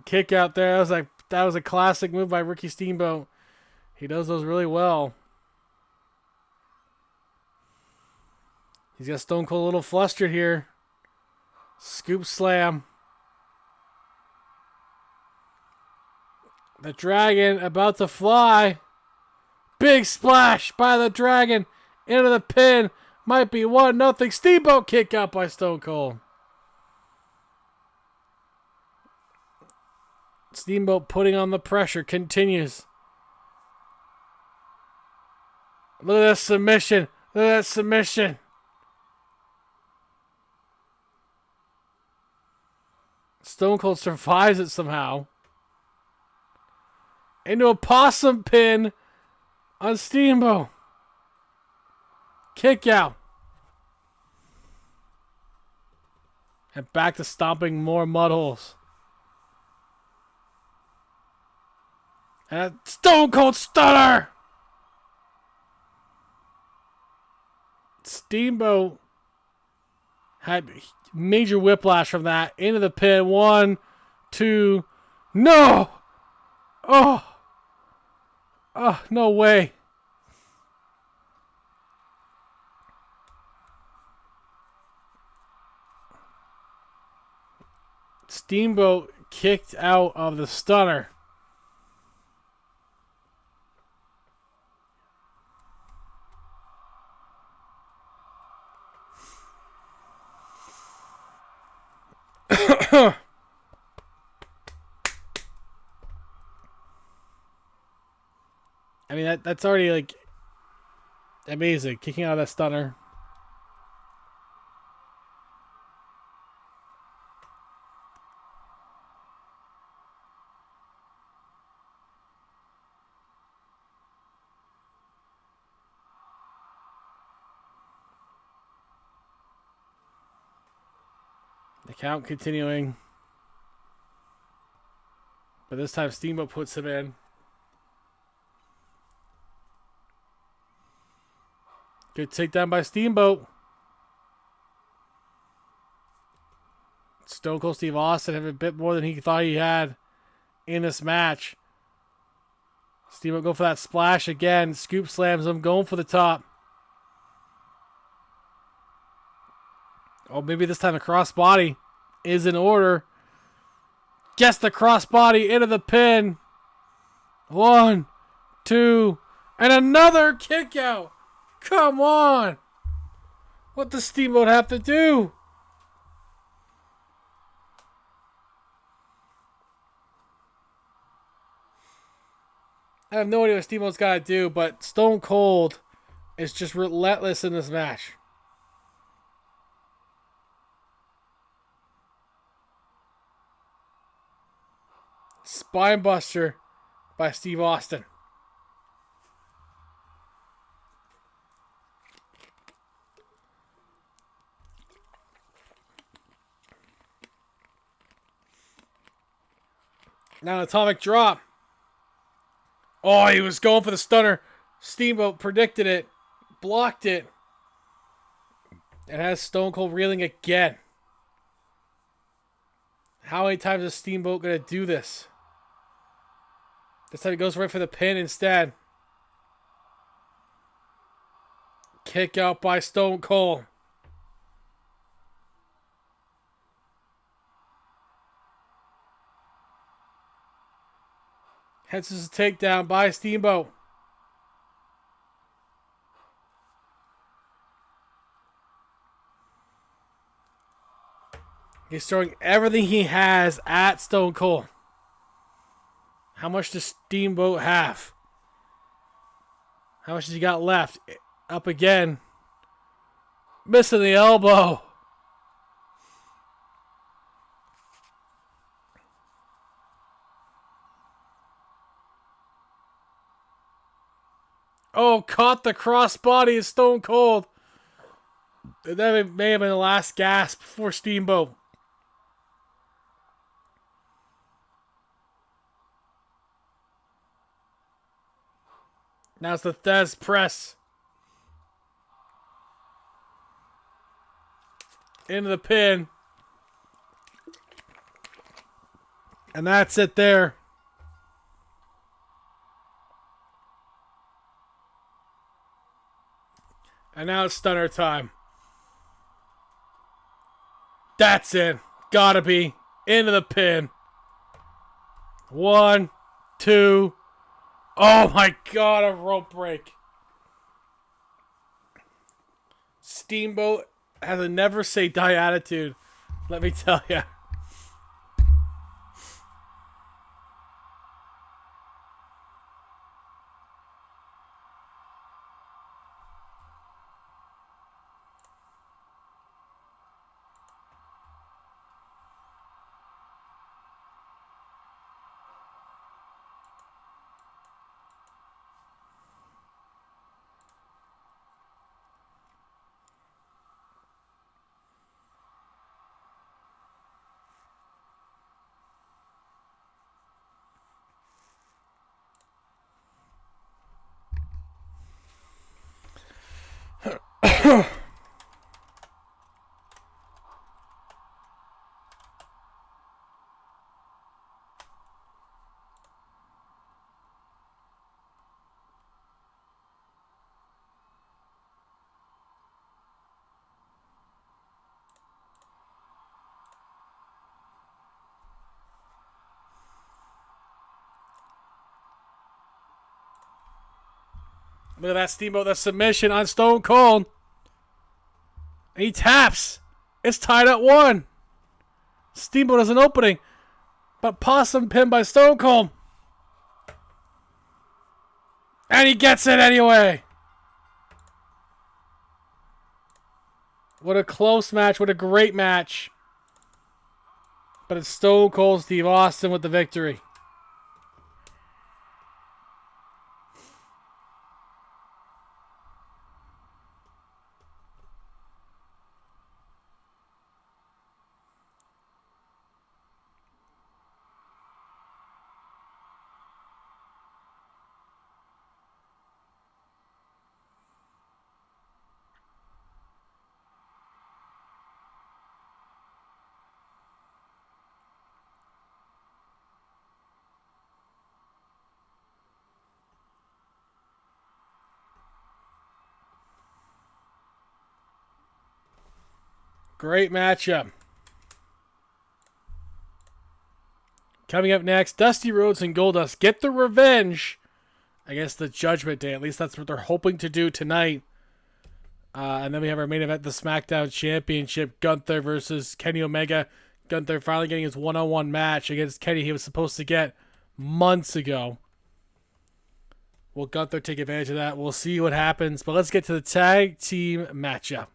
Speaker 3: Kick out there. That was a classic move by Ricky Steamboat. He does those really well. He's got Stone Cold a little flustered here. Scoop slam. The Dragon about to fly. Big splash by the Dragon into the pin. Might be 1-0. Steamboat kick out by Stone Cold. Steamboat putting on the pressure continues. Look at that submission. Look at that submission. Stone Cold survives it somehow. Into a possum pin on Steamboat. Kick out. And back to stomping more mud holes. And a Stone Cold Stunner. Steamboat had major whiplash from that. Into the pin. 1, 2. No! Oh, no way. Steamboat kicked out of the stunner. I mean, that's already, like, amazing. Kicking out of that stunner. The count continuing. But this time Steamboat puts him in. Good takedown by Steamboat. Stone Cold Steve Austin having a bit more than he thought he had in this match. Steamboat go for that splash again. Scoop slams him, going for the top. Oh, maybe this time the crossbody is in order. Gets the crossbody into the pin. 1, 2, and another kick out. Come on. What does Steamboat have to do? I have no idea what Steamboat's got to do, but Stone Cold is just relentless in this match. Spinebuster by Steve Austin. Now atomic drop. Oh, he was going for the stunner. Steamboat predicted it. Blocked it. And has Stone Cold reeling again. How many times is Steamboat going to do this? This time he goes right for the pin instead. Kick out by Stone Cold. Hence is a takedown by Steamboat. He's throwing everything he has at Stone Cold. How much does Steamboat have? How much has he got left? Up again. Missing the elbow. Oh, caught the crossbody of Stone Cold. That may have been the last gasp for Steamboat. Now it's the Thez press. Into the pin. And that's it there. And now it's stunner time. That's it. Gotta be. Into the pin. 1, 2. Oh my god, a rope break. Steamboat has a never say die attitude. Let me tell you. Look at that Steamboat, the submission on Stone Cold. And he taps. It's tied at 1. Steamboat has an opening. But Possum pinned by Stone Cold. And he gets it anyway. What a close match. What a great match. But it's Stone Cold Steve Austin with the victory. Great matchup. Coming up next, Dusty Rhodes and Goldust get the revenge against the Judgment Day. At least that's what they're hoping to do tonight. And then we have our main event, the Smackdown Championship, Gunther versus Kenny Omega. Gunther finally getting his one-on-one match against Kenny he was supposed to get months ago. Will Gunther take advantage of that? We'll see what happens. But let's get to the tag team matchup.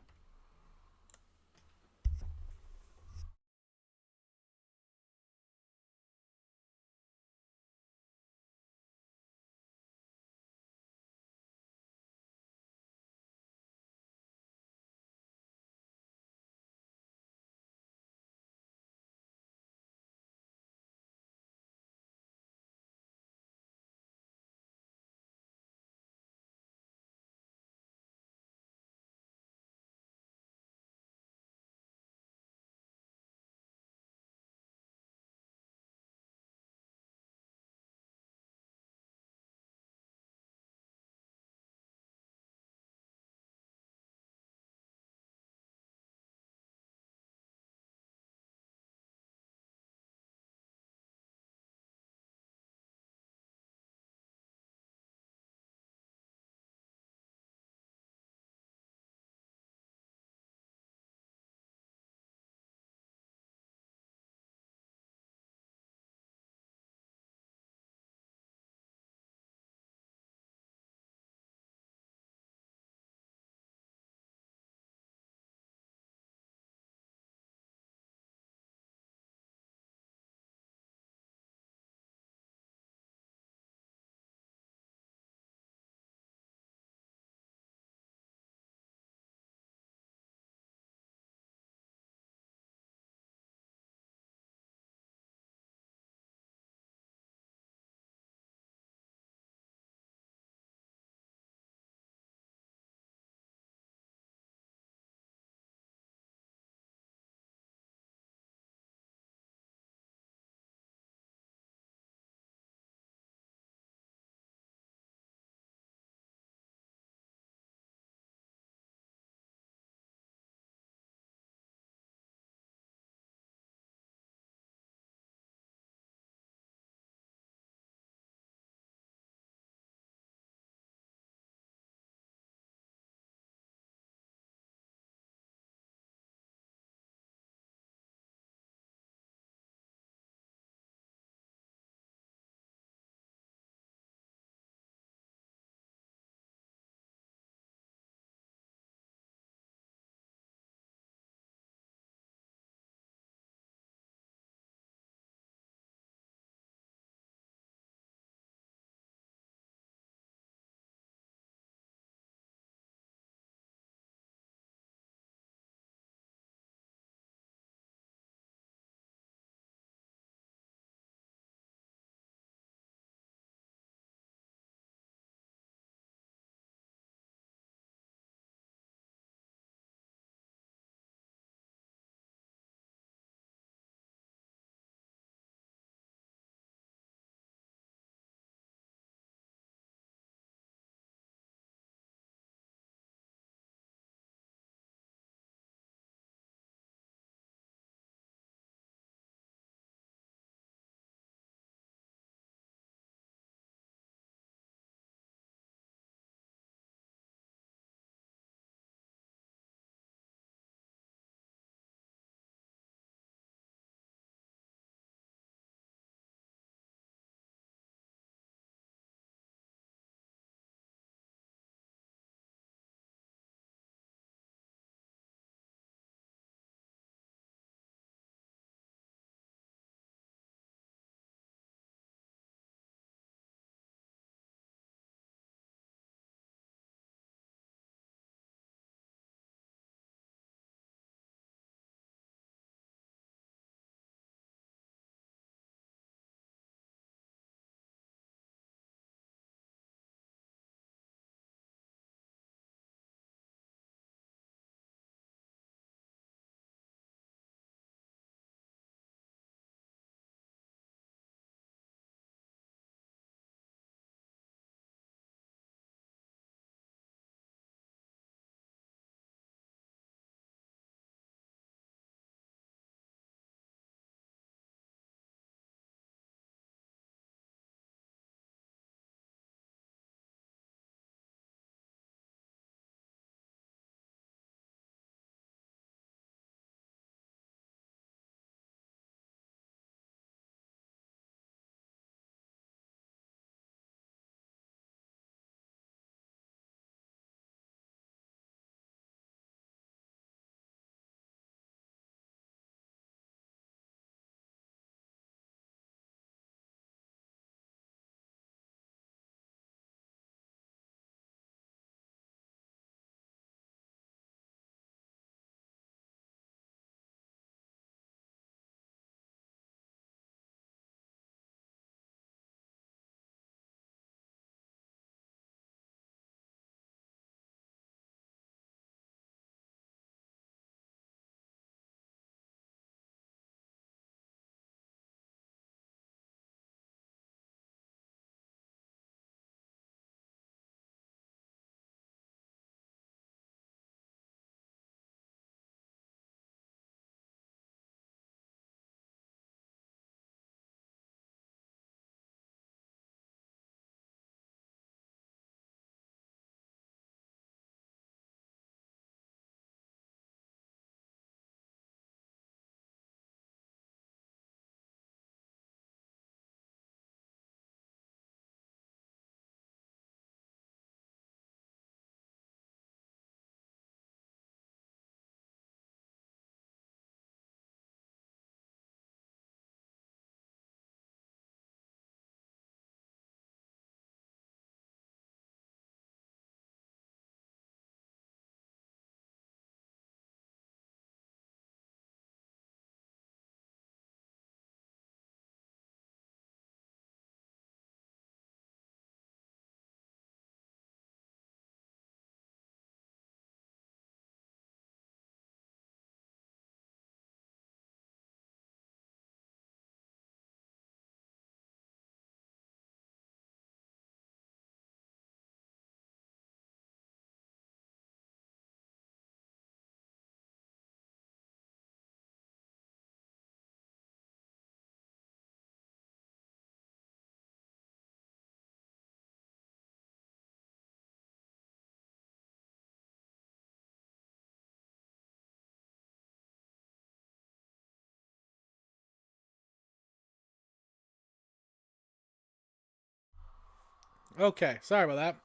Speaker 3: Okay, sorry about that.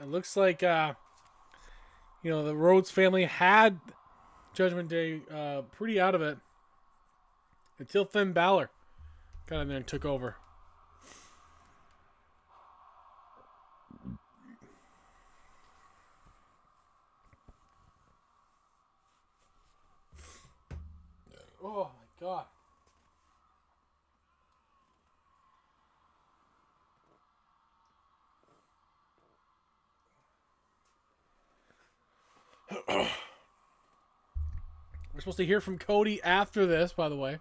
Speaker 3: It looks like the Rhodes family had Judgment Day pretty out of it until Finn Balor got in there and took over. Oh my god. We're supposed to hear from Cody after this, by the way.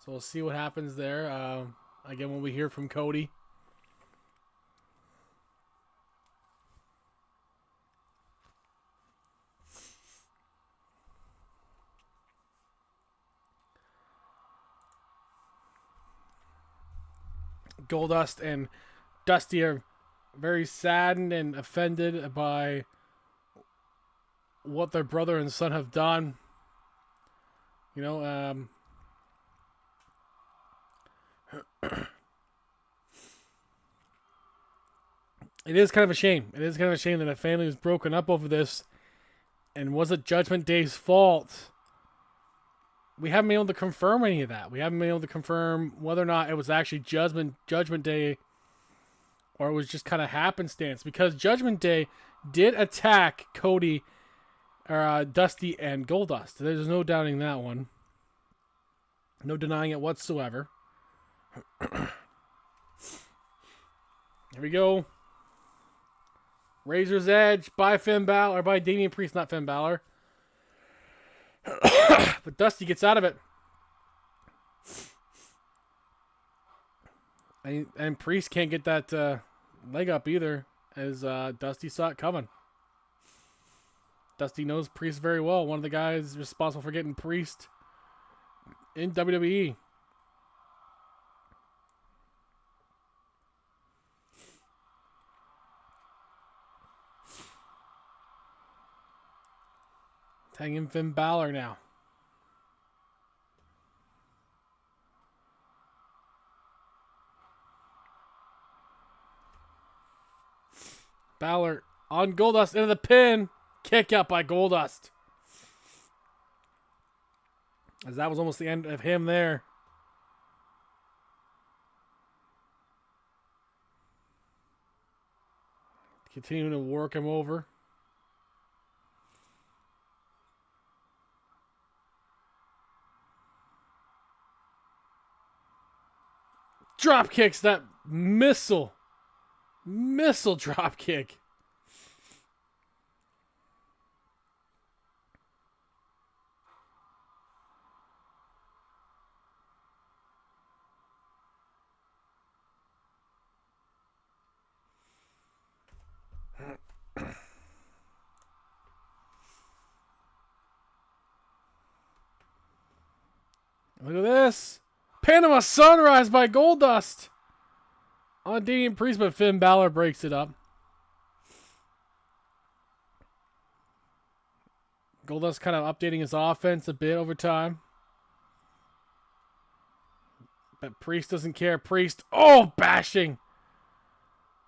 Speaker 3: So we'll see what happens there. Again, when we hear from Cody. Goldust and Dusty are very saddened and offended by what their brother and son have done. You know, it is kind of a shame. It is kind of a shame that a family was broken up over this. And was it Judgment Day's fault? We haven't been able to confirm any of that. We haven't been able to confirm whether or not it was actually Judgment Day or it was just kind of happenstance. Because Judgment Day did attack Cody, or Dusty and Goldust. There's no doubting that one. No denying it whatsoever. Here we go. Razor's Edge by Finn Balor, or by Damian Priest, not Finn Balor. But Dusty gets out of it. And Priest can't get that leg up either, as Dusty saw it coming. Dusty knows Priest very well. One of the guys responsible for getting Priest in WWE. Tagging Finn Balor now. Balor on Goldust into the pin. Kick out by Goldust. As that was almost the end of him there. Continuing to work him over. Drop kicks that missile drop kick. Look at this. Panama Sunrise by Goldust on Damian Priest, but Finn Balor breaks it up. Goldust kind of updating his offense a bit over time. But Priest doesn't care. Priest, bashing.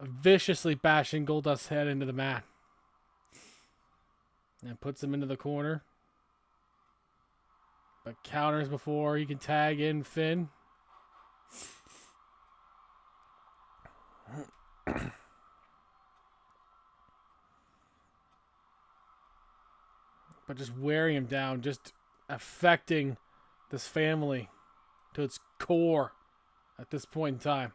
Speaker 3: Viciously bashing Goldust's head into the mat. And puts him into the corner. But counters before he can tag in Finn. But just wearing him down, just affecting this family to its core at this point in time.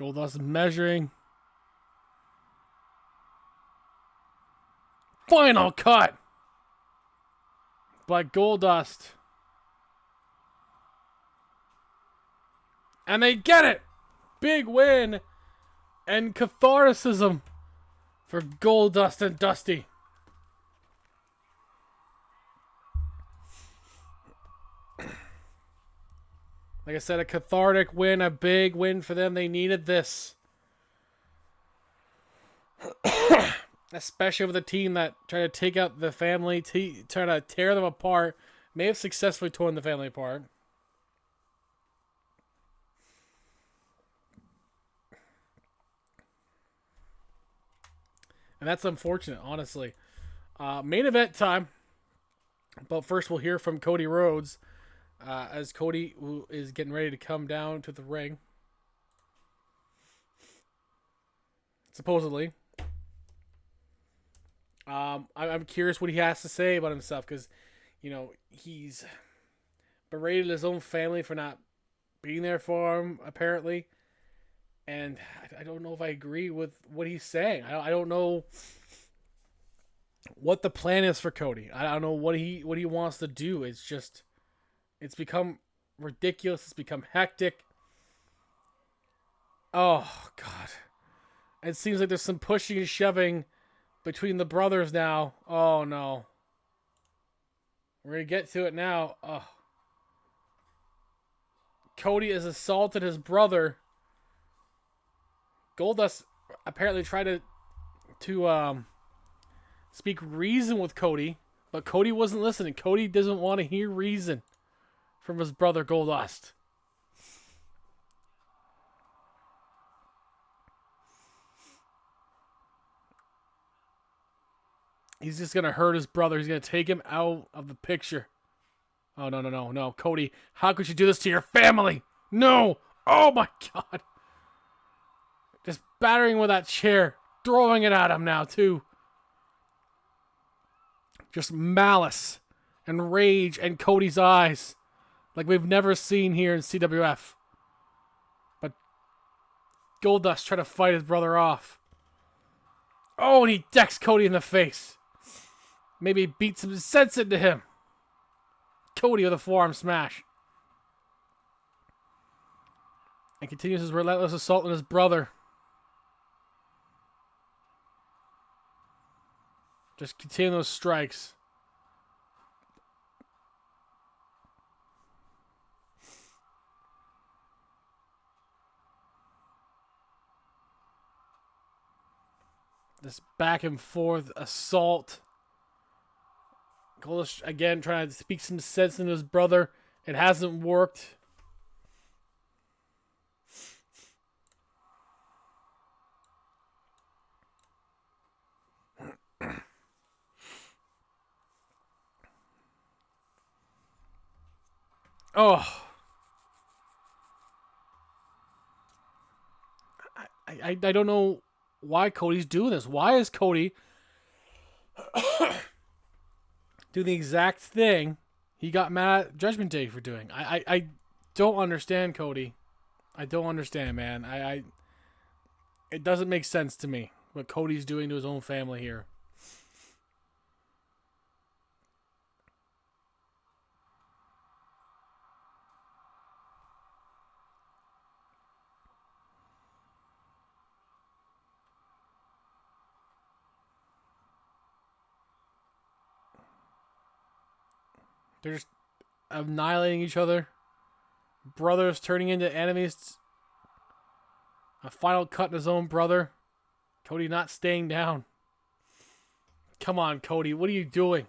Speaker 3: Goldust measuring. Final cut by Goldust. And they get it! Big win and catharticism for Goldust and Dusty. Like I said, a cathartic win, a big win for them. They needed this. Especially with a team that tried to take out the family, try to tear them apart. May have successfully torn the family apart. And that's unfortunate, honestly. Main event time. But first we'll hear from Cody Rhodes as Cody is getting ready to come down to the ring. Supposedly. I'm curious what he has to say about himself because, you know, he's berated his own family for not being there for him, apparently. And I don't know if I agree with what he's saying. I don't know what the plan is for Cody. I don't know what he wants to do. It's become ridiculous. It's become hectic. Oh, God. It seems like there's some pushing and shoving between the brothers now. Oh, no. We're going to get to it now. Oh. Cody has assaulted his brother. Goldust apparently tried to speak reason with Cody, but Cody wasn't listening. Cody doesn't want to hear reason from his brother Goldust. He's just going to hurt his brother. He's going to take him out of the picture. Oh, no. Cody, how could you do this to your family? No! Oh, my God. Just battering with that chair. Throwing it at him now, too. Just malice and rage in Cody's eyes. Like we've never seen here in CWF. But Goldust trying to fight his brother off. Oh, and he decks Cody in the face. Maybe beats some sense into him. Cody with a forearm smash. And continues his relentless assault on his brother. Just continue those strikes. This back and forth assault. Goldust again trying to speak some sense into his brother. It hasn't worked. Oh. I don't know why Cody's doing this. Why is Cody doing the exact thing he got mad at Judgment Day for doing? I don't understand, Cody. I don't understand, man. It doesn't make sense to me what Cody's doing to his own family here. They're just annihilating each other. Brothers turning into enemies. A final cut in his own brother. Cody not staying down. Come on, Cody. What are you doing?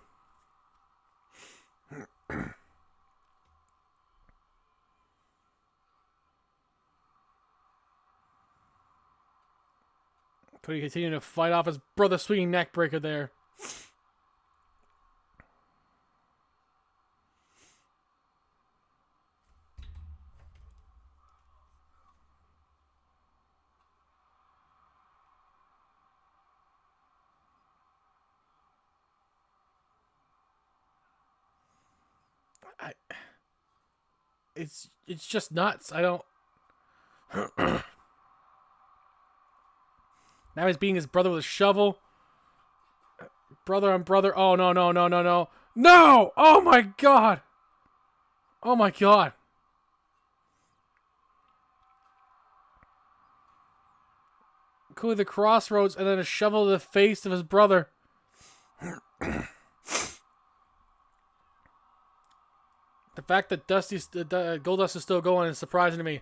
Speaker 3: Cody continuing to fight off his brother, swinging neck breaker there. It's just nuts. I don't. Now he's beating his brother with a shovel. Brother on brother. Oh, no, no, no, no, no. No! Oh, my God. Oh, my God. Cody the crossroads and then a shovel to the face of his brother. The fact that Goldust is still going is surprising to me.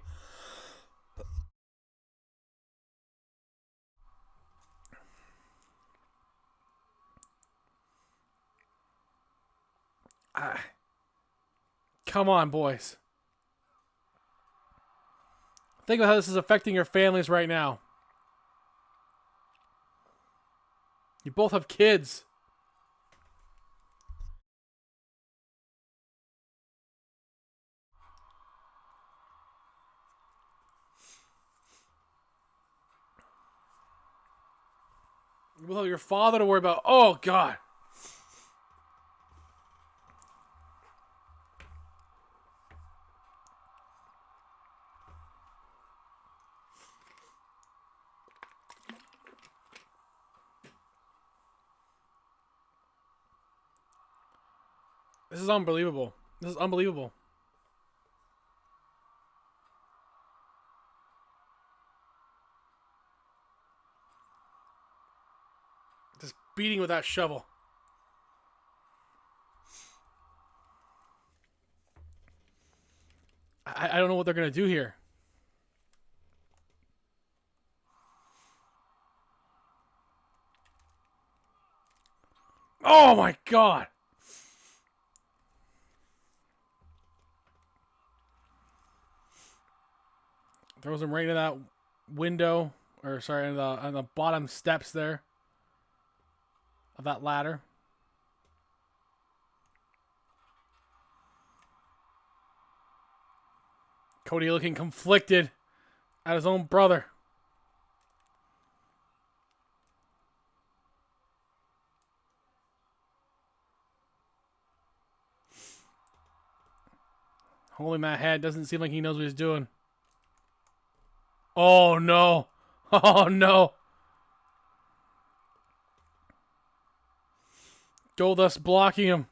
Speaker 3: Come on, boys. Think about how this is affecting your families right now. You both have kids. You both have your father to worry about. Oh, God. This is unbelievable. This is unbelievable. Just beating with that shovel. I don't know what they're going to do here. Oh, my God. Throws him right into that window, or sorry, on the bottom steps there of that ladder. Cody looking conflicted at his own brother. Holding that head, doesn't seem like he knows what he's doing. Oh, no. Oh, no. Goldust blocking him.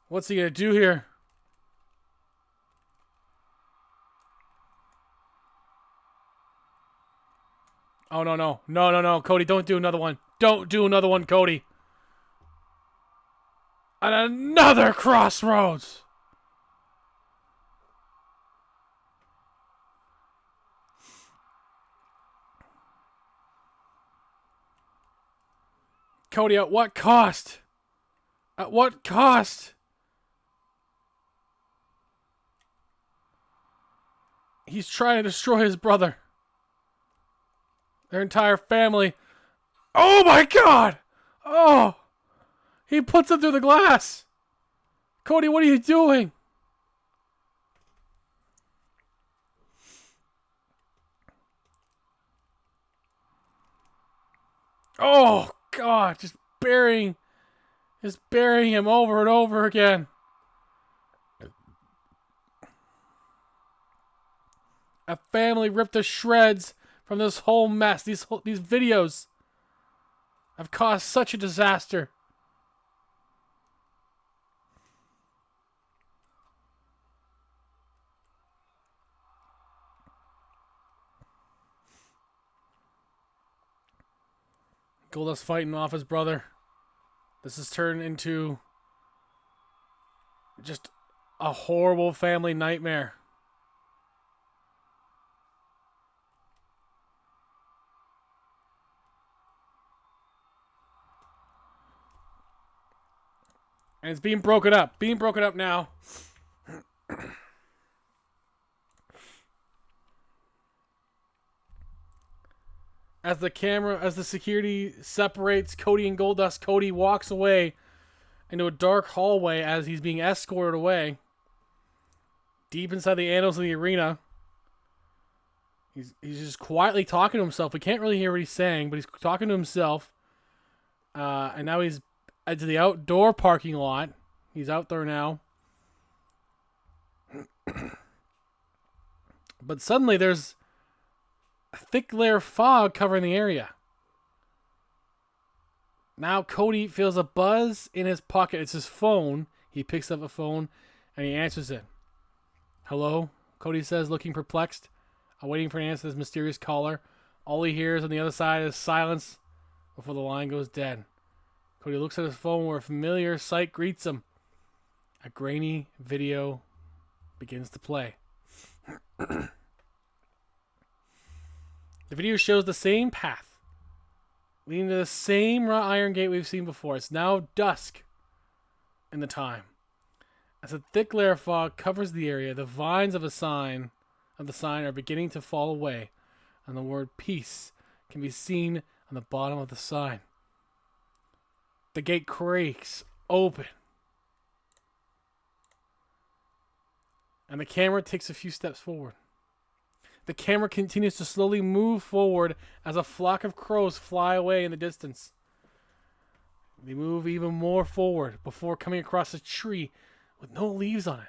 Speaker 3: What's he going to do here? Oh, no, no. No, no, no. Cody, don't do another one. Don't do another one, Cody. And another crossroads. Cody, at what cost? At what cost? He's trying to destroy his brother. Their entire family. Oh my God! Oh! He puts him through the glass! Cody, what are you doing? Oh God, just burying him over and over again. A family ripped to shreds from this whole mess. These videos have caused such a disaster. Goldust fighting off his brother. This has turned into just a horrible family nightmare. And it's being broken up. Being broken up now. As the security separates Cody and Goldust, Cody walks away into a dark hallway as he's being escorted away. Deep inside the annals of the arena. He's just quietly talking to himself. We can't really hear what he's saying, but he's talking to himself. And now he's to the outdoor parking lot. He's out there now. But suddenly there's A thick layer of fog covering the area. Now Cody feels a buzz in his pocket. It's his phone. He picks up a phone and he answers it. Hello? Cody says, looking perplexed. Waiting for an answer to this mysterious caller. All he hears on the other side is silence before the line goes dead. Cody looks at his phone where a familiar sight greets him. A grainy video begins to play. The video shows the same path, leading to the same wrought iron gate we've seen before. It's now dusk in the time. As a thick layer of fog covers the area, the vines of the sign are beginning to fall away, and the word peace can be seen on the bottom of the sign. The gate creaks open, and the camera takes a few steps forward. The camera continues to slowly move forward as a flock of crows fly away in the distance. They move even more forward before coming across a tree with no leaves on it.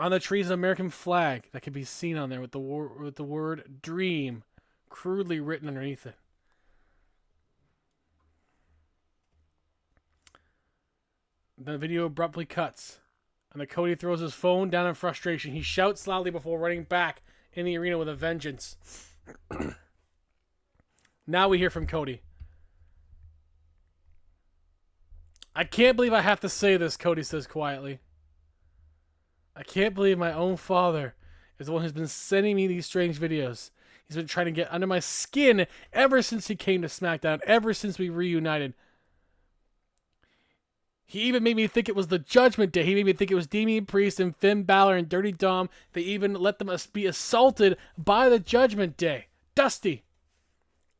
Speaker 3: On the tree is an American flag that can be seen on there with the word dream crudely written underneath it. The video abruptly cuts, and Cody throws his phone down in frustration. He shouts loudly before running back in the arena with a vengeance. Now we hear from Cody. I can't believe I have to say this, Cody says quietly. I can't believe my own father is the one who's been sending me these strange videos. He's been trying to get under my skin ever since he came to Smackdown, ever since we reunited. He even made me think it was the Judgment Day. He made me think it was Damian Priest and Finn Balor and Dirty Dom. They even let them be assaulted by the Judgment Day. Dusty,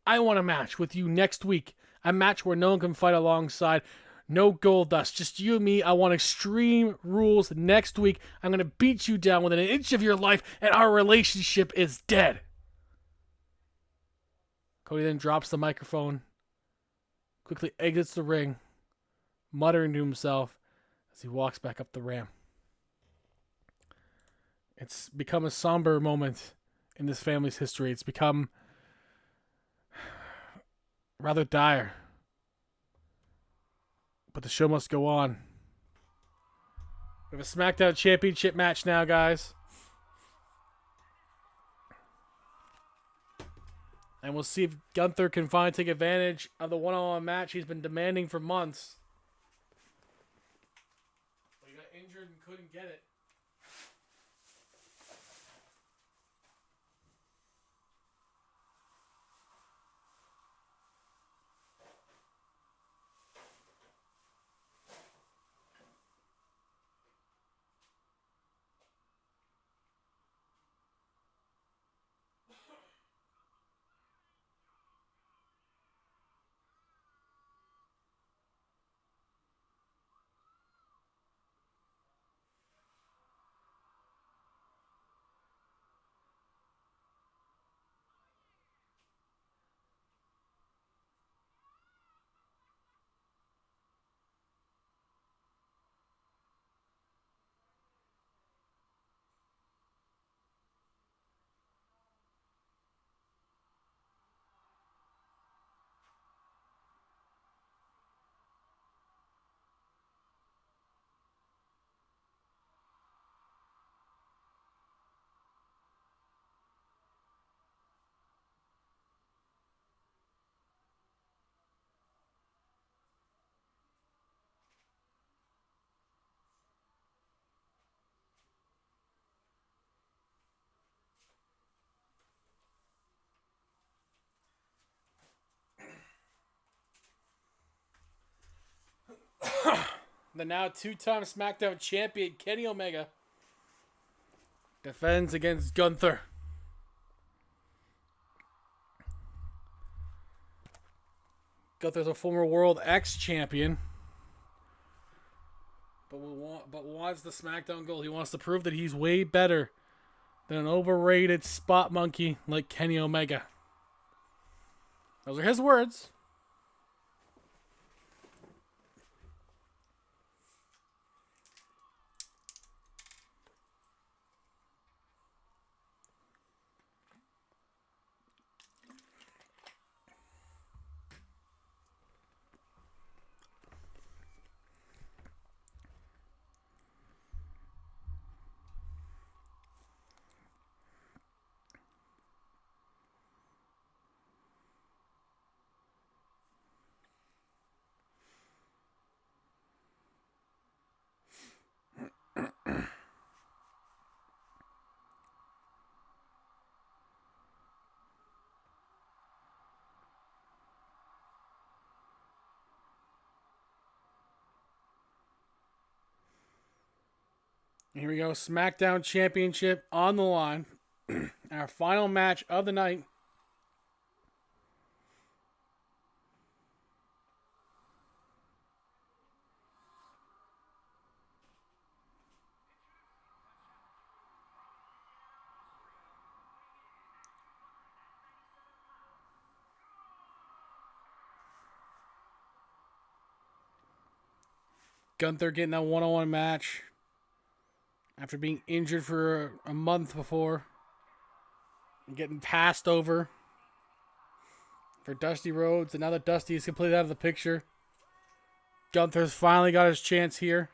Speaker 3: I want a match with you next week. A match where no one can fight alongside. No gold dust. Just you and me. I want Extreme Rules next week. I'm going to beat you down within an inch of your life, and our relationship is dead. Cody then drops the microphone, quickly exits the ring, muttering to himself as he walks back up the ramp. It's become a somber moment in this family's history. It's become rather dire. But the show must go on. We have a SmackDown Championship match now, guys. And we'll see if Gunther can finally take advantage of the one-on-one match he's been demanding for months. But he got injured and couldn't get it. The now two-time SmackDown champion Kenny Omega defends against Gunther. Gunther's a former World X champion, but wants the SmackDown gold. He wants to prove that he's way better than an overrated spot monkey like Kenny Omega. Those are his words. Here we go. Smackdown Championship on the line. Our final match of the night. Gunther getting that one-on-one match after being injured for a month before and getting passed over for Dusty Rhodes. And now that Dusty is completely out of the picture, Gunther's finally got his chance here.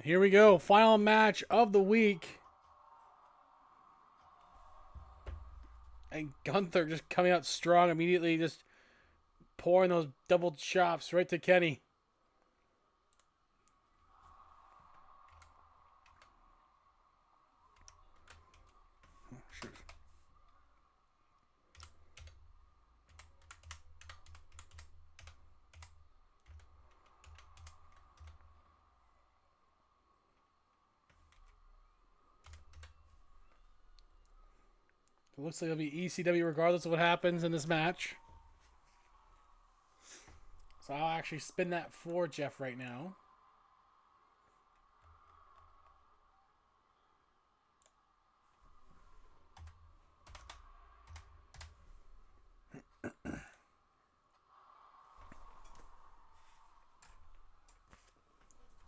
Speaker 3: Here we go. Final match of the week. And Gunther just coming out strong immediately, just pouring those double chops right to Kenny. Oh, shoot. It looks like it'll be ECW regardless of what happens in this match. So I'll actually spin that for Jeff right now.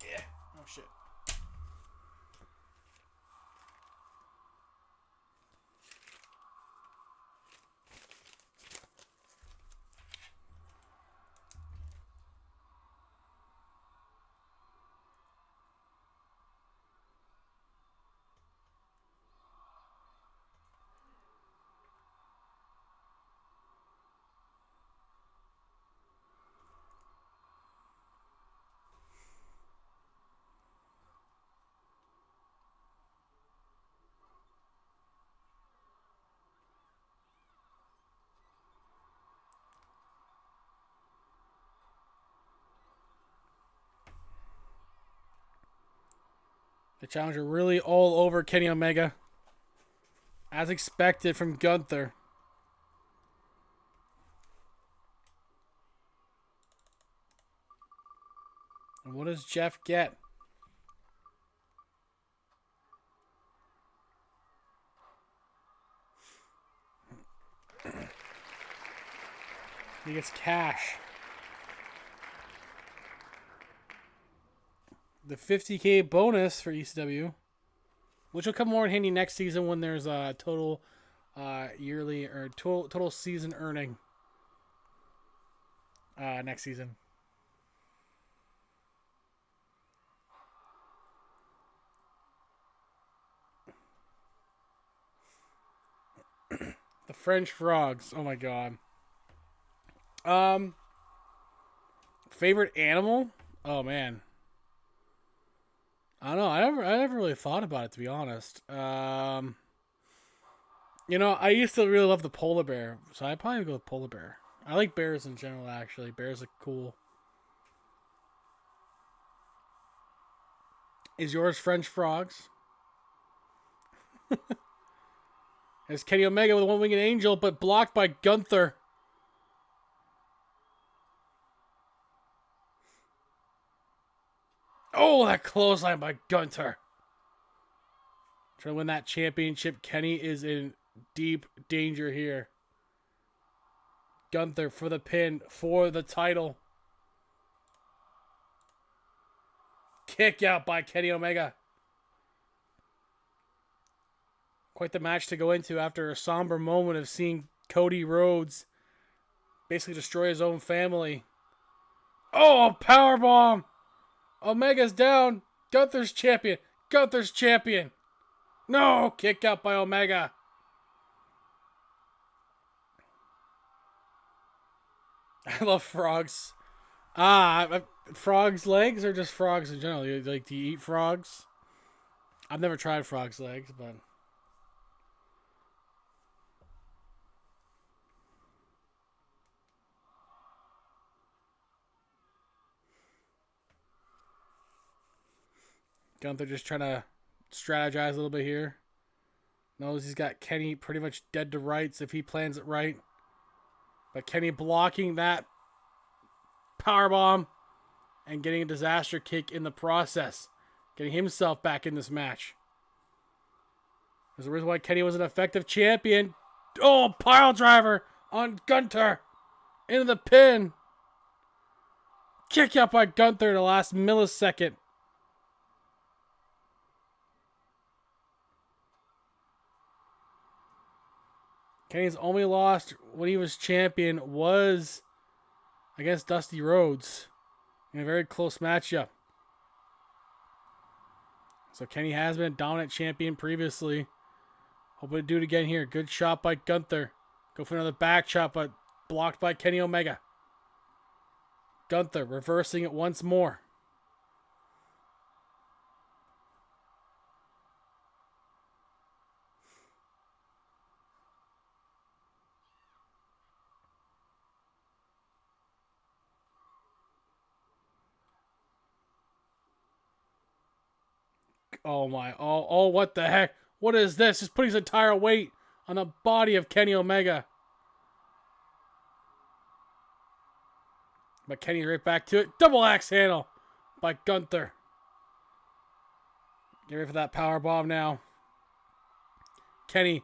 Speaker 3: Yeah. Oh, shit. The challenger really all over Kenny Omega. As expected from Gunther. And what does Jeff get? He gets cash. The $50K bonus for ECW, which will come more in handy next season when there's a total yearly or total season earning next season. The French frogs. Oh my god. Favorite animal? Oh man. I don't know. I never really thought about it, to be honest. You know, I used to really love the polar bear, so I'd probably go with polar bear. I like bears in general, actually. Bears are cool. Is yours French frogs? It's Kenny Omega with a one-winged angel, but blocked by Gunther. Oh, that clothesline by Gunther. Trying to win that championship. Kenny is in deep danger here. Gunther for the pin, for the title. Kick out by Kenny Omega. Quite the match to go into after a somber moment of seeing Cody Rhodes basically destroy his own family. Oh, powerbomb! Omega's down. Gunther's champion. Gunther's champion. No, kick out by Omega. I love frogs. Frogs' legs or just frogs in general? Do you eat frogs? I've never tried frogs' legs, but... Gunther just trying to strategize a little bit here. Knows he's got Kenny pretty much dead to rights if he plans it right. But Kenny blocking that powerbomb and getting a disaster kick in the process. Getting himself back in this match. There's a reason why Kenny was an effective champion. Oh, pile driver on Gunther. Into the pin. Kick out by Gunther in the last millisecond. Kenny's only lost when he was champion was against Dusty Rhodes in a very close matchup. So Kenny has been a dominant champion previously. Hoping to do it again here. Good shot by Gunther. Go for another back shot, but blocked by Kenny Omega. Gunther reversing it once more. Oh my, oh, what the heck? What is this? He's putting his entire weight on the body of Kenny Omega. But Kenny right back to it. Double axe handle by Gunther. Get ready for that power bomb now. Kenny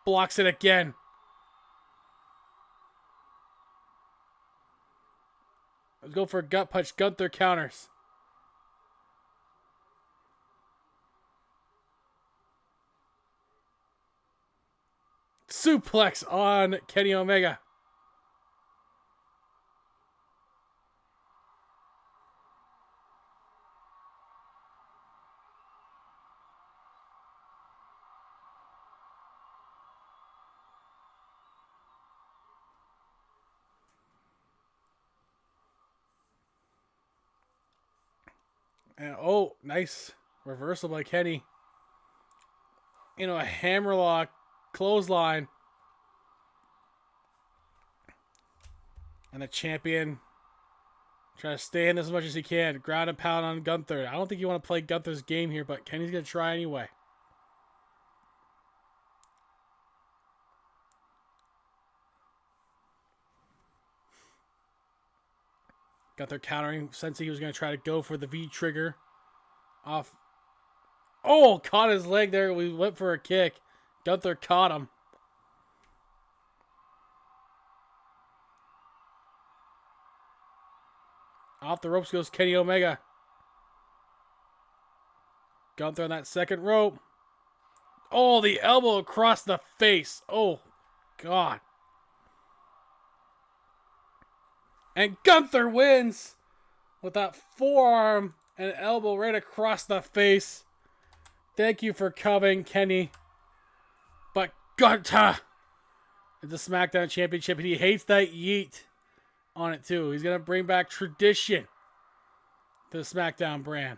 Speaker 3: blocks it again. Let's go for a gut punch. Gunther counters. Suplex on Kenny Omega. And oh, nice reversal by Kenny. You know, a hammerlock clothesline. And the champion trying to stay in as much as he can. Ground and pound on Gunther. I don't think you want to play Gunther's game here, but Kenny's going to try anyway. Gunther countering, sensing he was going to try to go for the V-trigger. Off. Oh, caught his leg there. We went for a kick. Gunther caught him. Off the ropes goes Kenny Omega. Gunther on that second rope. Oh, the elbow across the face. Oh, God. And Gunther wins with that forearm and elbow right across the face. Thank you for coming, Kenny. But Gunther is the SmackDown Championship, and he hates that yeet on it too. He's going to bring back tradition to the SmackDown brand.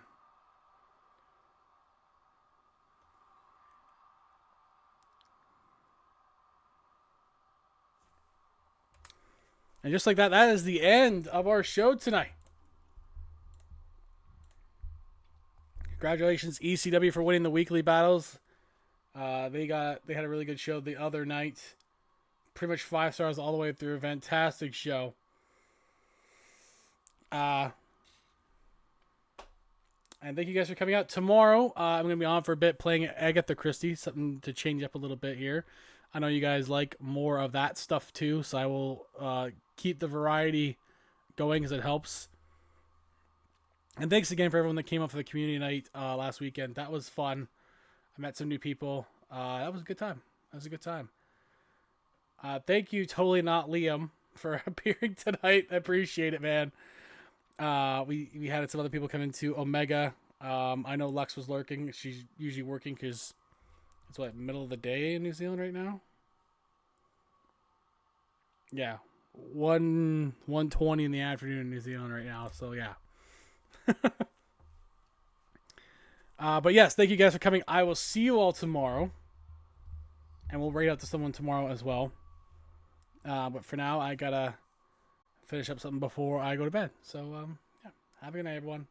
Speaker 3: And just like that, that is the end of our show tonight. Congratulations, ECW, for winning the weekly battles. They had a really good show the other night. Pretty much 5 stars all the way through. Fantastic show. And thank you guys for coming out. Tomorrow, I'm going to be on for a bit playing Agatha Christie. Something to change up a little bit here. I know you guys like more of that stuff too, so I will keep the variety going because it helps. And thanks again for everyone that came up for the community night last weekend. That was fun. I met some new people. That was a good time. That was a good time. Thank you, totally not Liam, for appearing tonight. I appreciate it, man. We had some other people come into Omega. I know Lux was lurking. She's usually working because it's middle of the day in New Zealand right now. Yeah, 1:20 in the afternoon in New Zealand right now. So yeah. But yes, thank you guys for coming. I will see you all tomorrow, and we'll rate out to someone tomorrow as well. But for now, I gotta finish up something before I go to bed. So yeah, have a good night, everyone.